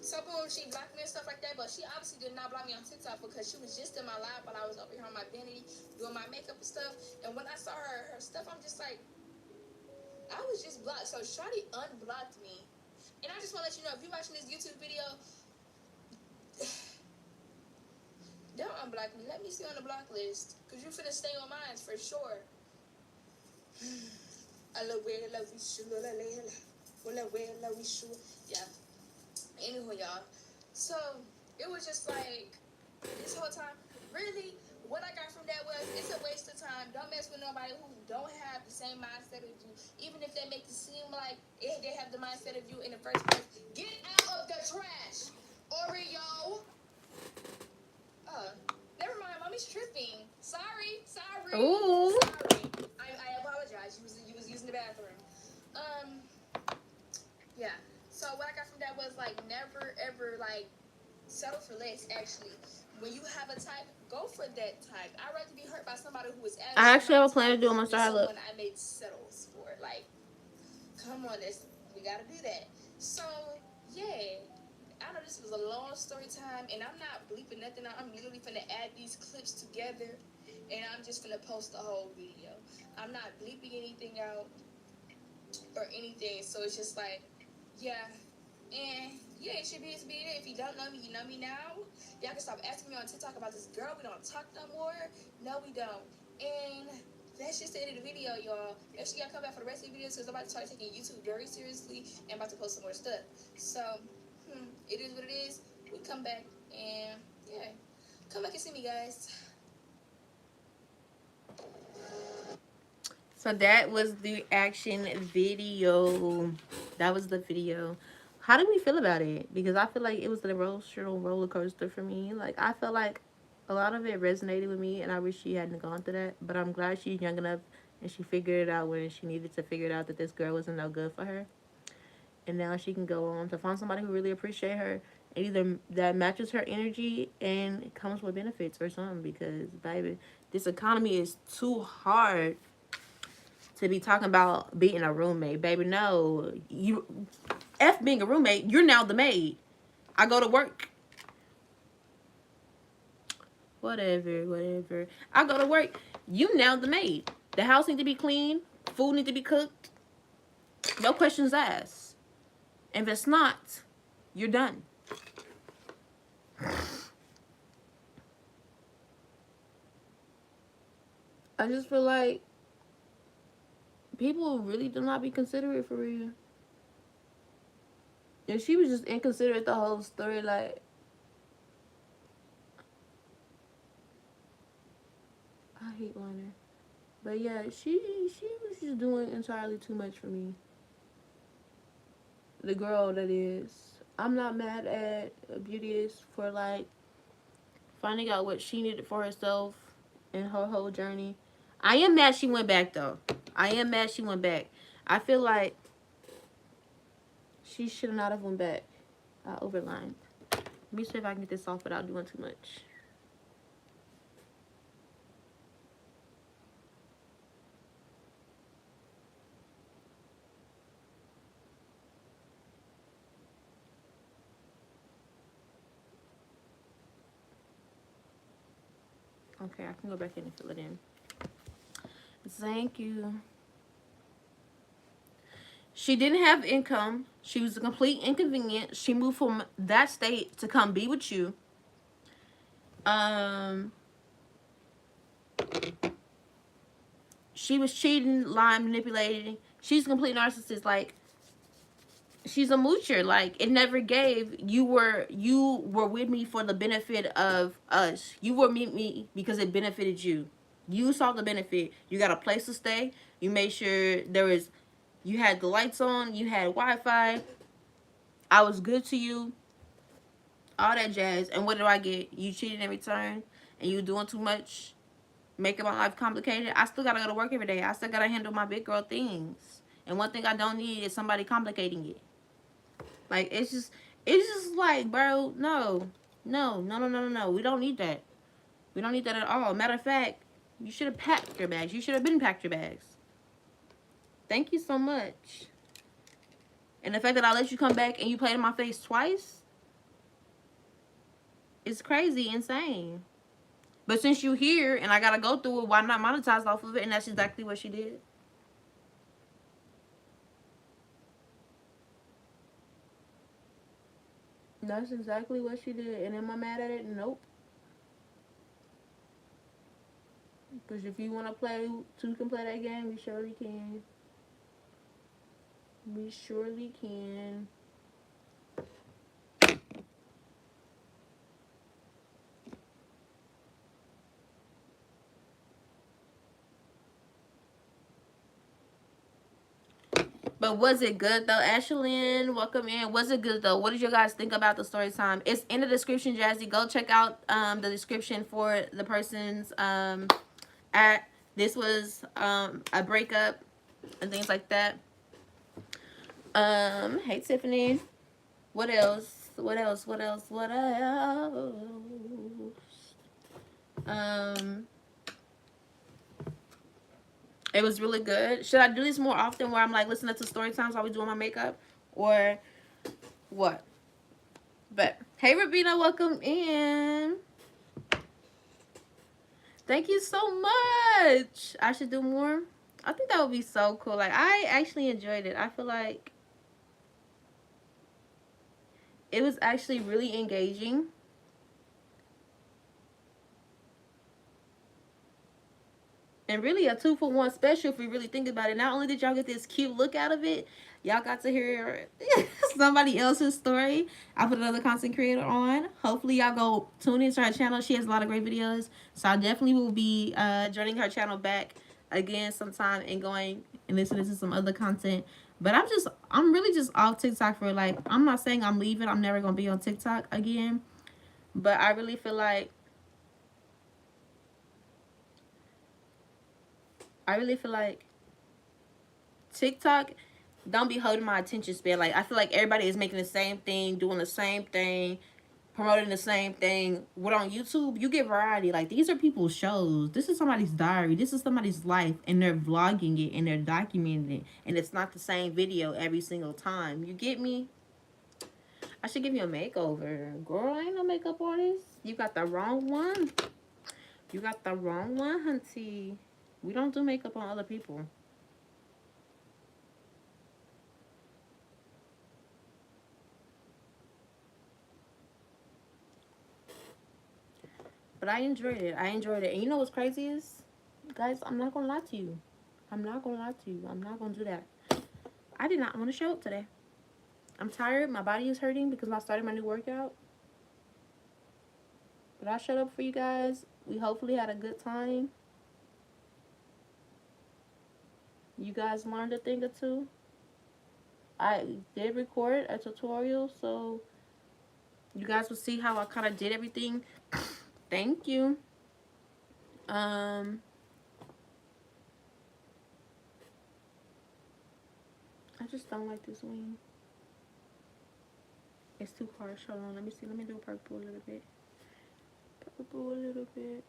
So boom, she blocked me and stuff like that, but she obviously did not block me on TikTok because she was just in my live while I was over here on my vanity doing my makeup and stuff. And when I saw her stuff, I'm just like, I was just blocked. So Shawty unblocked me. And I just want to let you know, if you're watching this YouTube video, Don't unblock me. Let me stay on the block list. Because you finna stay on mine for sure. I love where I love we should. Yeah. Anywho, y'all. So, it was just like, this whole time, really, what I got from that was, it's a waste of time. Don't mess with nobody who don't have the same mindset as you. Even if they make it seem like they have the mindset of you in the first place. Get out of the trash, Oreo. Never mind, mommy's tripping. Sorry. Ooh. Sorry. I apologize. You was using the bathroom. Yeah. So what I got from that was like never ever like settle for less. Actually, when you have a type, go for that type. I'd rather be hurt by somebody who is I actually have a plan to do on my than style look. someone I made settles for. Like, come on, we gotta do that. So yeah. I know this was a long story time, and I'm not bleeping nothing out. I'm literally finna add these clips together, and I'm just finna post the whole video. I'm not bleeping anything out or anything, so it's just like, yeah. And yeah, it should be it. If you don't know me, you know me now. Y'all can stop asking me on TikTok about this girl. We don't talk no more. No, we don't. And that's just the end of the video, y'all. Make sure y'all come back for the rest of the videos, because I'm about to start taking YouTube very seriously and about to post some more stuff. So, it is what it is. We come back and yeah, come back and see me, guys. So that was the action video. That was the video. How did we feel about it? Because I feel like it was the emotional roller coaster for me. Like, I felt like a lot of it resonated with me, and I wish she hadn't gone through that. But I'm glad she's young enough and she figured it out when she needed to figure it out, that this girl wasn't no good for her. And now she can go on to find somebody who really appreciate her, and either that matches her energy and comes with benefits or something. Because, baby, this economy is too hard to be talking about being a roommate. Baby, no. F being a roommate, you're now the maid. I go to work. Whatever. I go to work. You now the maid. The house need to be clean. Food need to be cooked. No questions asked. And if it's not, you're done. I just feel like people really do not be considerate for real. And she was just inconsiderate the whole story. Like, I hate Liner. But yeah, she was just doing entirely too much for me. The girl that is. I'm not mad at Beauteous for like finding out what she needed for herself in her whole journey. I am mad she went back though. I am mad she went back. I feel like she should not have went back. I overlined. Let me see if I can get this off without doing too much. Okay, I can go back in and fill it in. Thank you. She didn't have income. She was a complete inconvenience. She moved from that state to come be with you. She was cheating, lying, manipulating. She's a complete narcissist. Like, she's a moocher. Like, it never gave. You were with me for the benefit of us. You were with me because it benefited you. You saw the benefit. You got a place to stay. You made sure you had the lights on. You had Wi-Fi. I was good to you. All that jazz. And what do I get? You cheated in return, and you doing too much, making my life complicated. I still gotta go to work every day. I still gotta handle my big girl things. And one thing I don't need is somebody complicating it. Like, it's just like, bro, no. We don't need that. We don't need that at all. Matter of fact, you should have packed your bags. You should have been packed your bags. Thank you so much. And the fact that I let you come back and you played in my face twice is crazy, insane. But since you're here and I gotta go through it, why not monetize off of it? And that's exactly what she did. That's exactly what she did. And am I mad at it? Nope. Because if you want to play, two can play that game, we surely can. We surely can. But was it good though, Ashlyn? Welcome in. Was it good though? What did you guys think about the story time? It's in the description, Jazzy. Go check out the description for the person's at this was a breakup and things like that. Hey Tiffany. What else? What else? What else? What else? It was really good. Should I do this more often where I'm like listening to story times while we doing my makeup? Or what? But hey Rabina, welcome in. Thank you so much. I should do more. I think that would be so cool. Like I actually enjoyed it. I feel like it was actually really engaging. And really a 2-for-1 special if we really think about it. Not only did y'all get this cute look out of it, y'all got to hear somebody else's story. I put another content creator on. Hopefully y'all go tune into her channel. She has a lot of great videos. So I definitely will be joining her channel back again sometime and going and listening to some other content. But I'm really just off TikTok for like, I'm not saying I'm leaving. I'm never going to be on TikTok again. But I really feel like TikTok don't be holding my attention span. Like I feel like everybody is making the same thing, doing the same thing, promoting the same thing. What on YouTube, you get variety. Like these are people's shows. This is somebody's diary. This is somebody's life, and they're vlogging it and they're documenting it. And it's not the same video every single time. You get me? I should give you a makeover. Girl, I ain't no makeup artist. You got the wrong one. You got the wrong one, hunty. We don't do makeup on other people. But I enjoyed it. I enjoyed it. And you know what's crazy is? Guys, I'm not going to lie to you. I'm not going to lie to you. I'm not going to do that. I did not want to show up today. I'm tired. My body is hurting because I started my new workout. But I showed up for you guys. We hopefully had a good time. You guys learned a thing or two. I did record a tutorial, so you guys will see how I kind of did everything. Thank you. I just don't like this wing. It's too harsh. Hold on, let me see. Let me do purple a little bit. Purple a little bit.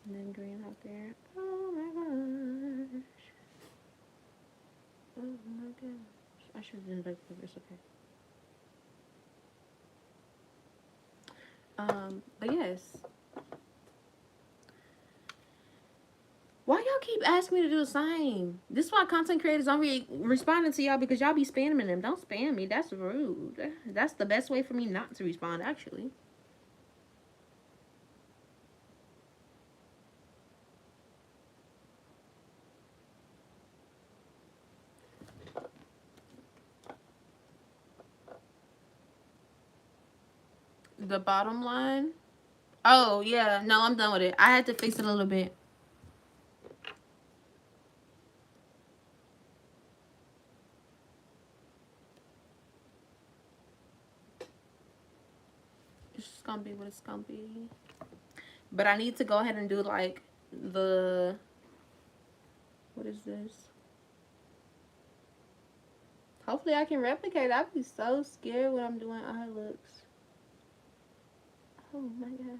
And then green out there. Oh my gosh. Oh my gosh. I should have done both of this, okay. But yes. Why y'all keep asking me to do the same? This is why content creators don't be responding to y'all, because y'all be spamming them. Don't spam me. That's rude. That's the best way for me not to respond, actually. The bottom line. Oh, yeah. No, I'm done with it. I had to fix it a little bit. It's just gonna be what it's gonna be. But I need to go ahead and do like the... What is this? Hopefully I can replicate. I'd be so scared when I'm doing eye looks. Oh my god.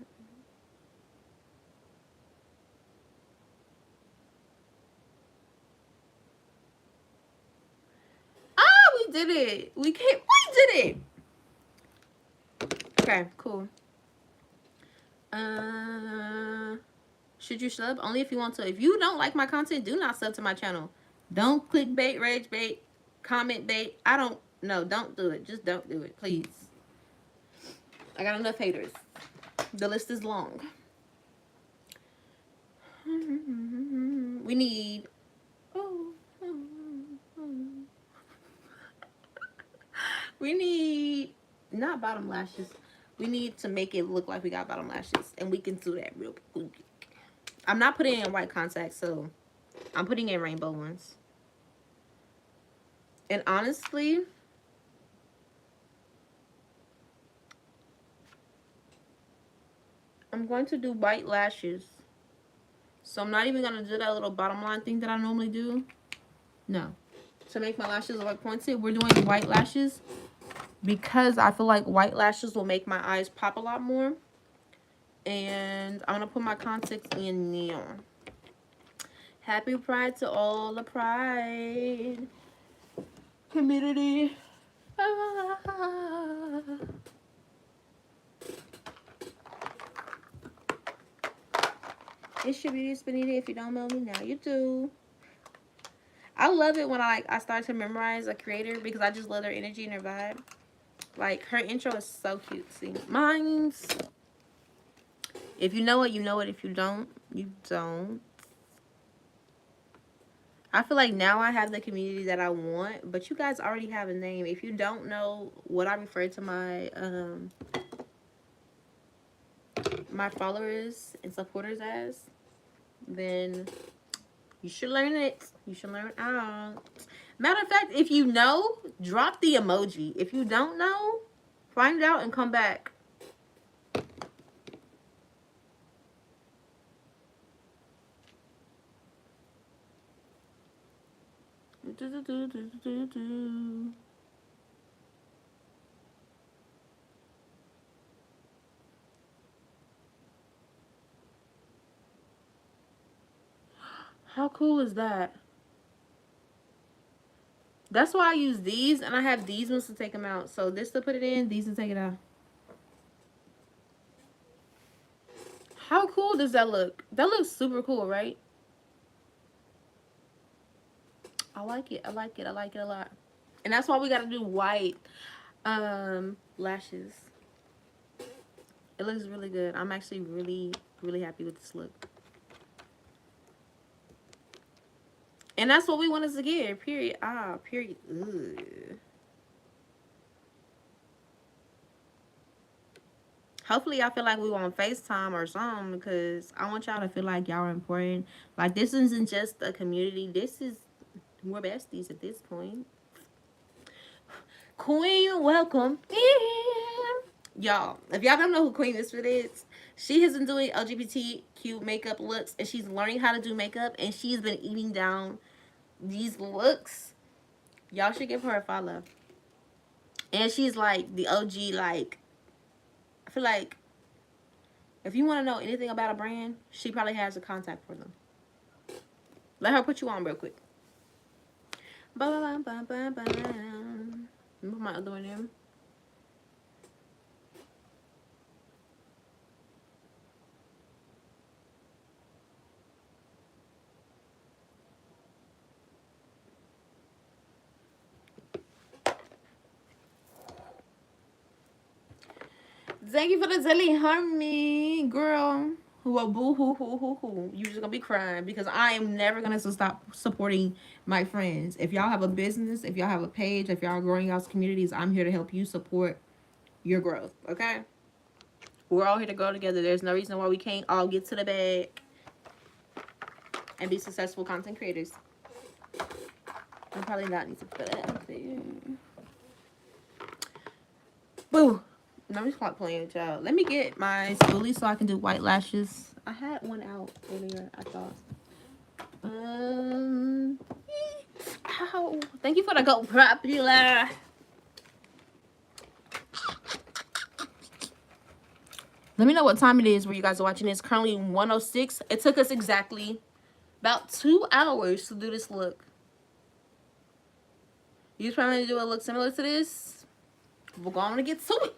Ah, we did it. We did it. Okay, cool. Should you sub? Only if you want to. If you don't like my content, do not sub to my channel. Don't clickbait, rage bait, comment bait. I don't. No, don't do it. Just don't do it, please. I got enough haters. The list is long. We need... We need... Not bottom lashes. We need to make it look like we got bottom lashes. And we can do that real quick. I'm not putting in white contacts, so I'm putting in rainbow ones. And honestly, I'm going to do white lashes. So I'm not even going to do that little bottom line thing that I normally do. No. To make my lashes look pointed, we're doing white lashes because I feel like white lashes will make my eyes pop a lot more. And I'm going to put my contacts in neon. Happy Pride to all the Pride community. It's your beauty Spinita. If you don't know me now, you do. I love it when I start to memorize a creator because I just love their energy and their vibe. Like, her intro is so cute. See, mine's... If you know it, you know it. If you don't, you don't. I feel like now I have the community that I want, but you guys already have a name. If you don't know what I refer to my my followers and supporters as, then you should learn it. You should learn out. Matter of fact, if you know, drop the emoji. If you don't know, find out and come back. How cool is that? That's why I use these, and I have these ones to take them out. So this to put it in, these to take it out. How cool does that look? That looks super cool, right? I like it. I like it. I like it a lot. And that's why we got to do white lashes. It looks really good. I'm actually really, really happy with this look. And that's what we want us to get. Period. Period. Ugh. Hopefully y'all feel like we want FaceTime or something, because I want y'all to feel like y'all are important. Like, this isn't just a community. This is... We're besties at this point. Queen, welcome in. Y'all, if y'all don't know who Queen Misfit is, she has been doing LGBTQ makeup looks, and she's learning how to do makeup, and she's been eating down these looks. Y'all should give her a follow. And she's like the OG. Like, I feel like if you want to know anything about a brand, she probably has a contact for them. Let her put you on real quick. Put my other one in. Thank you for the Zelly Harmony, girl. Well, boo hoo hoo hoo hoo. You're just gonna be crying because I am never gonna stop supporting my friends. If y'all have a business, if y'all have a page, if y'all are growing y'all's communities, I'm here to help you support your growth. Okay? We're all here to grow together. There's no reason why we can't all get to the bag and be successful content creators. I probably not need to put that out there. Boo. Let me stop playing with y'all. Let me get my spoolie so I can do white lashes. I had one out earlier, I thought. Ow. Thank you for the Go Popular. Let me know what time it is where you guys are watching this. Currently 1:06. It took us exactly about 2 hours to do this look. You trying to do a look similar to this? We're going to get to it.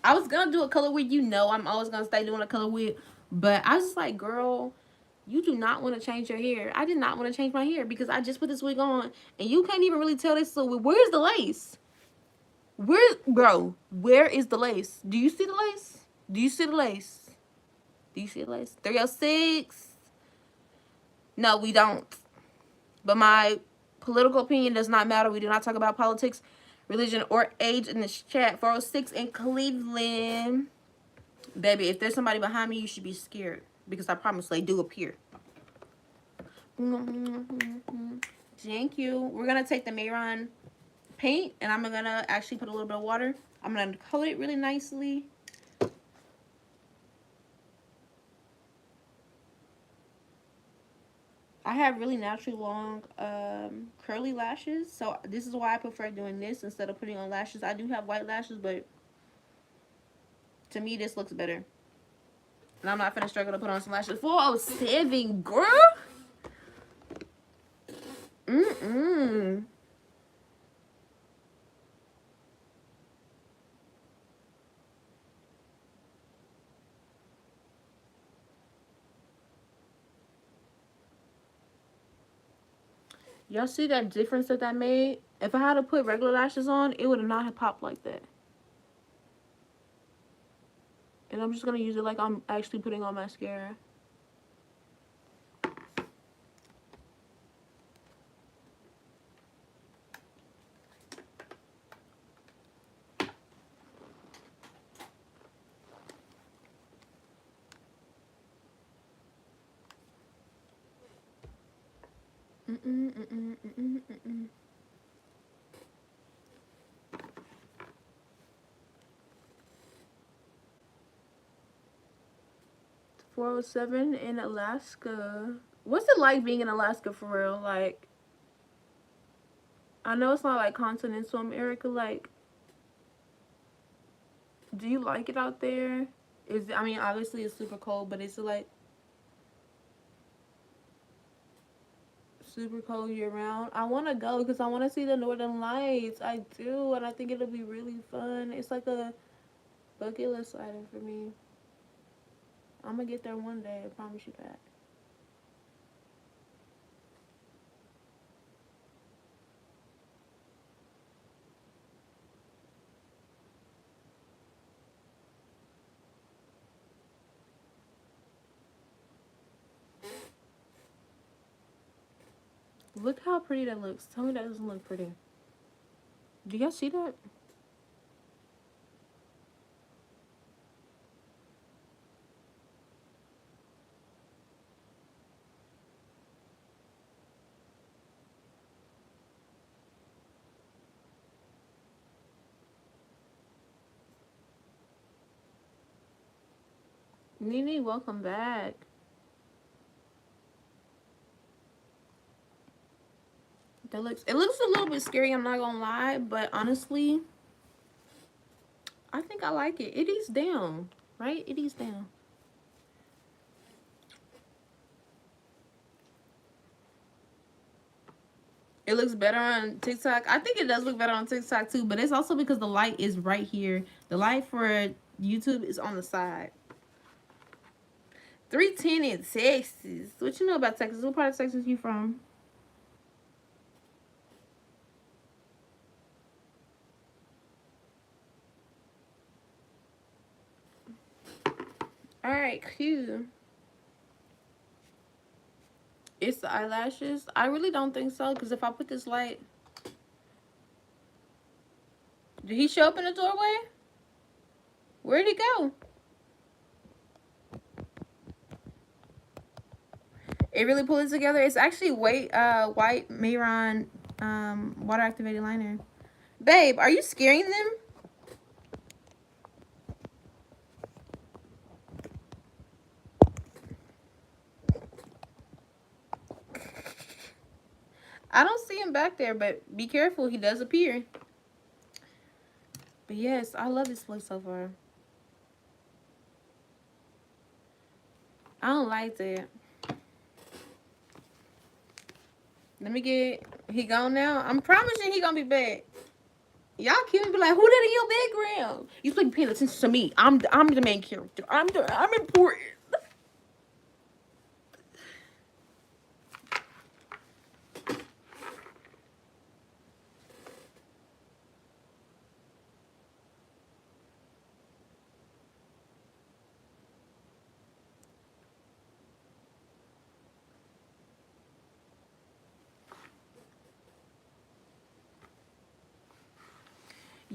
I was going to do a color wig. You know I'm always going to stay doing a color wig. But I was just like, girl, you do not want to change your hair. I did not want to change my hair because I just put this wig on. And you can't even really tell this. So where's the lace? Where is the lace? Do you see the lace? Do you see the lace? Do you see the lace? 306. No, we don't. But my political opinion does not matter. We do not talk about politics, religion, or age in this chat. 406 in Cleveland. Baby, if there's somebody behind me, you should be scared. Because I promise they do appear. Thank you. We're going to take the Mayron paint. And I'm going to actually put a little bit of water. I'm going to color it really nicely. I have really naturally long curly lashes. So this is why I prefer doing this instead of putting on lashes. I do have white lashes, but to me this looks better. And I'm not finna struggle to put on some lashes. 407, girl. Y'all see that difference that made? If I had to put regular lashes on, it would not have popped like that. And I'm just gonna use it like I'm actually putting on mascara. Mm-mm. 407 in Alaska. What's it like being in Alaska for real? Like, I know it's not like continental America. Like, do you like it out there? I mean, obviously it's super cold, but it's like super cold year round. I want to go because I want to see the Northern Lights. I do, and I think it'll be really fun. It's like a bucket list item for me. I'm gonna get there one day. I promise you that. Look how pretty that looks. Tell me that doesn't look pretty. Do y'all see that? Nene, welcome back. It looks a little bit scary, I'm not gonna lie, but honestly, I think I like it. It eats down, right? It eats down. It looks better on TikTok. I think it does look better on TikTok too, but it's also because the light is right here. The light for YouTube is on the side. 310 in Texas. What you know about Texas? What part of Texas you from? Alright, cool. It's the eyelashes. I really don't think so, because if I put this light... Did he show up in the doorway? Where'd he go? It really pulled it together. It's actually white Mayron water activated liner. Babe, are you scaring them? I don't see him back there, but be careful. He does appear. But yes, I love this place so far. I don't like that. Let me get... He gone now? I'm promising he gonna be back. Y'all can't be like, who that in your background? You supposed to be paying attention to me. I'm the main character. I'm important.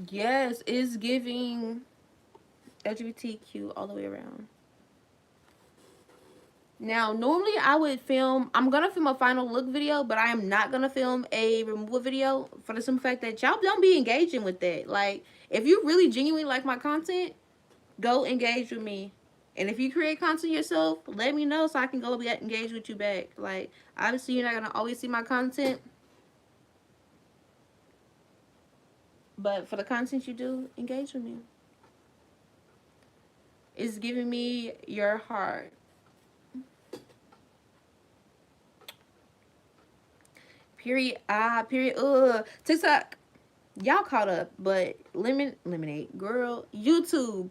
Yes, it's giving LGBTQ all the way around. Now, normally I would film, I'm going to film a final look video, but I am not going to film a removal video for the simple fact that y'all don't be engaging with that. Like, if you really genuinely like my content, go engage with me. And if you create content yourself, let me know so I can go engage with you back. Like, obviously you're not going to always see my content, but for the content you do, engage with me. It's giving me your heart. Period. Period. TikTok. Y'all caught up, but lemonade. Girl, YouTube.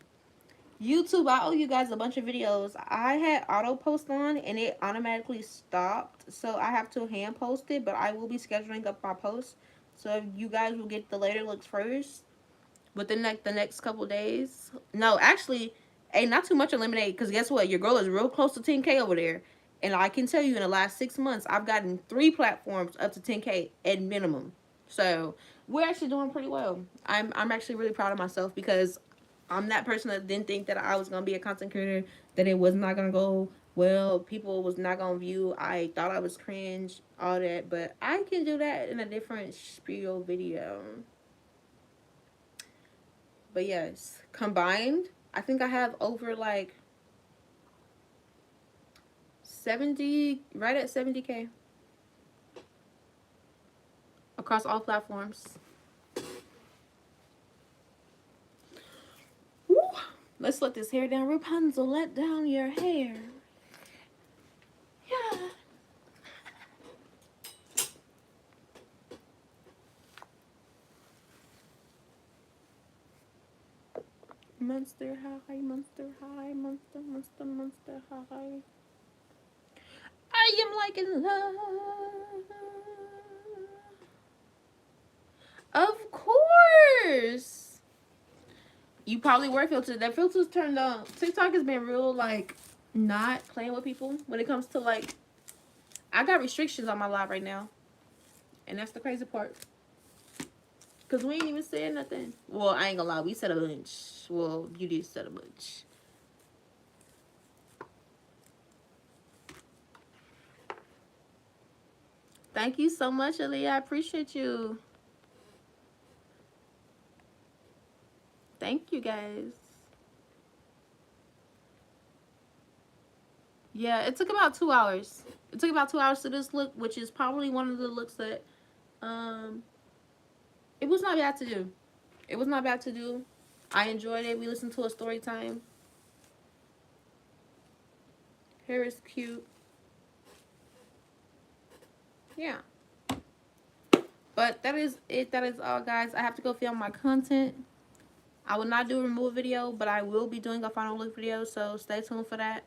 I owe you guys a bunch of videos. I had auto post on and it automatically stopped. So I have to hand post it, but I will be scheduling up my posts. So you guys will get the later looks first within like the next couple days. No, actually, hey, not too much eliminate, because guess what? Your girl is real close to 10K over there. And I can tell you in the last 6 months, I've gotten 3 platforms up to 10K at minimum. So we're actually doing pretty well. I'm actually really proud of myself because I'm that person that didn't think that I was going to be a content creator, that it was not going to go well, people was not going to view, I thought I was cringe, all that. But I can do that in a different spiel video. But yes, combined, I think I have over like 70, right at 70K across all platforms. Woo. Let's let this hair down. Rapunzel, let down your hair. Yeah. Monster high, monster high, monster, monster, monster high. I am like in love. Of course. You probably were filtered. That filter's turned on. TikTok has been real, like, not playing with people when it comes to, like, I got restrictions on my live right now. And that's the crazy part. Because we ain't even said nothing. Well, I ain't gonna lie. We said a bunch. Well, you did said a bunch. Thank you so much, Aaliyah. I appreciate you. Thank you, guys. Yeah, it took about 2 hours. It took about 2 hours to this look, which is probably one of the looks that, it was not bad to do. It was not bad to do. I enjoyed it. We listened to a story time. Hair is cute. Yeah. But that is it. That is all, guys. I have to go film my content. I will not do a remove video, but I will be doing a final look video, so stay tuned for that.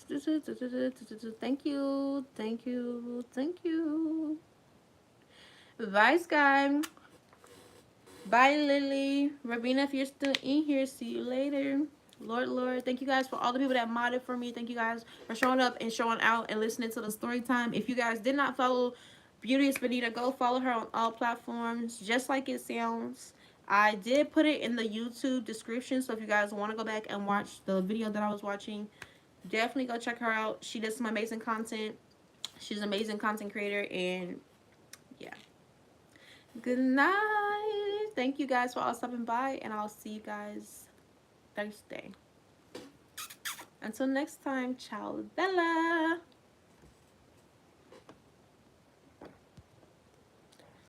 Thank you. Thank you. Thank you. Bye, Sky. Bye, Lily. Rabina, if you're still in here, see you later. Lord. Thank you guys for all the people that modded for me. Thank you guys for showing up and showing out and listening to the story time. If you guys did not follow Beauteous Benita, go follow her on all platforms, just like it sounds. I did put it in the YouTube description, so if you guys want to go back and watch the video that I was watching, definitely go check her out. She does some amazing content. She's an amazing content creator, and yeah. Good night. Thank you guys for all stopping by, and I'll see you guys Thursday. Until next time, ciao Bella.